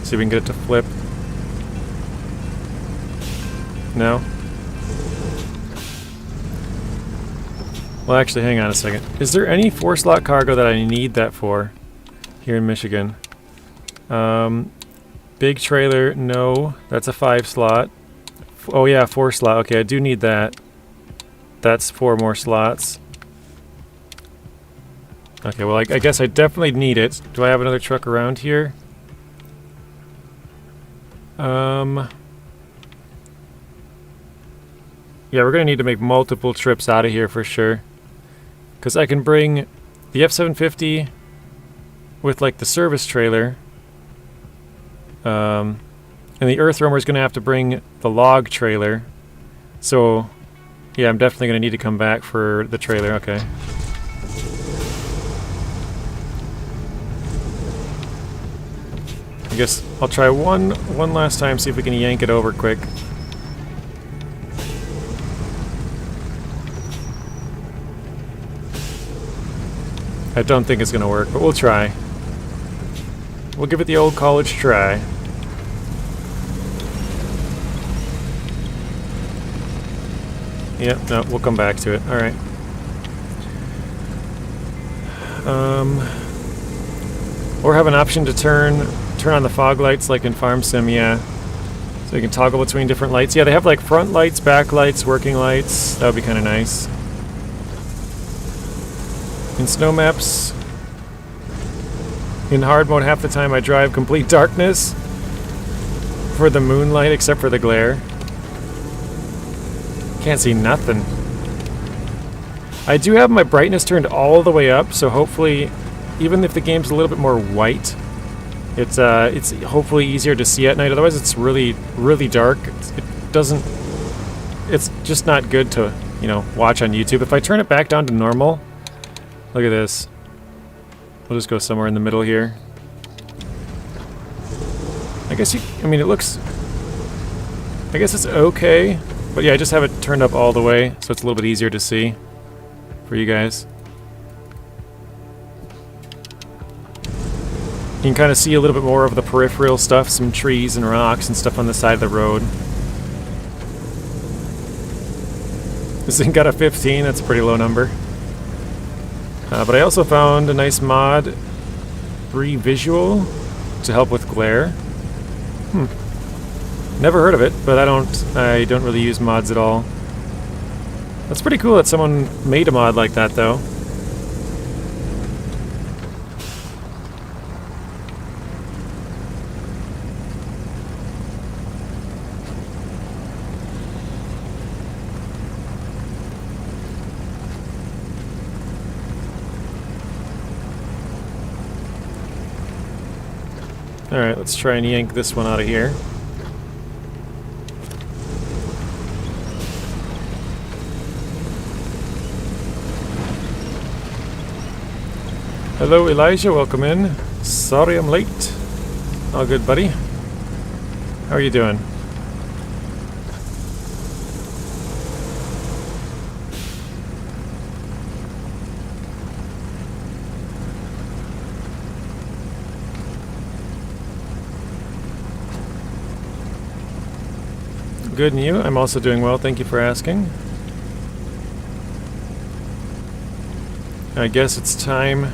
See if we can get it to flip. No? Well, actually, hang on a second. Is there any force lock cargo that I need that for? here in Michigan. Big trailer, no. That's a 5 slot. Oh yeah, 4 slot. Okay, I do need that. That's 4 more slots. Okay, well, I guess I definitely need it. Do I have another truck around here? Yeah, we're gonna need to make multiple trips out of here for sure. Because I can bring the F-750 with, like, the service trailer. And the earth roamer is gonna have to bring the log trailer. So, yeah, I'm definitely gonna need to come back for the trailer. Okay. I guess I'll try one last time, see if we can yank it over quick. I don't think it's gonna work, but we'll try. We'll give it the old college try. Yep, no, we'll come back to it. Alright. Or have an option to turn on the fog lights like in Farm Sim, yeah. So you can toggle between different lights. Yeah, they have like front lights, back lights, working lights. That would be kind of nice. In snow maps, in hard mode, half the time I drive complete darkness for the moonlight except for the glare. Can't see nothing. I do have my brightness turned all the way up, so hopefully, even if the game's a little bit more white, it's hopefully easier to see at night. Otherwise, it's really, really dark. It's just not good to, you know, watch on YouTube. If I turn it back down to normal, look at this. We'll just go somewhere in the middle here. I guess I mean, it looks, I guess it's okay. But yeah, I just have it turned up all the way, so it's a little bit easier to see for you guys. You can kind of see a little bit more of the peripheral stuff, some trees and rocks and stuff on the side of the road. This thing got a 15, that's a pretty low number. But I also found a nice mod, free visual, to help with glare. Never heard of it, but I don't really use mods at all. That's pretty cool that someone made a mod like that, though. Alright, let's try and yank this one out of here. Hello Elijah, welcome in. Sorry I'm late. All good, buddy. How are you doing? Good, and you? I'm also doing well, thank you for asking. I guess it's time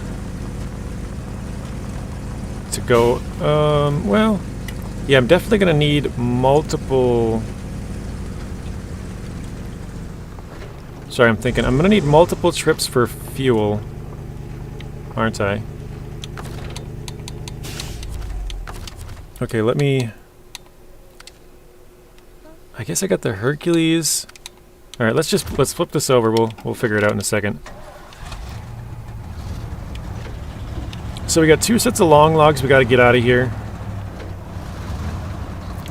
to go, well, yeah, I'm definitely gonna need multiple, sorry, I'm thinking, I'm gonna need multiple trips for fuel, aren't I? Okay, let me, I guess I got the Hercules. Alright, let's flip this over, we'll figure it out in a second. So we got 2 sets of long logs we gotta get out of here.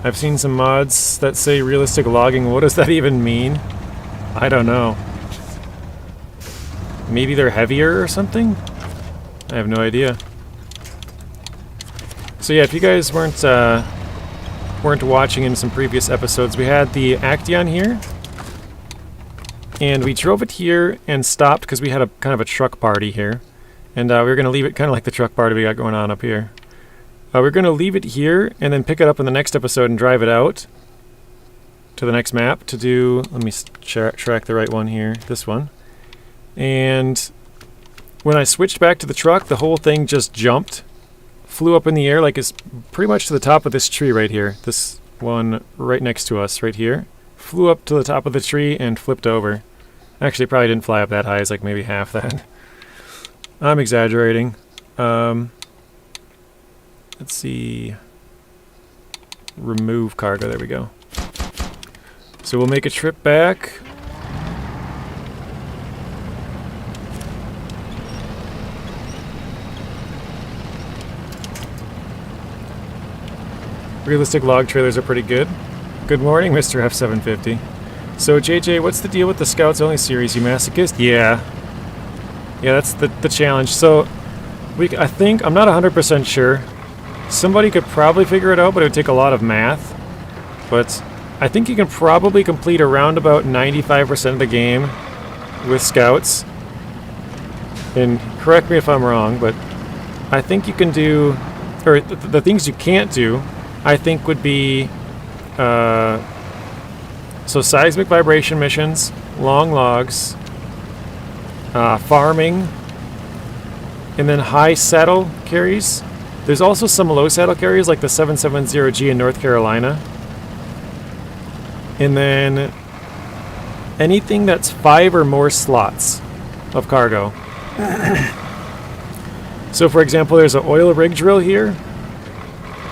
I've seen some mods that say realistic logging. What does that even mean? I don't know. Maybe they're heavier or something? I have no idea. So yeah, if you guys weren't watching in some previous episodes, we had the Actaeon here. And we drove it here and stopped because we had a kind of a truck party here. And we were going to leave it kind of like the truck party we got going on up here. We're going to leave it here and then pick it up in the next episode and drive it out to the next map to do, let me track the right one here, this one. And when I switched back to the truck, the whole thing just jumped. flew up in the air, like it's pretty much to the top of this tree right here. This one right next to us right here. Flew up to the top of the tree and flipped over. Actually, probably didn't fly up that high. It's like maybe half that. I'm exaggerating. Let's see. Remove cargo. There we go. So we'll make a trip back. Realistic log trailers are pretty good. Good morning, Mr. F750. So, JJ, what's the deal with the Scouts Only series, you masochist? Yeah. Yeah, that's the challenge. So, I think, I'm not 100% sure. Somebody could probably figure it out, but it would take a lot of math. But I think you can probably complete around about 95% of the game with Scouts. And correct me if I'm wrong, but I think you can do, or the things you can't do, I think would be, so seismic vibration missions, long logs, farming, and then high saddle carries. There's also some low saddle carries like the 770G in North Carolina. And then anything that's 5 or more slots of cargo. So for example, there's an oil rig drill here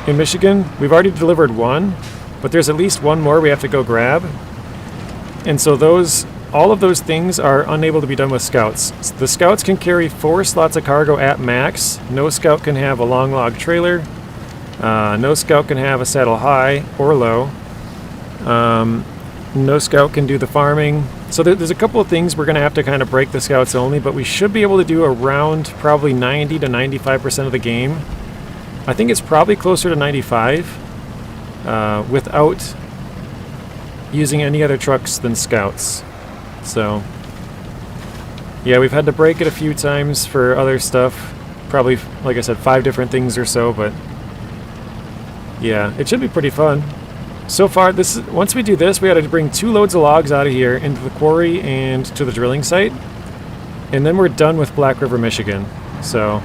in Michigan. We've already delivered one, but there's at least one more we have to go grab. And so all of those things are unable to be done with Scouts. The Scouts can carry 4 slots of cargo at max. No Scout can have a long log trailer. No Scout can have a saddle high or low. No Scout can do the farming. So there's a couple of things we're going to have to kind of break the Scouts only, but we should be able to do around probably 90 to 95% of the game. I think it's probably closer to 95 without using any other trucks than Scouts. So, yeah, we've had to break it a few times for other stuff. Probably, like I said, 5 different things or so, but yeah, it should be pretty fun. So far, once we do this, we had to bring 2 loads of logs out of here into the quarry and to the drilling site. And then we're done with Black River, Michigan. So,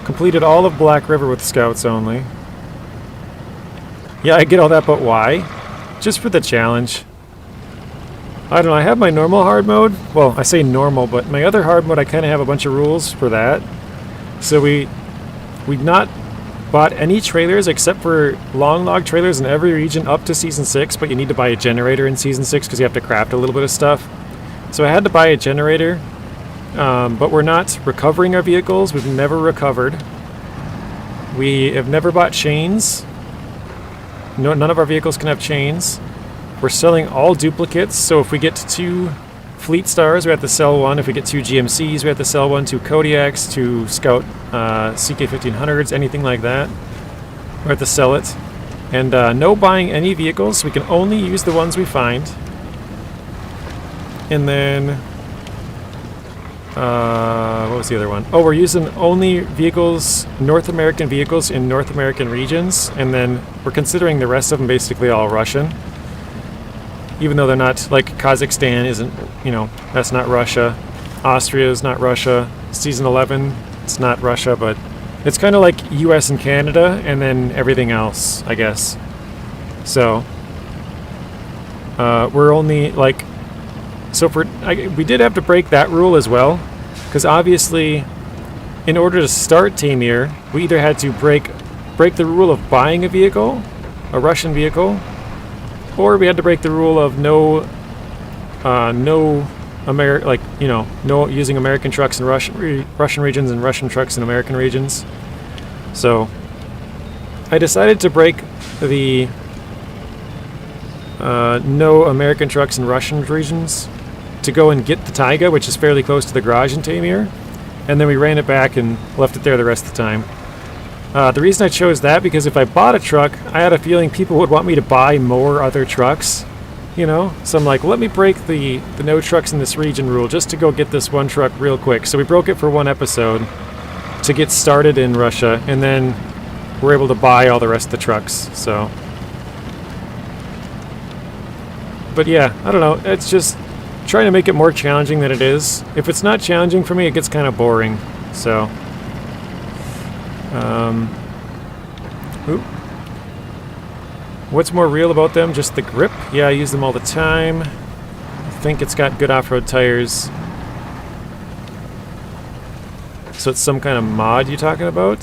completed all of Black River with Scouts only. Yeah, I get all that, but why? Just for the challenge. I don't know, I have my normal hard mode. Well, I say normal, but my other hard mode, I kind of have a bunch of rules for that. So we've not bought any trailers except for long log trailers in every region up to Season 6, but you need to buy a generator in Season 6 because you have to craft a little bit of stuff. So I had to buy a generator, but we're not recovering our vehicles. We've never recovered. We have never bought chains. No, none of our vehicles can have chains. We're selling all duplicates, so if we get 2 Fleet Stars, we have to sell one. If we get 2 GMCs, we have to sell one. 2 Kodiaks, 2 Scout CK1500s, anything like that. We have to sell it. And no buying any vehicles. We can only use the ones we find. And then, what was the other one? Oh, we're using only vehicles, North American vehicles in North American regions. And then we're considering the rest of them basically all Russian. Even though they're not, like Kazakhstan isn't, you know, that's not Russia. Austria is not Russia. Season 11, it's not Russia, but it's kind of like US and Canada and then everything else, I guess. So, we're only like, so we did have to break that rule as well, because obviously, in order to start Tamir, we either had to break the rule of buying a vehicle, a Russian vehicle, or we had to break the rule of no using American trucks in Russian regions and Russian trucks in American regions. So I decided to break the no American trucks in Russian regions to go and get the Taiga, which is fairly close to the garage in Tamir, and then we ran it back and left it there the rest of the time. The reason I chose that, because if I bought a truck, I had a feeling people would want me to buy more other trucks, you know? So I'm like, let me break the no trucks in this region rule just to go get this one truck real quick. So we broke it for one episode to get started in Russia, and then we're able to buy all the rest of the trucks, so. But yeah, I don't know, it's just trying to make it more challenging than it is. If it's not challenging for me, it gets kind of boring, so. Oop. What's more real about them? Just the grip? Yeah, I use them all the time. I think it's got good off-road tires. So it's some kind of mod you're talking about?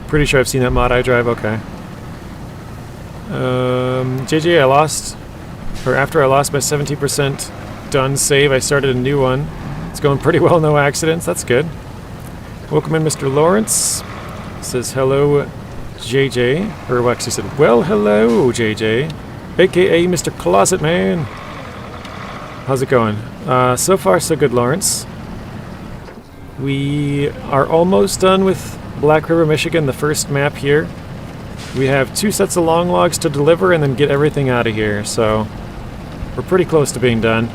Pretty sure I've seen that mod I drive, okay. JJ, I lost, or after I lost my 70% done save, I started a new one. It's going pretty well, no accidents, that's good. Welcome in, Mr. Lawrence. Says hello, JJ. Or actually said, well, hello, JJ. AKA Mr. Closet Man. How's it going? So far, so good, Lawrence. We are almost done with Black River, Michigan, the first map here. We have 2 sets of long logs to deliver and then get everything out of here, so we're pretty close to being done.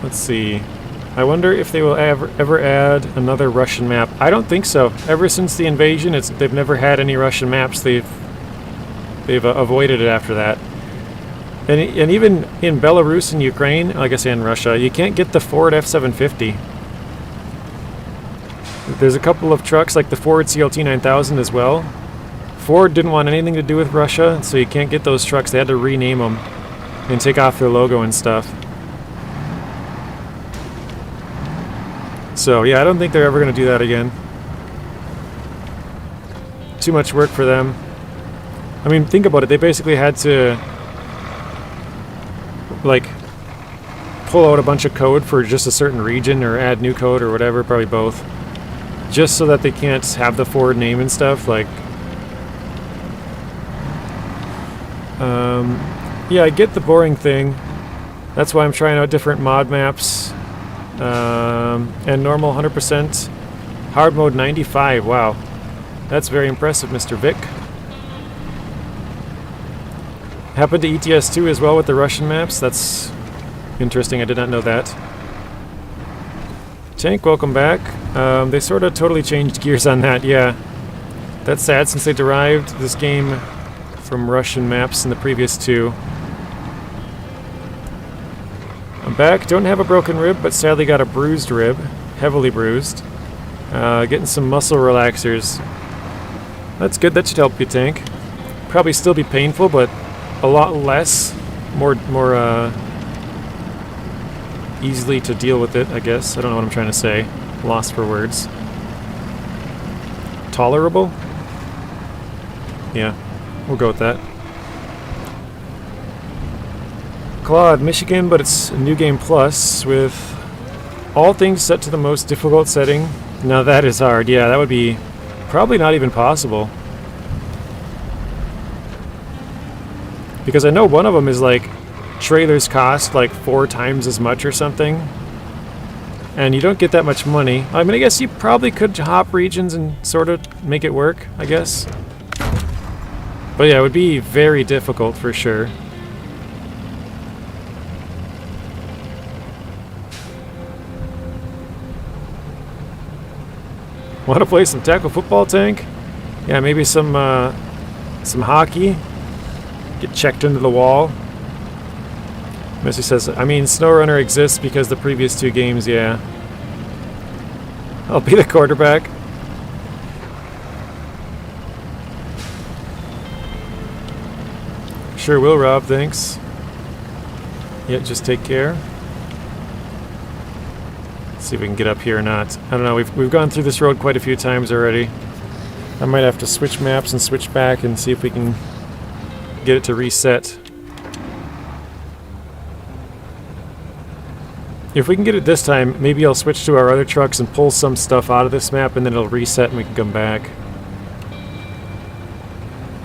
Let's see. I wonder if they will ever add another Russian map. I don't think so. Ever since the invasion, they've never had any Russian maps. They've avoided it after that. And even in Belarus and Ukraine, like I say in Russia, you can't get the Ford F-750. There's a couple of trucks like the Ford CLT 9000 as well. Ford didn't want anything to do with Russia, so you can't get those trucks. They had to rename them and take off their logo and stuff. So yeah, I don't think they're ever going to do that again. Too much work for them. I mean, think about it. They basically had to, like, pull out a bunch of code for just a certain region or add new code or whatever, probably both. Just so that they can't have the Ford name and stuff, like... yeah, I get the boring thing. That's why I'm trying out different mod maps. And normal 100%. Hard mode 95, wow. That's very impressive, Mr. Vic. Happened to ETS2 as well with the Russian maps. That's interesting, I did not know that. Tank, welcome back. They sort of totally changed gears on that, yeah. That's sad since they derived this game from Russian maps in the previous 2. I'm back. Don't have a broken rib, but sadly got a bruised rib. Heavily bruised. Getting some muscle relaxers. That's good. That should help you, Tank. Probably still be painful, but a lot less. More easily to deal with it, I guess. I don't know what I'm trying to say. Lost for words. Tolerable? Yeah, we'll go with that. Claude, Michigan, but it's a new game plus with all things set to the most difficult setting. Now that is hard. Yeah, that would be probably not even possible. Because I know one of them is like trailers cost like 4 times as much or something. And you don't get that much money. I mean, I guess you probably could hop regions and sort of make it work, I guess. But yeah, it would be very difficult for sure. Want to play some tackle football, Tank? Yeah, maybe some hockey. Get checked into the wall. Missy says, I mean, SnowRunner exists because the previous 2 games, yeah. I'll be the quarterback. Sure will, Rob, thanks. Yeah, just take care. Let's see if we can get up here or not. I don't know, we've gone through this road quite a few times already. I might have to switch maps and switch back and see if we can get it to reset. If we can get it this time, maybe I'll switch to our other trucks and pull some stuff out of this map and then it'll reset and we can come back.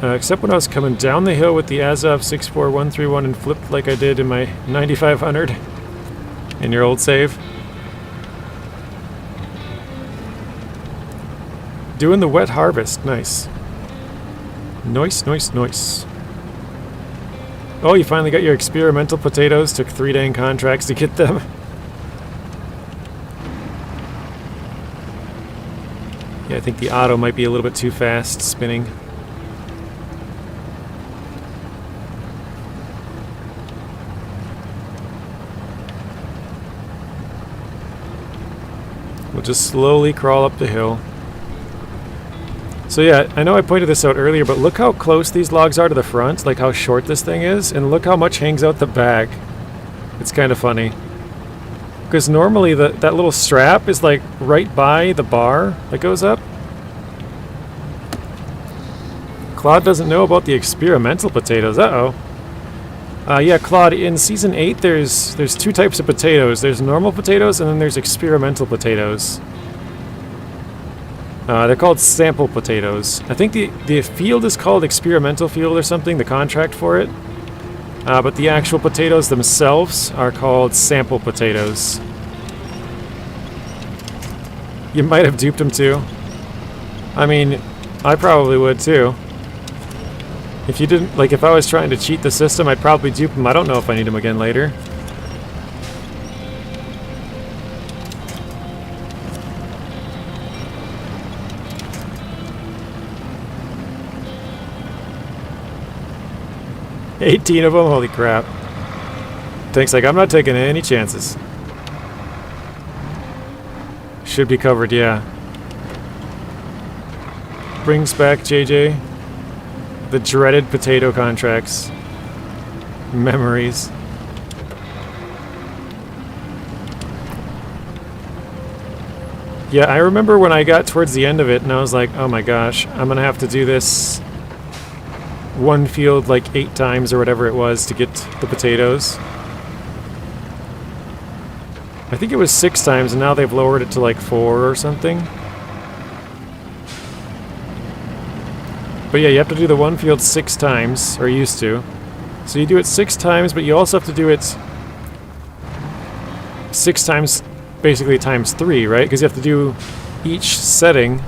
Except when I was coming down the hill with the Azov 64131 and flipped like I did in my 9500 in your old save. Doing the wet harvest, nice. Nice, nice, nice. Oh, you finally got your experimental potatoes. Took 3 dang contracts to get them. Yeah, I think the auto might be a little bit too fast spinning. We'll just slowly crawl up the hill. So yeah, I know I pointed this out earlier, but look how close these logs are to the front, like how short this thing is, and look how much hangs out the back. It's kind of funny. Because normally that little strap is like right by the bar that goes up. Claude doesn't know about the experimental potatoes. Uh-oh. Yeah, Claude, in Season 8 there's two types of potatoes. There's normal potatoes and then there's experimental potatoes. They're called sample potatoes. I think the field is called experimental field or something, the contract for it. But the actual potatoes themselves are called sample potatoes. You might have duped them too. I mean, I probably would too. If you didn't, like if I was trying to cheat the system, I'd probably dupe them. I don't know if I need them again later. $18 of them? Holy crap. Tank's like, I'm not taking any chances. Should be covered, yeah. Brings back JJ. The dreaded potato contracts. Memories. Yeah, I remember when I got towards the end of it and I was like, oh my gosh, I'm gonna have to do this one field like 8 times or whatever it was to get the potatoes. I think it was 6 times and now they've lowered it to like 4 or something. But yeah, you have to do the one field 6 times, or used to. So you do it 6 times, but you also have to do it 6 times, basically times 3, right? Because you have to do each setting.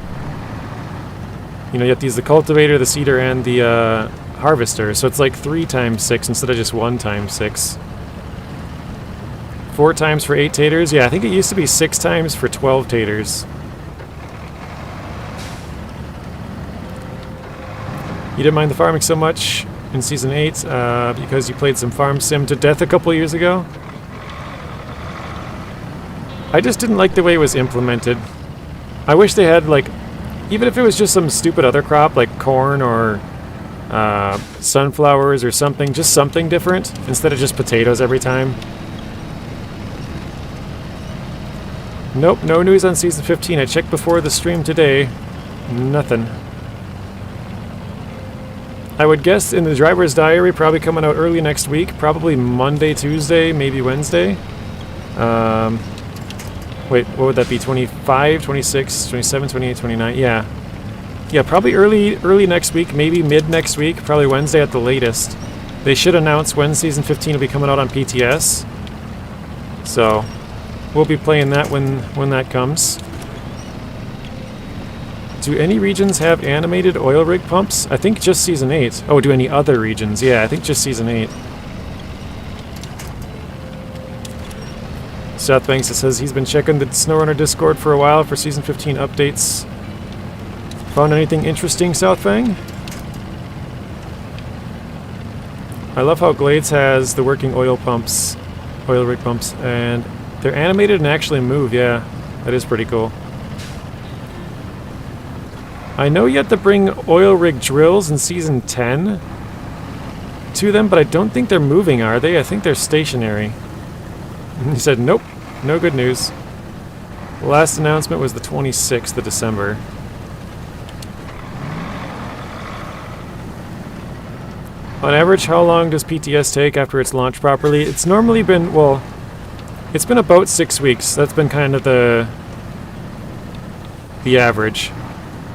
You know, you have to use the cultivator, the seeder, and the harvester. So it's like 3 times 6 instead of just 1 times 6. 4 times for 8 taters. Yeah, I think it used to be 6 times for 12 taters. You didn't mind the farming so much in Season 8 because you played some farm sim to death a couple years ago? I just didn't like the way it was implemented. I wish they had, like, even if it was just some stupid other crop like corn or sunflowers or something, just something different instead of just potatoes every time. Nope, no news on Season 15. I checked before the stream today. Nothing. I would guess in the driver's diary, probably coming out early next week, probably Monday, Tuesday, maybe Wednesday. Wait, what would that be? 25, 26, 27, 28, 29? Yeah. Yeah, probably early next week, maybe mid next week, probably Wednesday at the latest. They should announce when Season 15 will be coming out on PTS. So, we'll be playing that when that comes. Do any regions have animated oil rig pumps? I think just Season 8. Oh, do any other regions? Yeah, I think just Season 8. Seth Banks says he's been checking the SnowRunner Discord for a while for Season 15 updates. Found anything interesting, Southfang? I love how Glades has the working oil rig pumps, and they're animated and actually move. Yeah, that is pretty cool. I know you have to bring oil rig drills in Season 10 to them, but I don't think they're moving, are they? I think they're stationary. He said, nope, no good news. The last announcement was the 26th of December. On average, how long does PTS take after it's launched properly? It's normally been, well, it's been about 6 weeks. That's been kind of the average.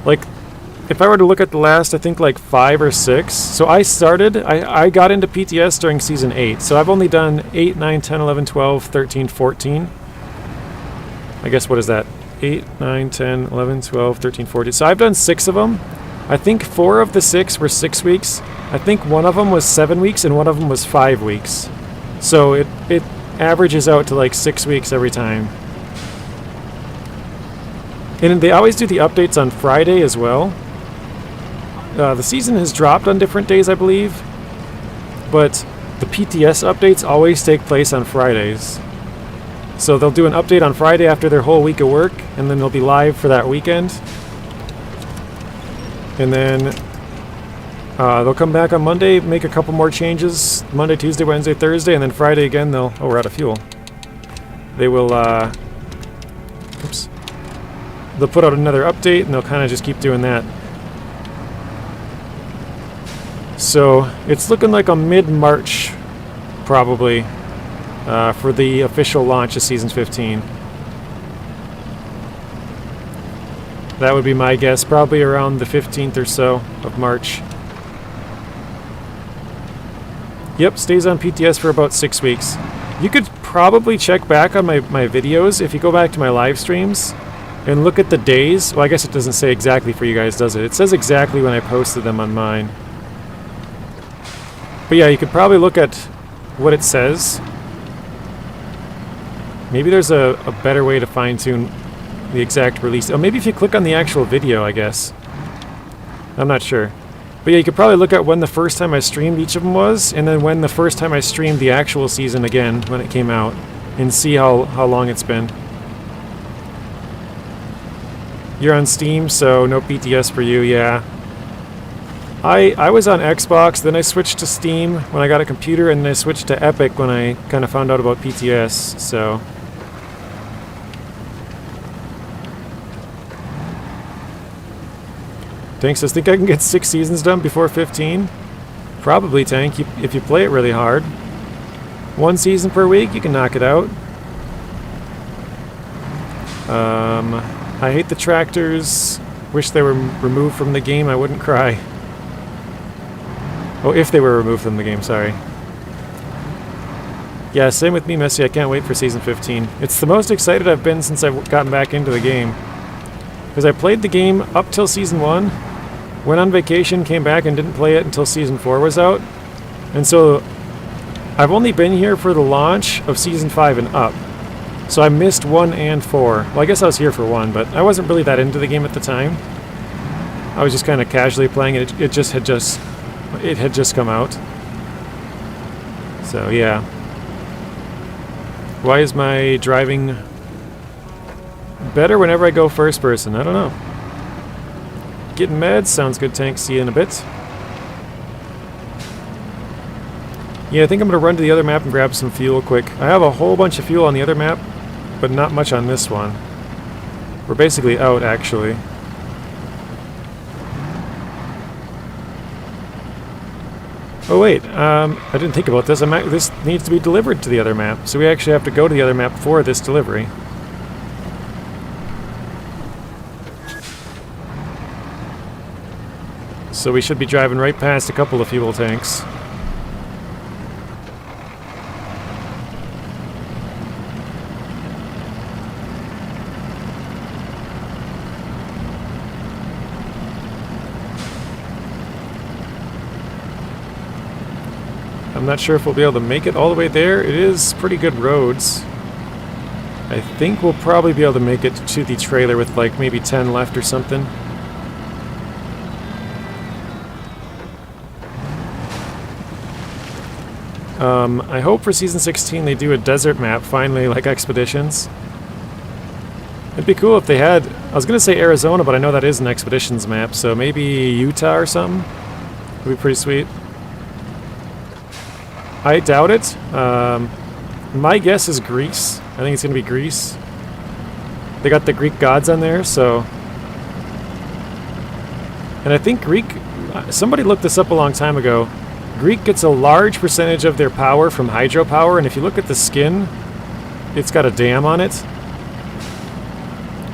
Like, if I were to look at the last, I think like 5 or 6. So I got into PTS during Season 8. So I've only done 8, 9, 10, 11, 12, 13, 14. I guess what is that? 8, 9, 10, 11, 12, 13, 14. So I've done 6 of them. I think 4 of the 6 were 6 weeks. I think one of them was 7 weeks and one of them was 5 weeks. So it averages out to like 6 weeks every time. And they always do the updates on Friday as well. The season has dropped on different days, I believe. But the PTS updates always take place on Fridays. So they'll do an update on Friday after their whole week of work, and then they'll be live for that weekend. And then they'll come back on Monday, make a couple more changes. Monday, Tuesday, Wednesday, Thursday, and then Friday again they'll... Oh, we're out of fuel. They will... Oops. They'll put out another update, and they'll kind of just keep doing that. So it's looking like a mid-March, probably, for the official launch of Season 15. That would be my guess, probably around the 15th or so of March. Yep, stays on PTS for about 6 weeks. You could probably check back on my videos if you go back to my live streams and look at the days. Well, I guess it doesn't say exactly for you guys, does it? It says exactly when I posted them on mine. But yeah, you could probably look at what it says. Maybe there's a better way to fine-tune the exact release. Oh, maybe if you click on the actual video, I guess. I'm not sure. But yeah, you could probably look at when the first time I streamed each of them was, and then when the first time I streamed the actual season again, when it came out, and see how long it's been. You're on Steam, so no PTS for you, yeah. I was on Xbox, then I switched to Steam when I got a computer, and then I switched to Epic when I kind of found out about PTS, so... Tank says, think I can get 6 seasons done before 15? Probably, Tank, if you play it really hard. 1 season per week, you can knock it out. I hate the tractors. Wish they were removed from the game. I wouldn't cry. Oh, if they were removed from the game, sorry. Yeah, same with me, Messi. I can't wait for Season 15. It's the most excited I've been since I've gotten back into the game. Because I played the game up till Season 1, went on vacation, came back and didn't play it until Season 4 was out. And so I've only been here for the launch of Season 5 and up. So I missed 1 and 4. Well, I guess I was here for 1, but I wasn't really that into the game at the time. I was just kind of casually playing it. It had just come out. So yeah. Why is my driving better whenever I go first person? I don't know. Getting meds sounds good, Tank. See you in a bit. Yeah, I think I'm going to run to the other map and grab some fuel quick. I have a whole bunch of fuel on the other map, but not much on this one. We're basically out, actually. Oh wait, I didn't think about this. This needs to be delivered to the other map, so we actually have to go to the other map for this delivery. So we should be driving right past a couple of fuel tanks. I'm not sure if we'll be able to make it all the way there. It is pretty good roads. I think we'll probably be able to make it to the trailer with like maybe 10 left or something. I hope for Season 16 they do a desert map finally, like Expeditions. It'd be cool if they had... I was going to say Arizona, but I know that is an Expeditions map, so maybe Utah or something? Would be pretty sweet. I doubt it. My guess is Greece. I think it's going to be Greece. They got the Greek gods on there, so... And I think Greek... Somebody looked this up a long time ago. Greek gets a large percentage of their power from hydropower, and if you look at the skin, it's got a dam on it.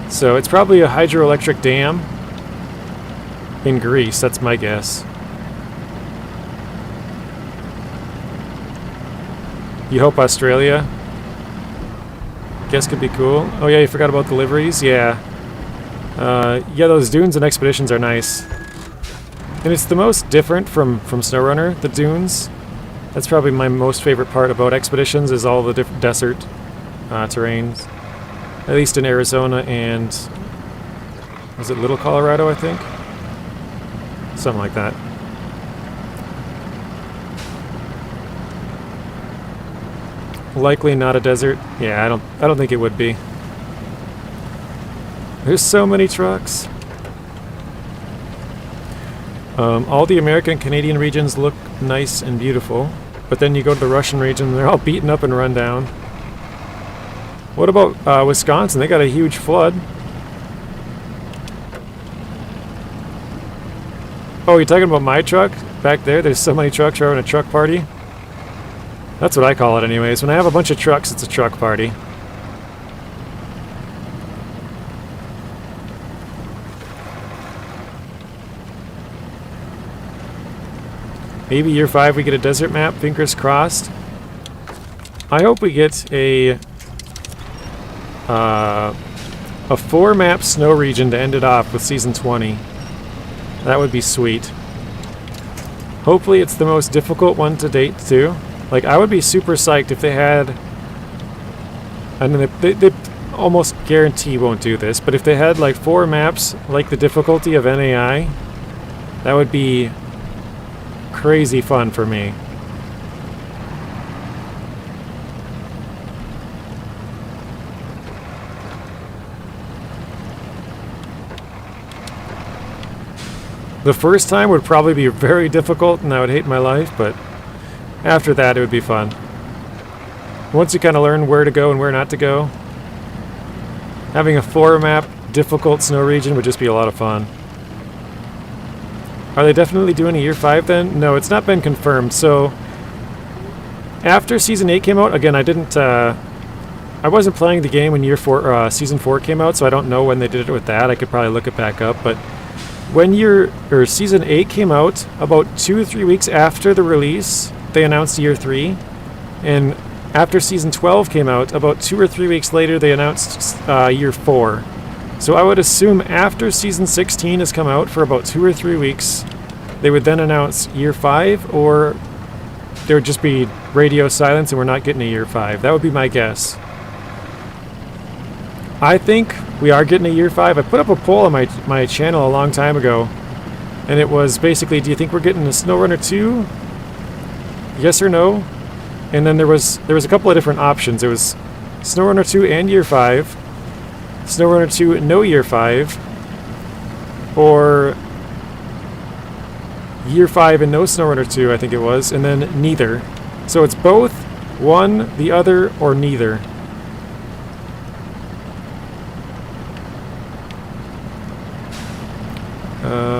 So it's probably a hydroelectric dam in Greece, that's my guess. You hope Australia? Guess could be cool. Oh yeah, you forgot about deliveries? Yeah. Yeah, those dunes and expeditions are nice. And it's the most different from SnowRunner, the dunes. That's probably my most favorite part about Expeditions, is all the different desert terrains. At least in Arizona and... was it Little Colorado, I think? Something like that. Likely not a desert. Yeah, I don't think it would be. There's so many trucks. All the American and Canadian regions look nice and beautiful, but then you go to the Russian region and they're all beaten up and run down. What about Wisconsin? They got a huge flood. Oh, you're talking about my truck? Back there, there's so many trucks, we're having a truck party. That's what I call it anyways. When I have a bunch of trucks, it's a truck party. Maybe year 5 we get a desert map, fingers crossed. I hope we get a 4-map snow region to end it off with Season 20. That would be sweet. Hopefully it's the most difficult one to date too. Like, I would be super psyched if they had... I mean, they almost guarantee won't do this, but if they had like 4 maps, like the difficulty of NAI, that would be crazy fun for me. The first time would probably be very difficult and I would hate my life, but after that it would be fun. Once you kind of learn where to go and where not to go, having a 4-map difficult snow region would just be a lot of fun. Are they definitely doing a year 5 then? No, it's not been confirmed. So after Season 8 came out, again, I wasn't playing the game when Season 4 came out, so I don't know when they did it with that. I could probably look it back up, but when Season 8 came out, about 2 or 3 weeks after the release, they announced year 3, and after Season 12 came out, about 2 or 3 weeks later, they announced year 4. So I would assume after Season 16 has come out for about 2 or 3 weeks, they would then announce year 5, or there would just be radio silence and we're not getting a year 5. That would be my guess. I think we are getting a year 5. I put up a poll on my channel a long time ago, and it was basically, do you think we're getting a SnowRunner 2? Yes or no? And then there was a couple of different options. There was SnowRunner 2 and year 5, SnowRunner 2 no year 5, or year 5 and no SnowRunner 2, I think it was, and then neither. So it's both, one, the other, or neither.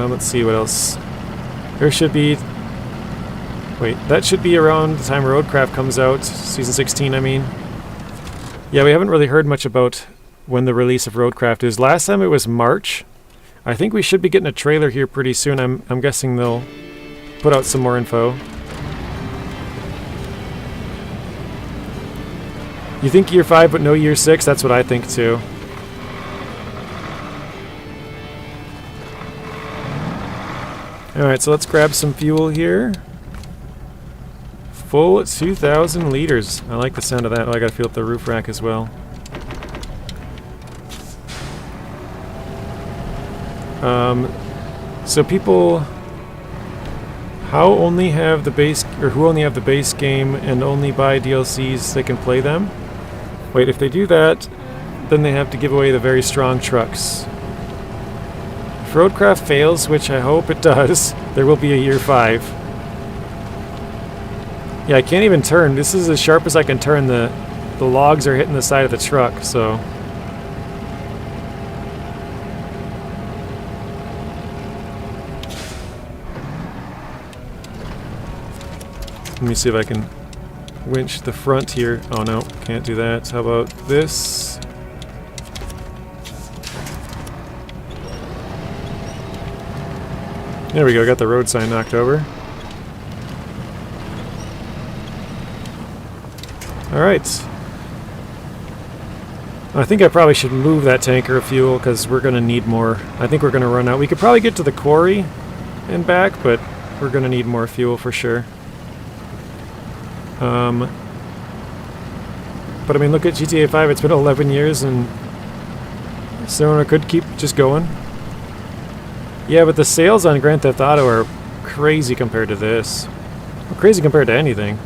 Let's see what else. There should be... Wait, that should be around the time Roadcraft comes out. Season 16, I mean. Yeah, we haven't really heard much about when the release of Roadcraft is. Last time it was March. I think we should be getting a trailer here pretty soon. I'm guessing they'll put out some more info. You think year 5 but no year 6? That's what I think too. Alright, so let's grab some fuel here. Full 2,000 liters. I like the sound of that. Oh, I gotta fill up the roof rack as well. So people who only have the base game and only buy DLCs, they can play them. Wait, if they do that, then they have to give away the very strong trucks. If Roadcraft fails, which I hope it does, there will be a year 5. Yeah, I can't even turn. This is as sharp as I can turn. The logs are hitting the side of the truck, so... Let me see if I can winch the front here. Oh no, can't do that. How about this? There we go, got the road sign knocked over. Alright. I think I probably should move that tanker of fuel because we're going to need more. I think we're going to run out. We could probably get to the quarry and back, but we're going to need more fuel for sure. But I mean, look at GTA 5. It's been 11 years and SnowRunner could keep just going. Yeah, but the sales on Grand Theft Auto are crazy compared to this. Well, crazy compared to anything.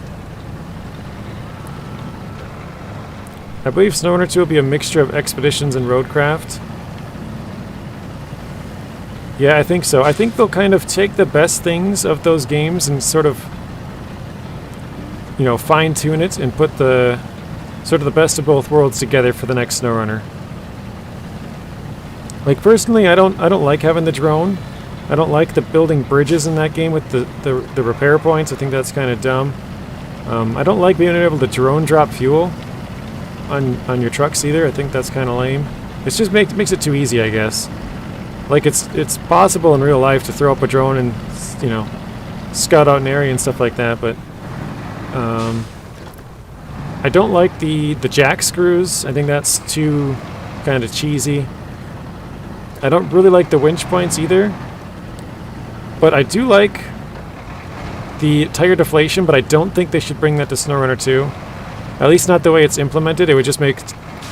I believe SnowRunner 2 will be a mixture of expeditions and roadcraft. Yeah, I think so. I think they'll kind of take the best things of those games and sort of, you know, fine-tune it and put the sort of the best of both worlds together for the next SnowRunner. Like, personally, I don't like having the drone. I don't like the building bridges in that game with the repair points. I think that's kind of dumb. I don't like being able to drone drop fuel on your trucks either. I think that's kind of lame. It's just makes it too easy, I guess. Like, it's possible in real life to throw up a drone and, you know, scout out an area and stuff like that, but I don't like the jack screws. I think that's too kind of cheesy. I don't really like the winch points either, but I do like the tire deflation, but I don't think they should bring that to SnowRunner 2. At least not the way it's implemented. It would just make...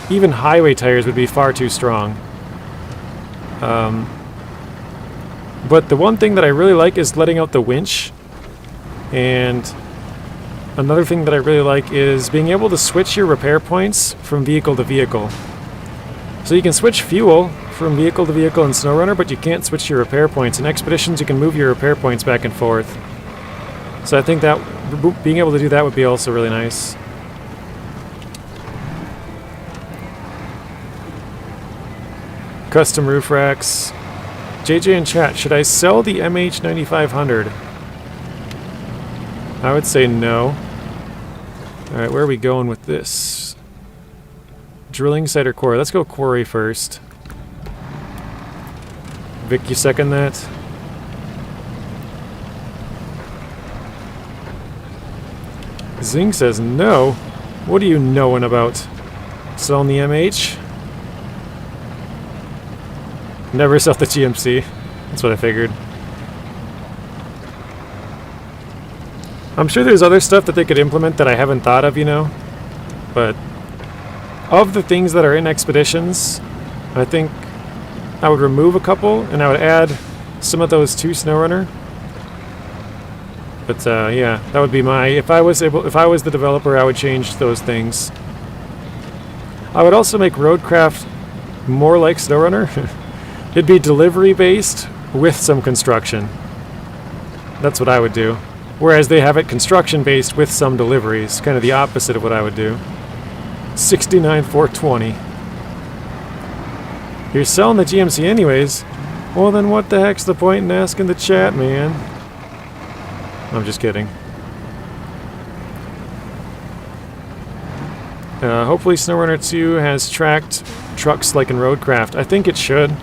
even highway tires would be far too strong. But the one thing that I really like is letting out the winch. And another thing that I really like is being able to switch your repair points from vehicle to vehicle. So you can switch fuel from vehicle to vehicle in SnowRunner, but you can't switch your repair points. In Expeditions, you can move your repair points back and forth. So I think that being able to do that would be also really nice. Custom roof racks. JJ in chat, should I sell the MH9500? I would say no. Alright, where are we going with this? Drilling site or quarry? Let's go quarry first. Vic, you second that? Zing says no. What are you knowing about? Selling the MH? Never sell the GMC. That's what I figured. I'm sure there's other stuff that they could implement that I haven't thought of, you know? But of the things that are in Expeditions, I think I would remove a couple and I would add some of those to SnowRunner. But yeah, that would be my... If I was the developer, I would change those things. I would also make Roadcraft more like SnowRunner. It'd be delivery based with some construction. That's what I would do. Whereas they have it construction based with some deliveries. Kind of the opposite of what I would do. 69,420. You're selling the GMC anyways. Well then what the heck's the point in asking the chat, man? I'm just kidding. Hopefully SnowRunner 2 has tracked trucks like in Roadcraft. I think it should.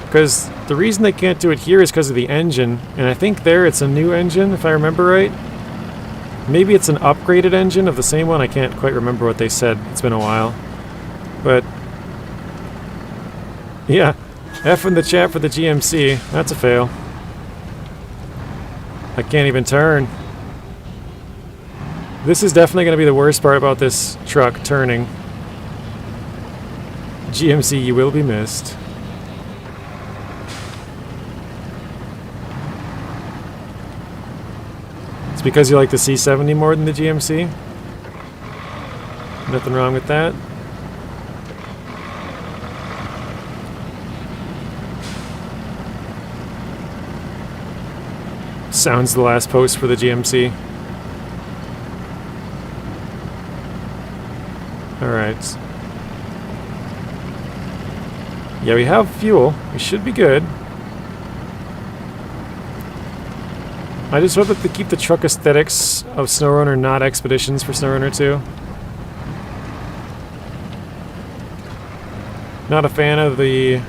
Because the reason they can't do it here is because of the engine. And I think there it's a new engine, if I remember right. Maybe it's an upgraded engine of the same one. I can't quite remember what they said. It's been a while. But yeah, F in the chat for the GMC. That's a fail. I can't even turn. This is definitely going to be the worst part about this truck, turning. GMC, you will be missed. It's because you like the C70 more than the GMC? Nothing wrong with that. Sounds the last post for the GMC. Alright. Yeah, we have fuel. We should be good. I just hope that they keep the truck aesthetics of SnowRunner, not Expeditions for SnowRunner 2. Not a fan of the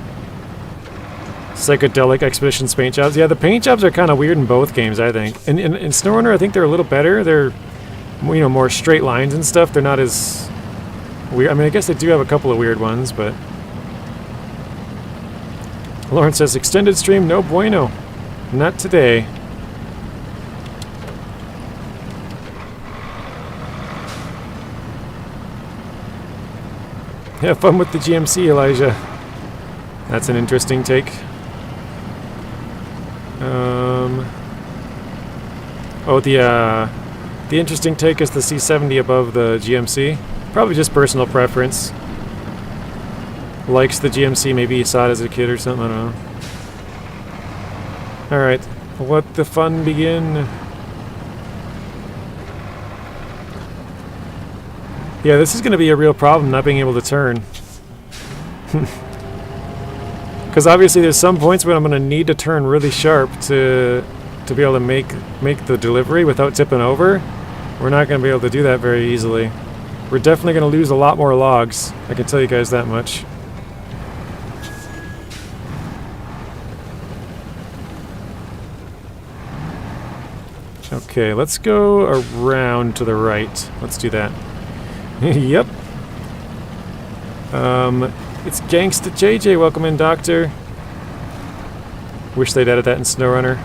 psychedelic Expeditions paint jobs. Yeah, the paint jobs are kind of weird in both games, I think. In SnowRunner, I think they're a little better. They're, you know, more straight lines and stuff. They're not as weird. I mean, I guess they do have a couple of weird ones, but... Lauren says, extended stream, no bueno. Not today. Have fun with the GMC, Elijah. That's an interesting take. Oh, The interesting take is the C70 above the GMC. Probably just personal preference. Likes the GMC, maybe he saw it as a kid or something, I don't know. Alright, let the fun begin. Yeah, this is going to be a real problem, not being able to turn. Because obviously there's some points where I'm going to need to turn really sharp to be able to make the delivery without tipping over. We're not going to be able to do that very easily. We're definitely going to lose a lot more logs, I can tell you guys that much. Okay, let's go around to the right. Let's do that. Yep. It's Gangsta JJ. Welcome in, Doctor. Wish they'd added that in SnowRunner.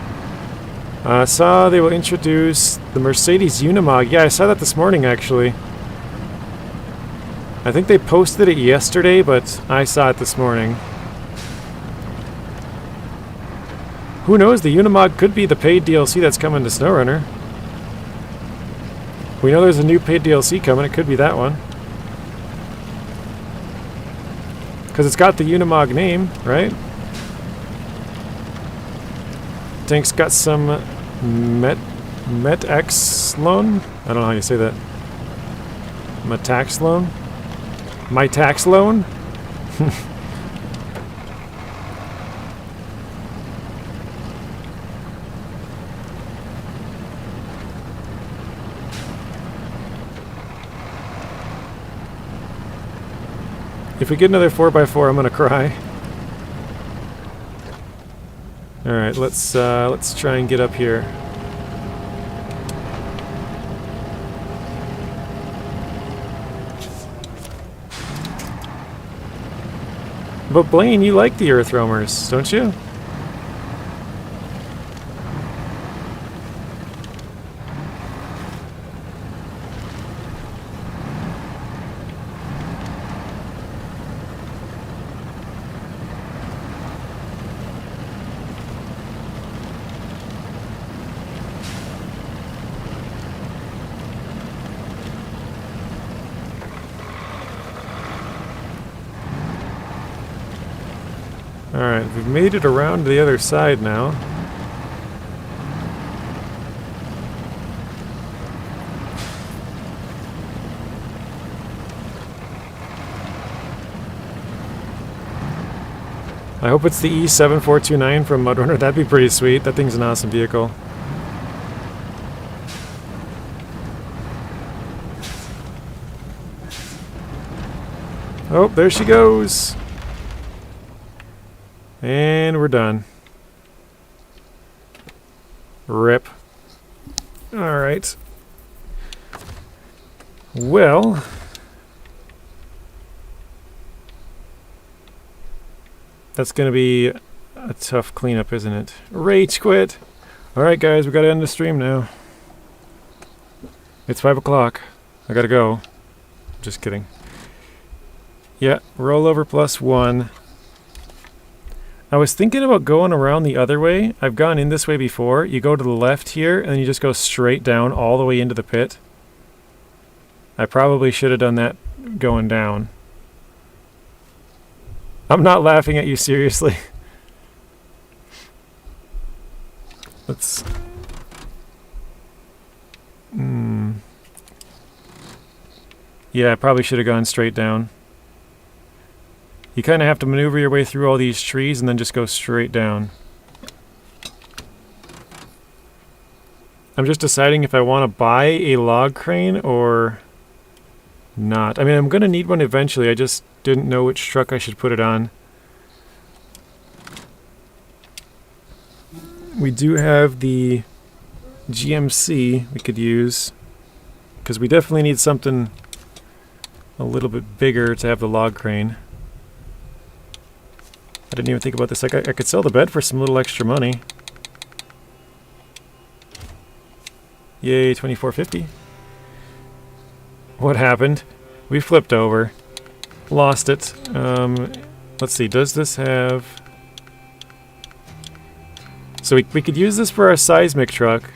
Saw they will introduce the Mercedes Unimog. Yeah, I saw that this morning, actually. I think they posted it yesterday, but I saw it this morning. Who knows? The Unimog could be the paid DLC that's coming to SnowRunner. We know there's a new paid DLC coming. It could be that one. Because it's got the Unimog name, right? Tank's got some Metaxlone? I don't know how you say that. Metaxlone? Mitaxlone? If we get another 4x4, I'm gonna cry. Alright, let's try and get up here. But Blaine, you like the earth roamers, don't you? Alright, we've made it around to the other side now. I hope it's the E7429 from MudRunner. That'd be pretty sweet. That thing's an awesome vehicle. Oh, there she goes! And we're done. Rip. Alright. Well... that's gonna be a tough cleanup, isn't it? Rage quit! Alright guys, we gotta end the stream now. It's 5 o'clock. I gotta go. Just kidding. Yeah, rollover +1. I was thinking about going around the other way. I've gone in this way before. You go to the left here, and then you just go straight down all the way into the pit. I probably should have done that going down. I'm not laughing at you, seriously. Let's... Yeah, I probably should have gone straight down. You kind of have to maneuver your way through all these trees and then just go straight down. I'm just deciding if I want to buy a log crane or not. I mean, I'm going to need one eventually. I just didn't know which truck I should put it on. We do have the GMC we could use, because we definitely need something a little bit bigger to have the log crane. I didn't even think about this. I could sell the bed for some little extra money. Yay, 2450. What happened? We flipped over. Lost it. Let's see, does this have... So we could use this for our seismic truck.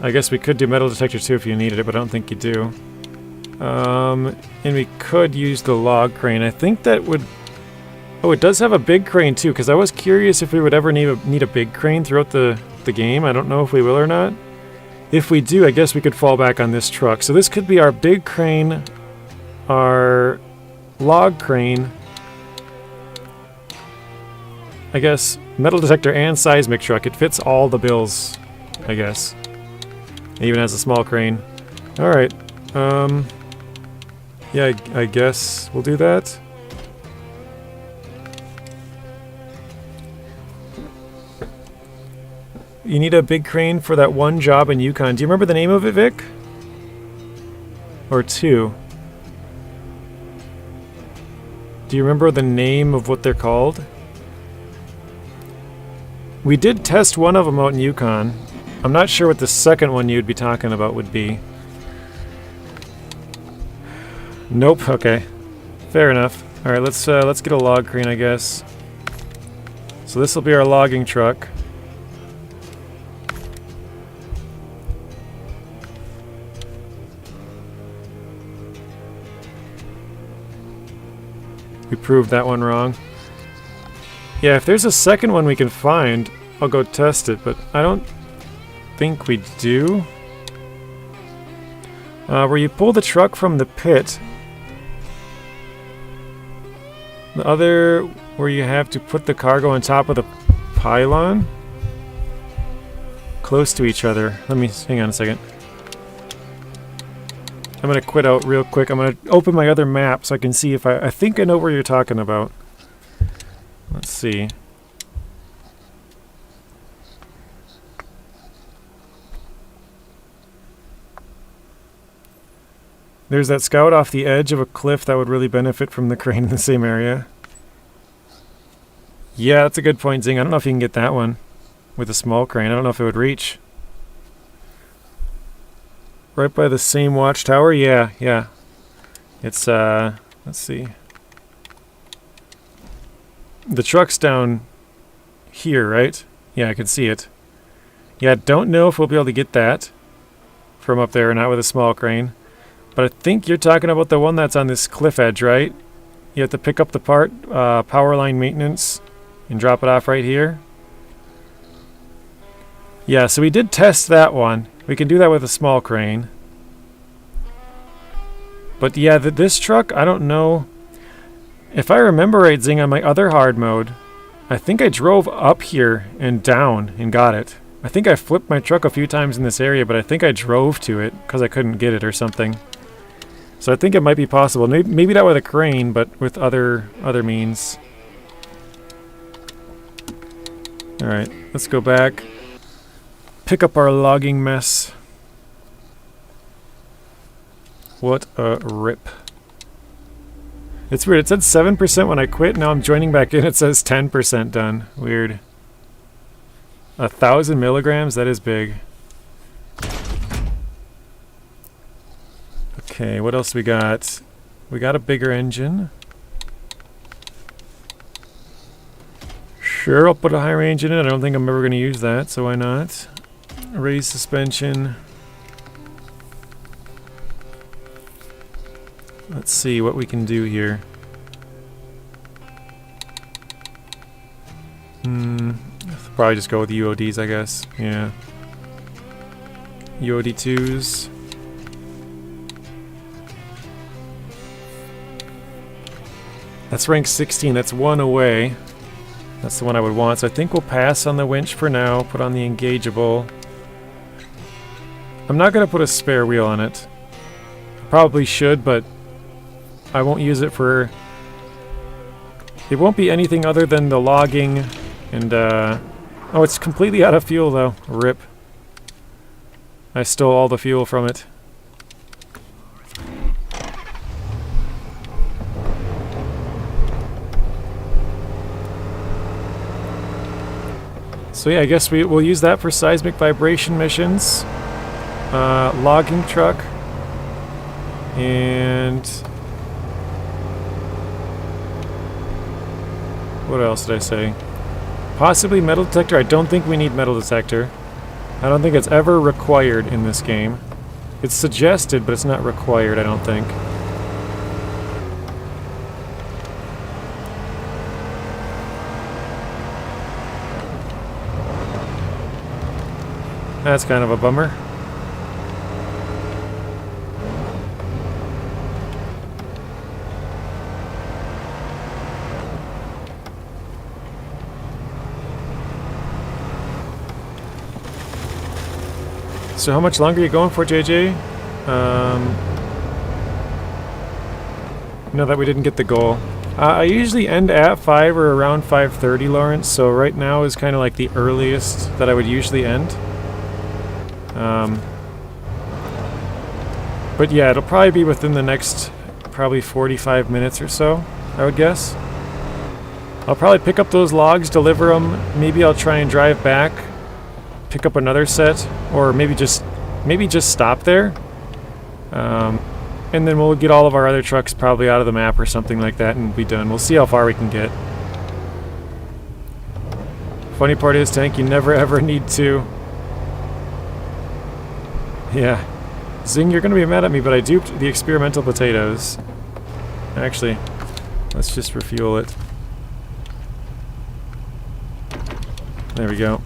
I guess we could do metal detector too if you needed it, but I don't think you do. And we could use the log crane. I think that would... Oh, it does have a big crane too, because I was curious if we would ever need a big crane throughout the game. I don't know if we will or not. If we do, I guess we could fall back on this truck. So this could be our big crane, our log crane, I guess metal detector and seismic truck. It fits all the bills, I guess. It even has a small crane. Alright. Yeah, I guess we'll do that. You need a big crane for that one job in Yukon. Do you remember the name of it, Vic? Or two? Do you remember the name of what they're called? We did test one of them out in Yukon. I'm not sure what the second one you'd be talking about would be. Nope. Okay. Fair enough. All right. Let's get a log crane, I guess. So this will be our logging truck. We proved that one wrong. Yeah, if there's a second one we can find, I'll go test it, but I don't think we do. Where you pull the truck from the pit. The other, where you have to put the cargo on top of the pylon. Close to each other. Let me, hang on a second. I'm gonna quit out real quick. I'm gonna open my other map so I can see if I think I know where you're talking about. Let's see. There's that scout off the edge of a cliff that would really benefit from the crane in the same area. Yeah, that's a good point, Zing. I don't know if you can get that one with a small crane. I don't know if it would reach. Right by the same watchtower? Yeah, yeah. It's, let's see. The truck's down here, right? Yeah, I can see it. Yeah, don't know if we'll be able to get that from up there or not with a small crane. But I think you're talking about the one that's on this cliff edge, right? You have to pick up the part, power line maintenance, and drop it off right here. Yeah, so we did test that one. We can do that with a small crane. But yeah, this truck, I don't know. If I remember right, Zing, on my other hard mode, I think I drove up here and down and got it. I think I flipped my truck a few times in this area, but I think I drove to it because I couldn't get it or something. So I think it might be possible. Maybe not with a crane, but with other means. Alright, let's go back. Pick up our logging mess. What a rip. It's weird. It said 7% when I quit. Now I'm joining back in. It says 10% done. Weird. 1,000 milligrams? That is big. Okay, what else we got? We got a bigger engine. Sure, I'll put a high range in it. I don't think I'm ever going to use that, so why not? Raise suspension. Let's see what we can do here. Probably just go with UODs, I guess. Yeah. UOD 2s. That's rank 16. That's one away. That's the one I would want. So I think we'll pass on the winch for now. Put on the engageable. I'm not going to put a spare wheel on it. Probably should, but I won't use it for... It won't be anything other than the logging and, oh, it's completely out of fuel, though. RIP. I stole all the fuel from it. So yeah, I guess we'll use that for seismic vibration missions. Logging truck. And... what else did I say? Possibly metal detector. I don't think we need metal detector. I don't think it's ever required in this game. It's suggested, but it's not required, I don't think. That's kind of a bummer. So how much longer are you going for, JJ? Know that we didn't get the goal. I usually end at 5 or around 5:30, Lawrence, so right now is kind of like the earliest that I would usually end. But yeah, it'll probably be within the next probably 45 minutes or so, I would guess. I'll probably pick up those logs, deliver them, maybe I'll try and drive back, pick up another set, or maybe just stop there. And then we'll get all of our other trucks probably out of the map or something like that and be done. We'll see how far we can get. Funny part is, Tank, you never ever need to. Yeah. Zing, you're gonna be mad at me, but I duped the experimental potatoes. Actually, let's just refuel it. There we go.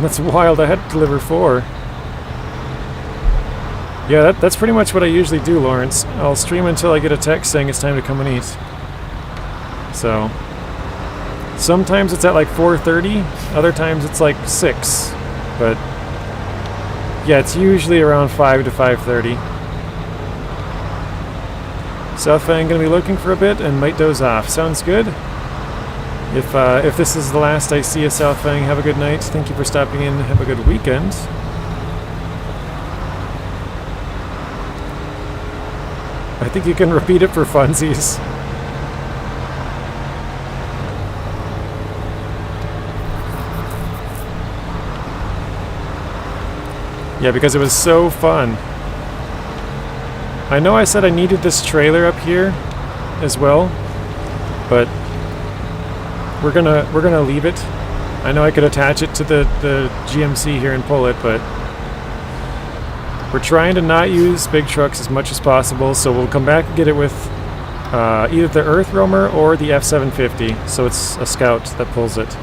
That's wild, I had to deliver 4. Yeah, that's pretty much what I usually do, Lawrence. I'll stream until I get a text saying it's time to come and eat. So, sometimes it's at like 4:30, other times it's like 6. But, yeah, it's usually around 5 to 5:30. South Fang gonna be looking for a bit and might doze off. Sounds good. If this is the last I see of South Fang, have a good night. Thank you for stopping in. Have a good weekend. I think you can repeat it for funsies. Yeah, because it was so fun. I know I said I needed this trailer up here as well, but we're gonna leave it. I know I could attach it to the GMC here and pull it, but we're trying to not use big trucks as much as possible, so we'll come back and get it with either the Earth Roamer or the F750, so it's a Scout that pulls it.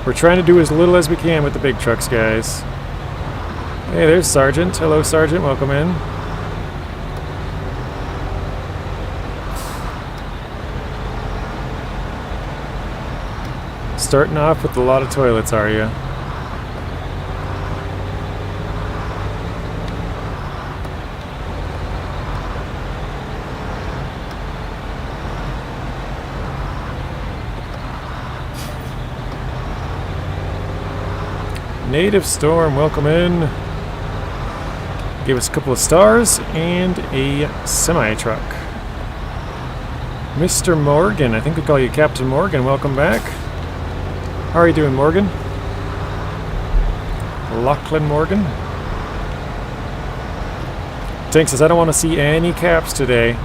We're trying to do as little as we can with the big trucks, guys. Hey, there's Sergeant. Hello, Sergeant. Welcome in. Starting off with a lot of toilets, are you? Native Storm, welcome in. Gave us a couple of stars and a semi-truck. Mr. Morgan, I think we call you Captain Morgan, welcome back. How are you doing, Morgan? Lachlan Morgan. Tank says, I don't want to see any caps today.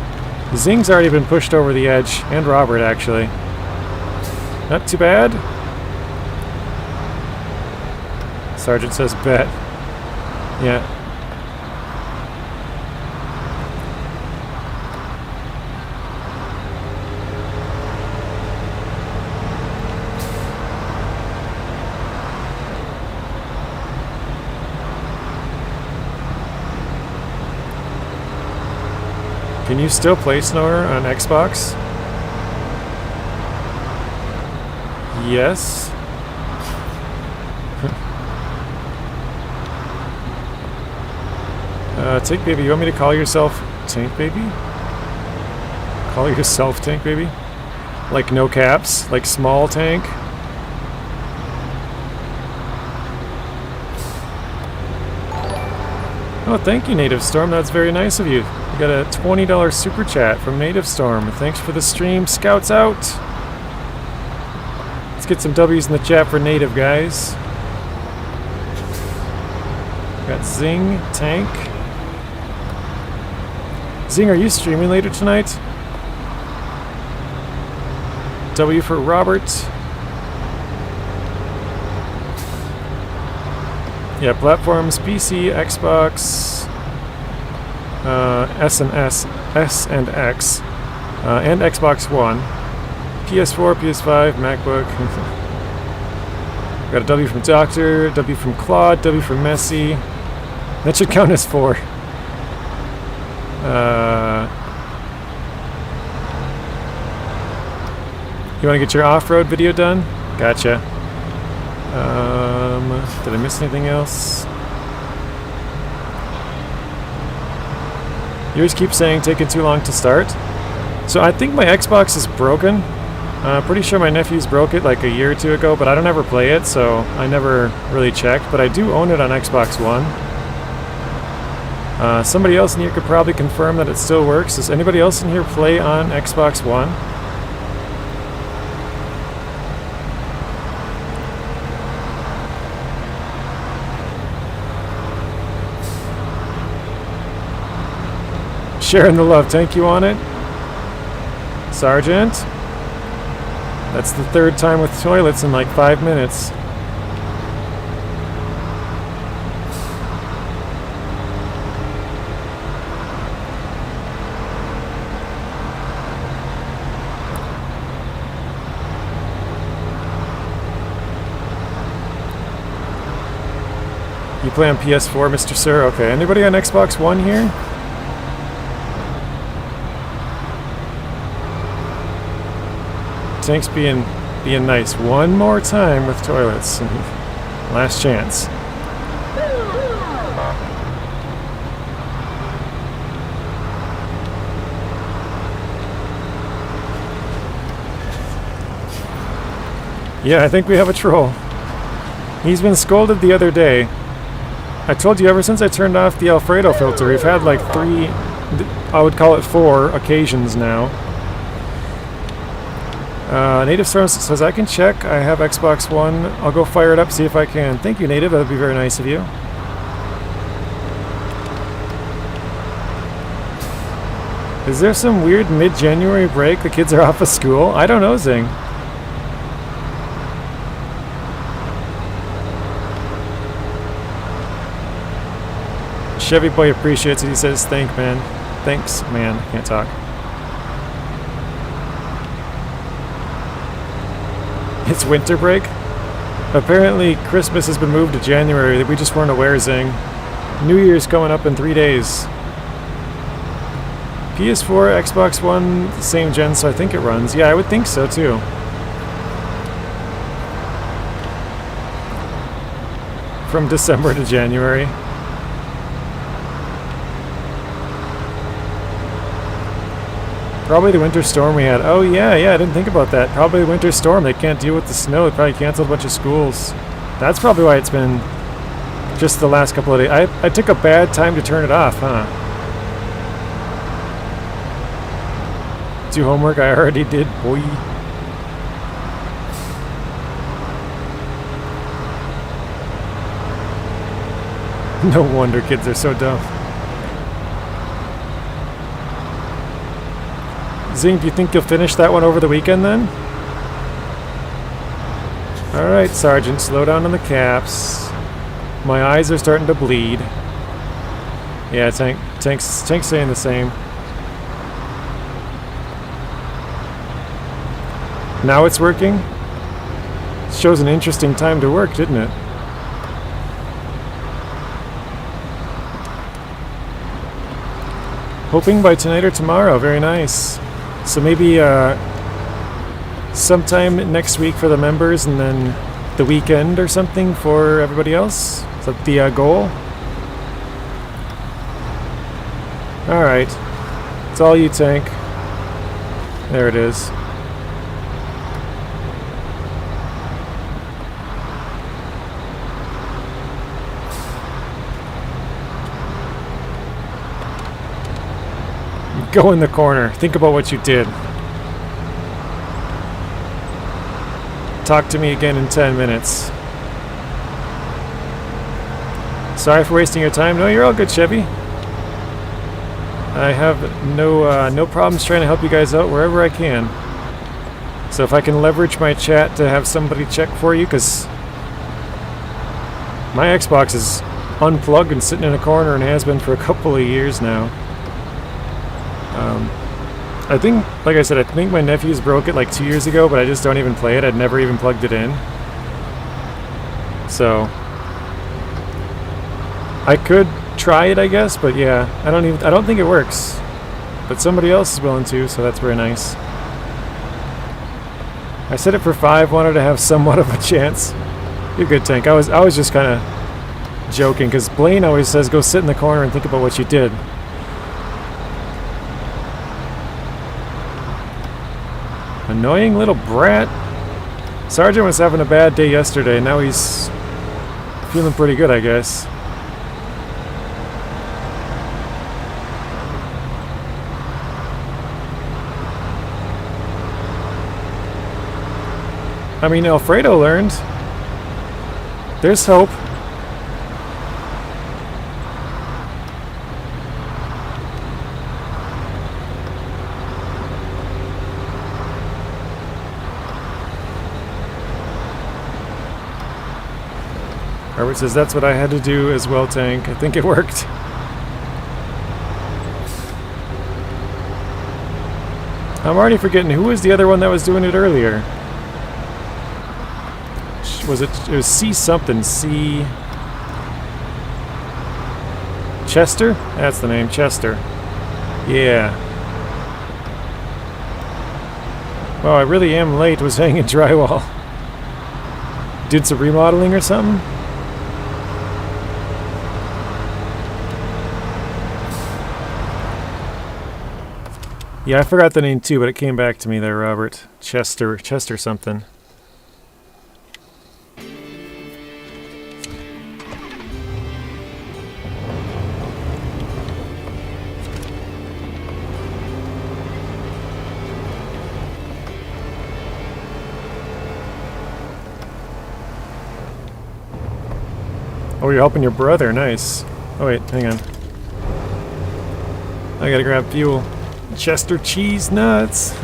Zing's already been pushed over the edge, and Robert, actually. Not too bad. Sergeant says, bet. Yeah. Can you still play SnowRunner on Xbox? Yes. Tank Baby, you want me to call yourself Tank Baby? Call yourself Tank Baby? Like no caps? Like small tank? Oh, thank you, Native Storm. That's very nice of you. You got a $20 super chat from Native Storm. Thanks for the stream. Scouts out. Let's get some W's in the chat for Native, guys. Got Zing, Tank. Zing, are you streaming later tonight? W for Robert. Yeah, platforms, PC, Xbox, S and X, and Xbox One. PS4, PS5, MacBook. Got a W from Doctor, W from Claude, W from Messi. That should count as 4. You want to get your off-road video done? Gotcha. Did I miss anything else? Yours keep saying taking too long to start. So I think my Xbox is broken. Pretty sure my nephews broke it like a year or 2 ago, but I don't ever play it, so I never really checked. But I do own it on Xbox One. Somebody else in here could probably confirm that it still works. Does anybody else in here play on Xbox One? Sharing the love, thank you on it. Sergeant. That's the 3rd time with toilets in like 5 minutes. You play on PS4, Mr. Sir? Okay, anybody on Xbox One here? Tank's being nice. One more time with toilets. Last chance. Yeah, I think we have a troll. He's been scolded the other day. I told you ever since I turned off the Alfredo filter, we've had like 3, I would call it 4 occasions now. Native Storm says, I can check. I have Xbox One. I'll go fire it up, see if I can. Thank you, Native. That would be very nice of you. Is there some weird mid-January break? The kids are off of school? I don't know, Zing. Chevy Boy appreciates it. He says, thanks, man. Can't talk. It's winter break? Apparently Christmas has been moved to January. We just weren't aware, Zing. New Year's coming up in 3 days. PS4, Xbox One, same gen, so I think it runs. Yeah, I would think so too. From December to January. Probably the winter storm we had. Oh yeah, I didn't think about that. Probably the winter storm. They can't deal with the snow. They probably canceled a bunch of schools. That's probably why it's been just the last couple of days. I took a bad time to turn it off, huh? Do homework? I already did, boy. No wonder kids are so dumb. Zing, do you think you'll finish that one over the weekend then? Alright, Sergeant, slow down on the caps. My eyes are starting to bleed. Yeah, Tank's saying the same. Now it's working? It shows an interesting time to work, didn't it? Hoping by tonight or tomorrow. Very nice. So maybe sometime next week for the members and then the weekend or something for everybody else? Is that the goal? Alright. It's all you, Tank. There it is. Go in the corner. Think about what you did. Talk to me again in 10 minutes. Sorry for wasting your time. No, you're all good, Chevy. I have no problems trying to help you guys out wherever I can. So if I can leverage my chat to have somebody check for you, because my Xbox is unplugged and sitting in a corner and has been for a couple of years now. I think, like I said, I think my nephews broke it like 2 years ago, but I just don't even play it. I'd never even plugged it in. So I could try it, I guess, but yeah, I don't think it works. But somebody else is willing to, so that's very nice. I set it for 5, wanted to have somewhat of a chance. You're good, Tank. I was just kind of joking, because Blaine always says go sit in the corner and think about what you did. Annoying little brat. Sergeant was having a bad day yesterday, now he's feeling pretty good, I guess. I mean, Alfredo learned. There's hope. Robert says, that's what I had to do as well, Tank. I think it worked. I'm already forgetting, who was the other one that was doing it earlier? It was C something, C... Chester? That's the name, Chester. Yeah. Wow, I really am late, was hanging drywall. Did some remodeling or something? Yeah, I forgot the name too, but it came back to me there, Robert. Chester something. Oh, you're helping your brother, nice. Oh wait, hang on. I gotta grab fuel. Chester cheese nuts.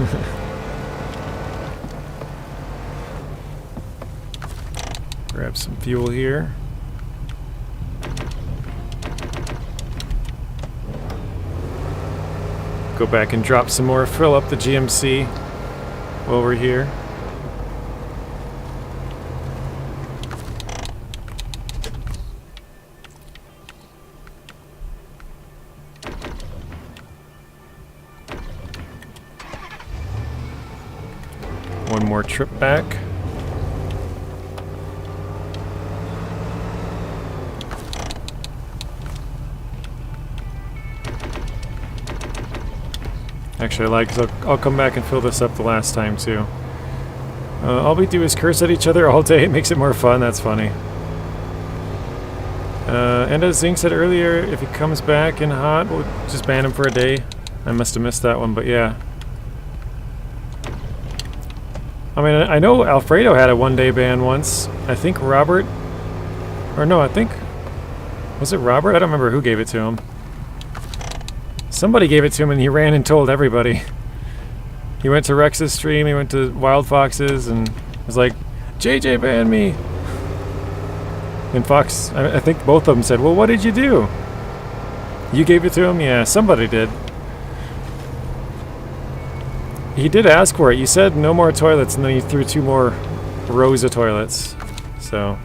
Grab some fuel here. Go back and drop some more, fill up the GMC over here. One more trip back. Actually, I like, so I'll come back and fill this up the last time too. All we do is curse at each other all day. It makes it more fun. That's funny. And as Zing said earlier, if he comes back in hot, we'll just ban him for a day. I must have missed that one, but yeah. I mean, I know Alfredo had a one-day ban once. I think Robert... Or no, I think... Was it Robert? I don't remember who gave it to him. Somebody gave it to him and he ran and told everybody. He went to Rex's stream, he went to Wild Fox's, and was like, JJ banned me! And Fox, I think both of them said, well, what did you do? You gave it to him? Yeah, somebody did. He did ask for it. You said no more toilets, and then you threw 2 more rows of toilets. So.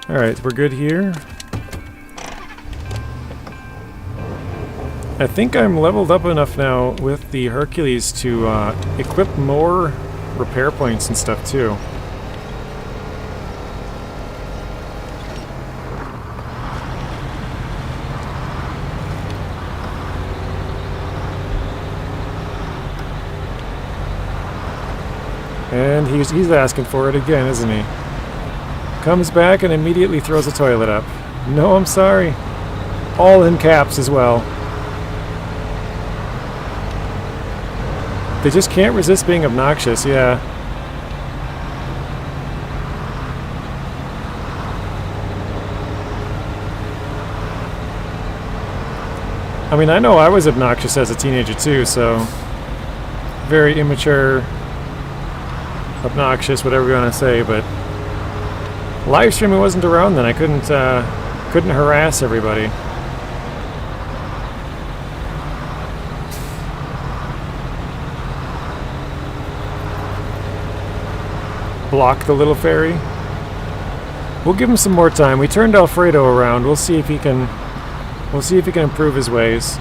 Alright, we're good here. I think I'm leveled up enough now with the Hercules to equip more repair points and stuff too. And he's asking for it again, isn't he? Comes back and immediately throws a toilet up. No, I'm sorry. All in caps as well. They just can't resist being obnoxious, yeah. I mean, I know I was obnoxious as a teenager too, so... very immature, obnoxious, whatever you want to say, but live streaming wasn't around then. I couldn't harass everybody. Block the little fairy. We'll give him some more time. We turned Alfredo around. We'll see if he can improve his ways.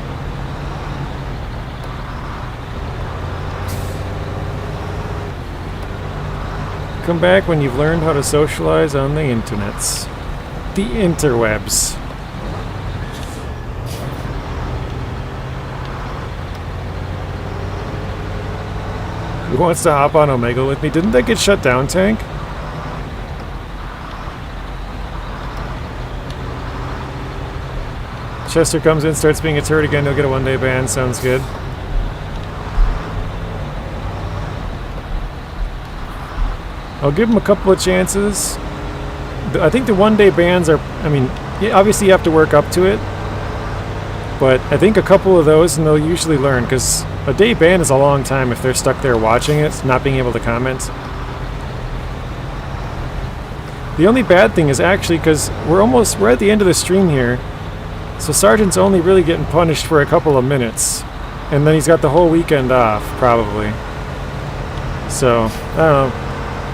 Come back when you've learned how to socialize on the internets. The interwebs. Who wants to hop on Omegle with me? Didn't that get shut down, Tank? Chester comes in, starts being a turd again, he'll get a one-day ban. Sounds good. I'll give him a couple of chances. I think the one-day bans are, I mean, obviously you have to work up to it, but I think a couple of those and they'll usually learn, because a day ban is a long time if they're stuck there watching it, not being able to comment. The only bad thing is actually, because we're at the end of the stream here, so Sergeant's only really getting punished for a couple of minutes, and then he's got the whole weekend off, probably. So, I don't know.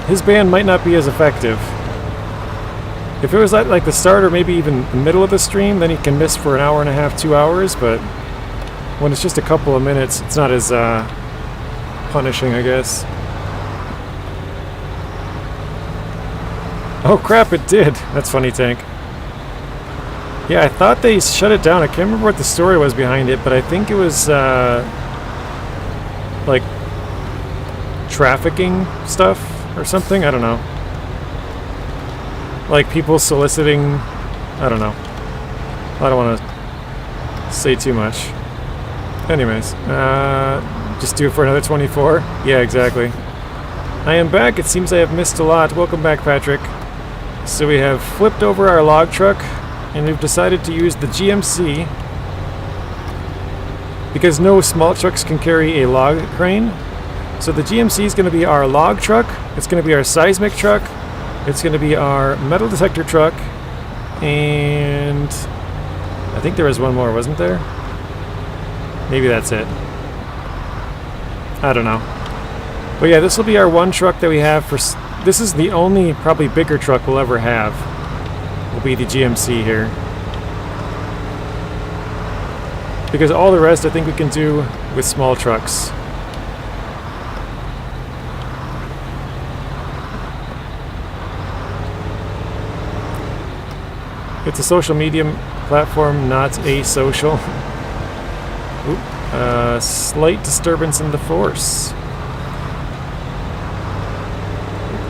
His ban might not be as effective. If it was at like the start or maybe even the middle of the stream, then he can miss for an hour and a half, 2 hours, but when it's just a couple of minutes, it's not as punishing, I guess. Oh crap, it did! That's funny, Tank. Yeah, I thought they shut it down. I can't remember what the story was behind it, but I think it was like trafficking stuff or something. I don't know. Like people soliciting. I don't know. I don't want to say too much. Anyways, just do it for another 24. Yeah, exactly. I am back. It seems I have missed a lot. Welcome back, Patrick. So we have flipped over our log truck, and we've decided to use the GMC because no small trucks can carry a log crane. So the GMC is going to be our log truck, it's going to be our seismic truck, it's going to be our metal detector truck, and I think there was one more, wasn't there? Maybe that's it. I don't know. But yeah, this will be our one truck that we have for... This is the only, probably bigger truck we'll ever have. Will be the GMC here. Because all the rest I think we can do with small trucks. It's a social media platform, not asocial. Oop. Slight disturbance in the force.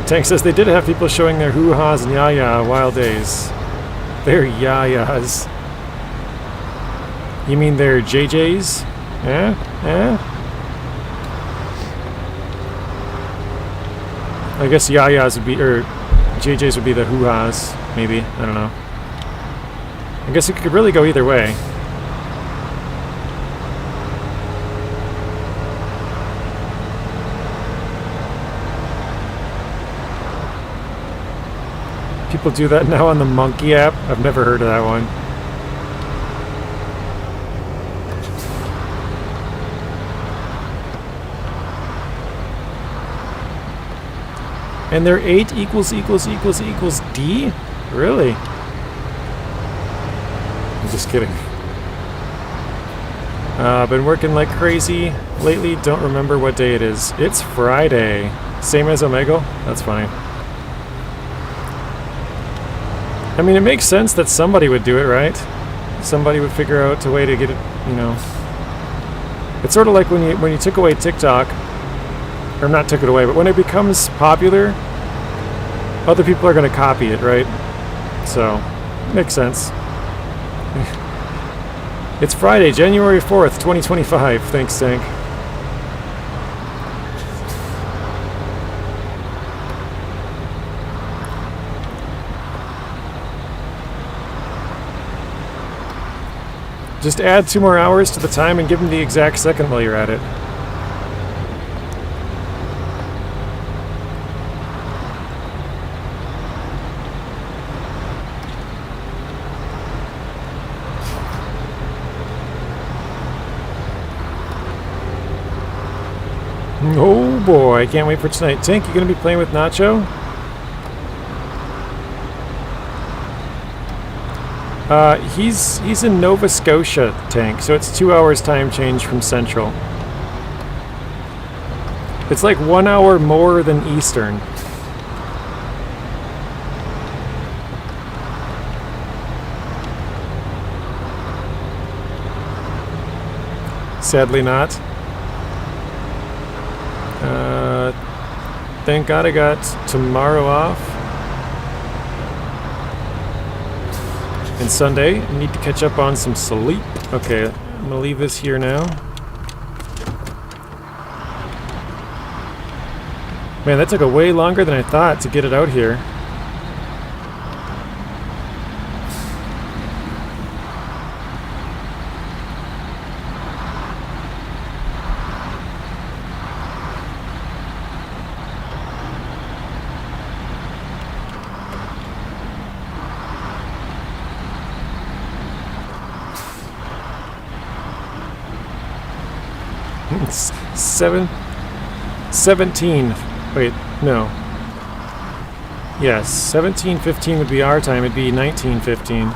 Tank says they did have people showing their hoo-has and yaya wild days. Their yayas. You mean their JJs? Eh? Eh? I guess yayas would be, or JJs would be the hoo-has, maybe. I don't know. I guess it could really go either way. People do that now on the Monkey app? I've never heard of that one. And their 8 equals D? Really? I'm just kidding. Been working like crazy lately. Don't remember what day it is. It's Friday. Same as Omegle? That's fine. I mean, it makes sense that somebody would do it, right? Somebody would figure out a way to get it, you know. It's sort of like when you took away TikTok, or not took it away, but when it becomes popular, other people are going to copy it, right? So, makes sense. It's Friday, January 4th, 2025. Thanks, Tank. Just add 2 more hours to the time and give them the exact second while you're at it. Oh boy, I can't wait for tonight. Tank, you gonna be playing with Nacho? He's in Nova Scotia, Tank, so it's 2 hours time change from Central. It's like 1 hour more than Eastern. Sadly not. Thank God I got tomorrow off. And Sunday, I need to catch up on some sleep. Okay, I'm gonna leave this here now. Man, that took a way longer than I thought to get it out here. It's 17. Wait, no. Yes, 17:15 would be our time. It'd be 19:15.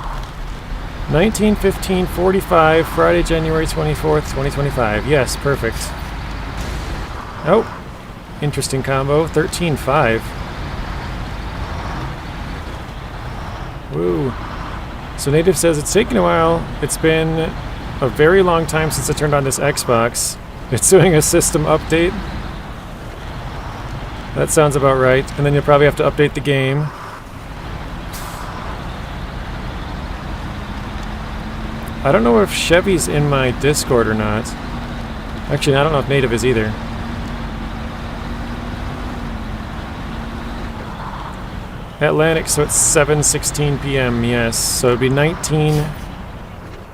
19:15:45, Friday, January 24th, 2025. Yes, perfect. Oh, interesting combo. 13:5. Woo. So Native says it's taken a while. It's been a very long time since I turned on this Xbox. It's doing a system update. That sounds about right. And then you'll probably have to update the game. I don't know if Chevy's in my Discord or not. Actually, I don't know if Native is either. Atlantic, so it's 7:16 p.m. Yes, so it'd be 19.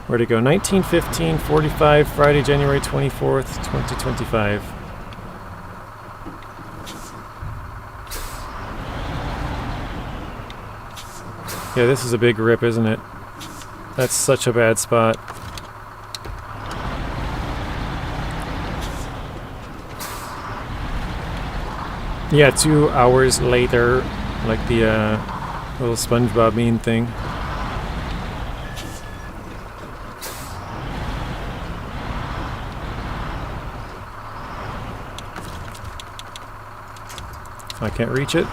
Where'd it go? 19:15:45, Friday, January 24th, 2025. Yeah, this is a big rip, isn't it? That's such a bad spot. Yeah, 2 hours later, like the little SpongeBob meme thing. I can't reach it.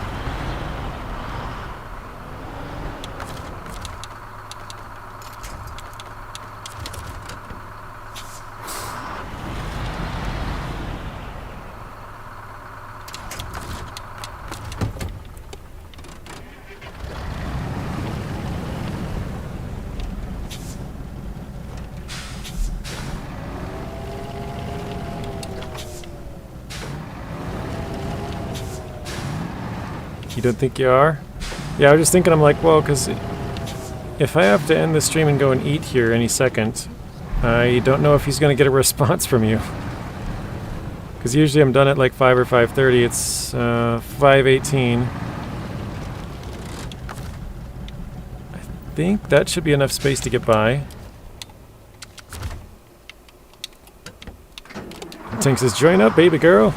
You don't think you are? Yeah, I was just thinking, I'm like, well, because if I have to end the stream and go and eat here any second, I don't know if he's going to get a response from you. Because usually I'm done at like 5 or 5:30. It's 5:18. I think that should be enough space to get by. Tank says, join up, baby girl.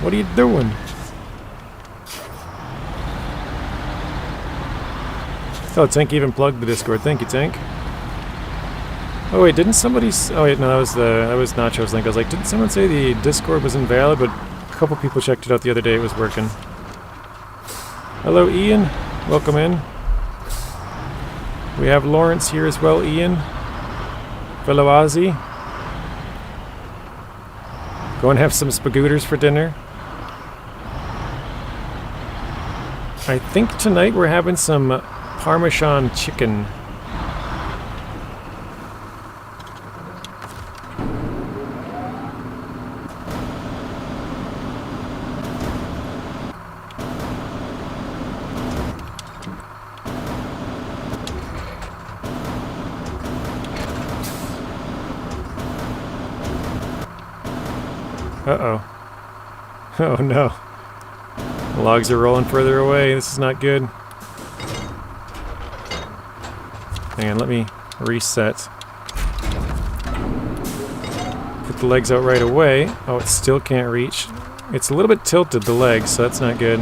What are you doing? Oh, Tank even plugged the Discord. Thank you, Tank. Oh wait, didn't somebody? Oh wait, no, that was Nacho's link. I was like, didn't someone say the Discord was invalid? But a couple people checked it out the other day. It was working. Hello, Ian. Welcome in. We have Lawrence here as well. Ian. Fellow Ozzy. Go and have some spagooters for dinner. I think tonight we're having some Parmesan chicken. Uh-oh. Oh no. The logs are rolling further away. This is not good. Hang on, let me reset. Put the legs out right away. Oh, it still can't reach. It's a little bit tilted, the legs, so that's not good.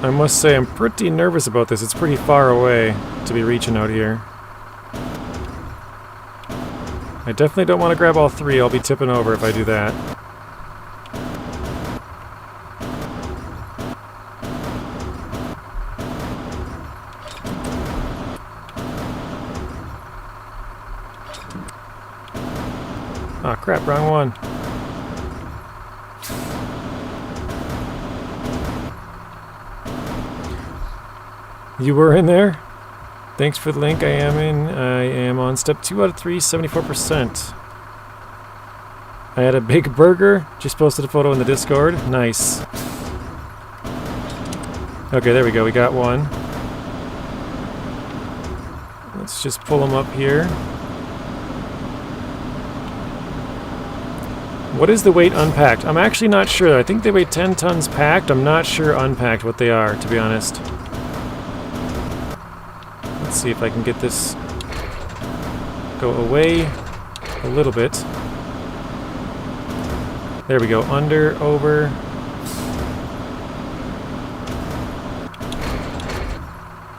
I must say I'm pretty nervous about this. It's pretty far away to be reaching out here. I definitely don't want to grab all three. I'll be tipping over if I do that. Ah, crap, wrong one. You were in there? Thanks for the link. I am on step 2 out of 3, 74%. I had a big burger. Just posted a photo in the Discord. Nice. Okay, there we go. We got one. Let's just pull them up here. What is the weight unpacked? I'm actually not sure. I think they weigh 10 tons packed. I'm not sure unpacked what they are, to be honest. Let's see if I can get this go away a little bit. There we go. Under, over.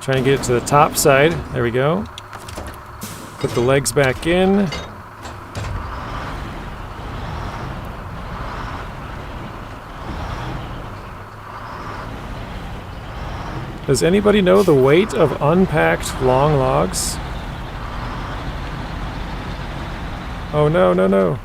Trying to get it to the top side. There we go. Put the legs back in. Does anybody know the weight of unpacked long logs? Oh no, no, no.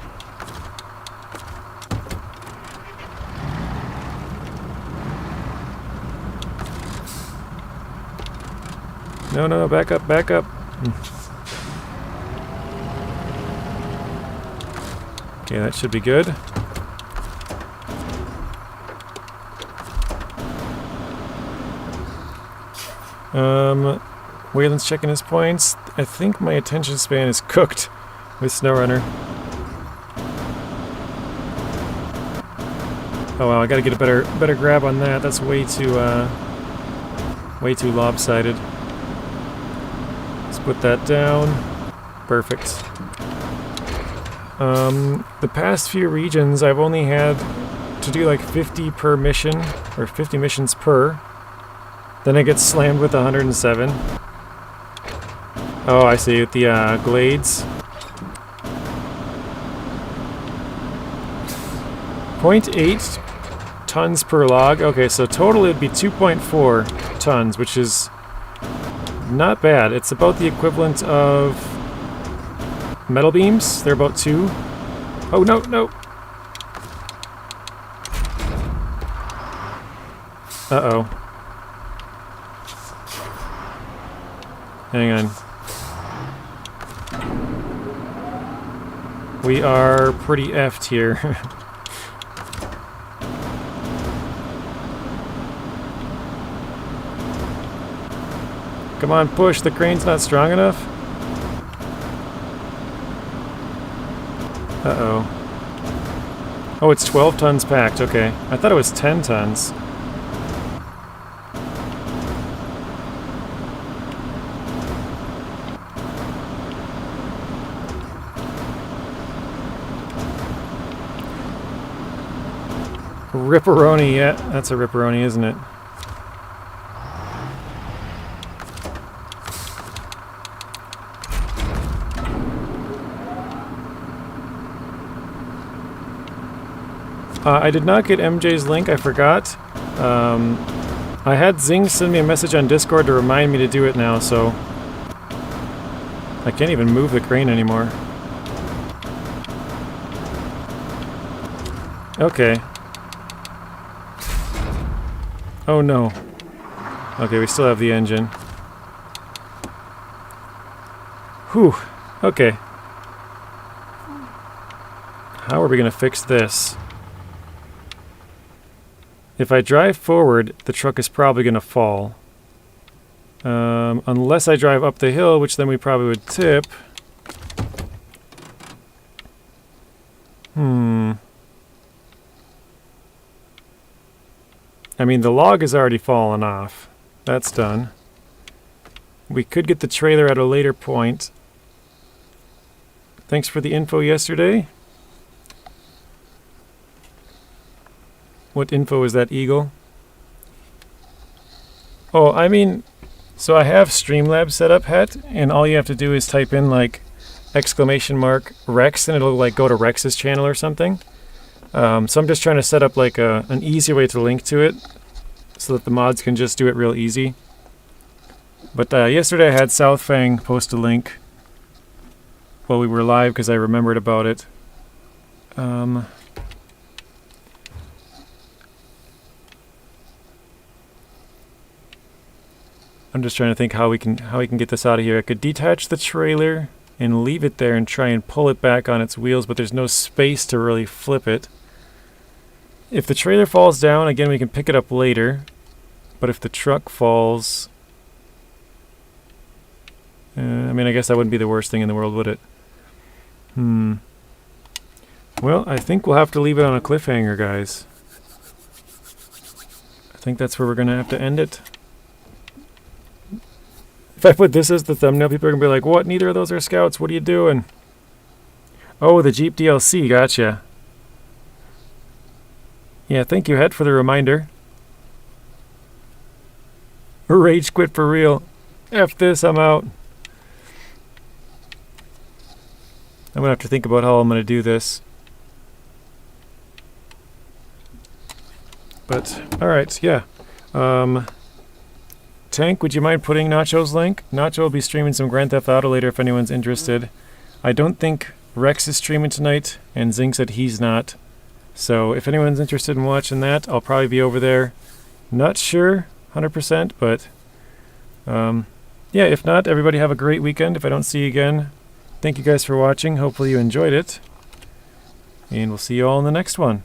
No, no, no, back up, back up. Okay, that should be good. Waylon's checking his points. I think my attention span is cooked with SnowRunner. Oh wow, I gotta get a better grab on that. That's way too lopsided. Let's put that down. Perfect. The past few regions I've only had to do like 50 per mission, or 50 missions per. Then I get slammed with 107. Oh, I see, with the glades. 0.8 tons per log. Okay, so total it'd be 2.4 tons, which is not bad. It's about the equivalent of metal beams. They're about 2. Oh, no, no. Uh-oh. Hang on. We are pretty effed here. Come on, push. The crane's not strong enough. Uh-oh. Oh, it's 12 tons packed. Okay. I thought it was 10 tons. Ripperoni, yeah, that's a ripperoni, isn't it? I did not get MJ's link, I forgot. I had Zing send me a message on Discord to remind me to do it now, so I can't even move the crane anymore. Okay. Oh no. Okay, we still have the engine. Whew. Okay. How are we gonna fix this? If I drive forward, the truck is probably gonna fall. Unless I drive up the hill, which then we probably would tip. I mean, the log has already fallen off. That's done. We could get the trailer at a later point. Thanks for the info yesterday. What info is that, Eagle? Oh, I mean, so I have Streamlabs set up, Het, and all you have to do is type in like !Rex, and it'll like go to Rex's channel or something. So I'm just trying to set up like an easy way to link to it, so that the mods can just do it real easy. But yesterday I had Southfang post a link while we were live because I remembered about it. I'm just trying to think how we can get this out of here. I could detach the trailer and leave it there and try and pull it back on its wheels, but there's no space to really flip it. If the trailer falls down, again, we can pick it up later. But if the truck falls... I mean, I guess that wouldn't be the worst thing in the world, would it? Well, I think we'll have to leave it on a cliffhanger, guys. I think that's where we're going to have to end it. If I put this as the thumbnail, people are going to be like, what? Neither of those are scouts. What are you doing? Oh, the Jeep DLC. Gotcha. Yeah, thank you, Het, for the reminder. Rage quit for real. F this, I'm out. I'm going to have to think about how I'm going to do this. But, alright, yeah. Tank, would you mind putting Nacho's link? Nacho will be streaming some Grand Theft Auto later if anyone's interested. I don't think Rex is streaming tonight, and Zing said he's not. So if anyone's interested in watching that, I'll probably be over there. Not sure, 100%, but... yeah, if not, everybody have a great weekend. If I don't see you again, thank you guys for watching. Hopefully you enjoyed it. And we'll see you all in the next one.